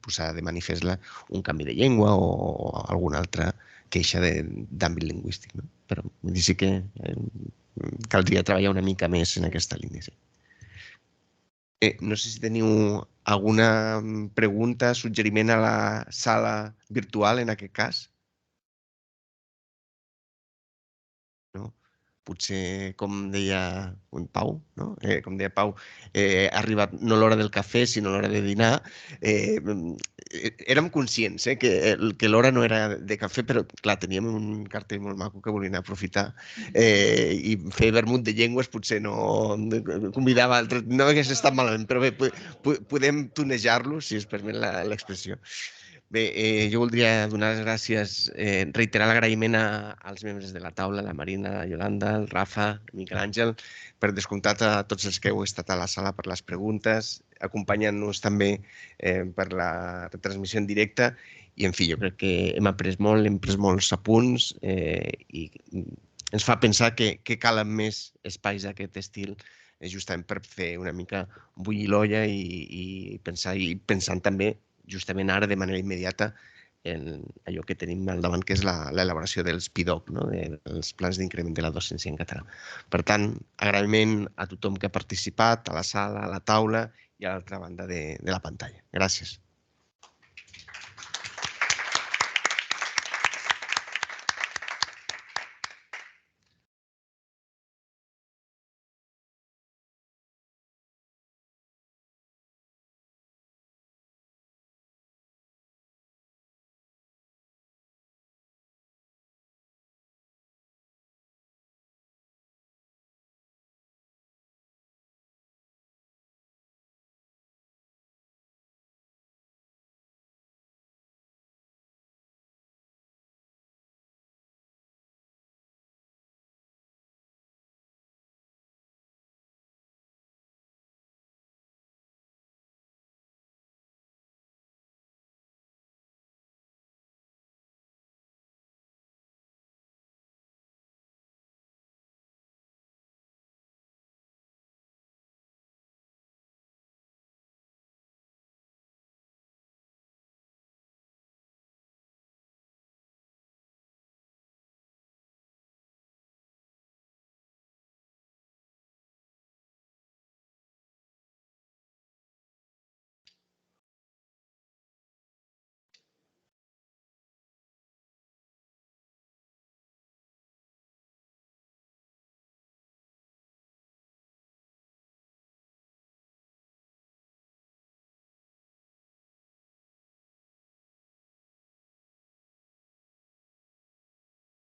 posar de manifest un canvi de llengua o alguna altra queixa d'àmbit lingüístic. Però sí que caldria treballar una mica més en aquesta línia. No sé si teniu alguna pregunta, suggeriment a la sala virtual, en aquest cas. No? Potser, com deia Pau, com deia Pau, ha arribat no l'hora del cafè, sinó l'hora de dinar. Érem conscients que l'hora no era de cafè, però clar, teníem un cartell molt maco que volien aprofitar i fer vermut de llengües potser no convidava altres, no hagués estat malament, però bé, podem tunejar-lo, si es permet l'expressió. Bé, jo voldria donar les gràcies, reiterar l'agraïment als membres de la taula, la Marina, la Yolanda, el Rafa, el Miquel Àngel, per descomptat a tots els que heu estat a la sala per les preguntes, acompanyant-nos també per la retransmissió en directe i, en fi, jo crec que hem après molt, hem pres molts apunts i ens fa pensar que calen més espais d'aquest estil justament per fer una mica bullir l'olla i pensant també justament ara de manera immediata en allò que tenim al davant, que és l'elaboració dels PIDOC, dels plans d'increment de la docència en català. Per tant, agraïment a tothom que ha participat, a la sala, a la taula i a l'altra banda de la pantalla. Gràcies.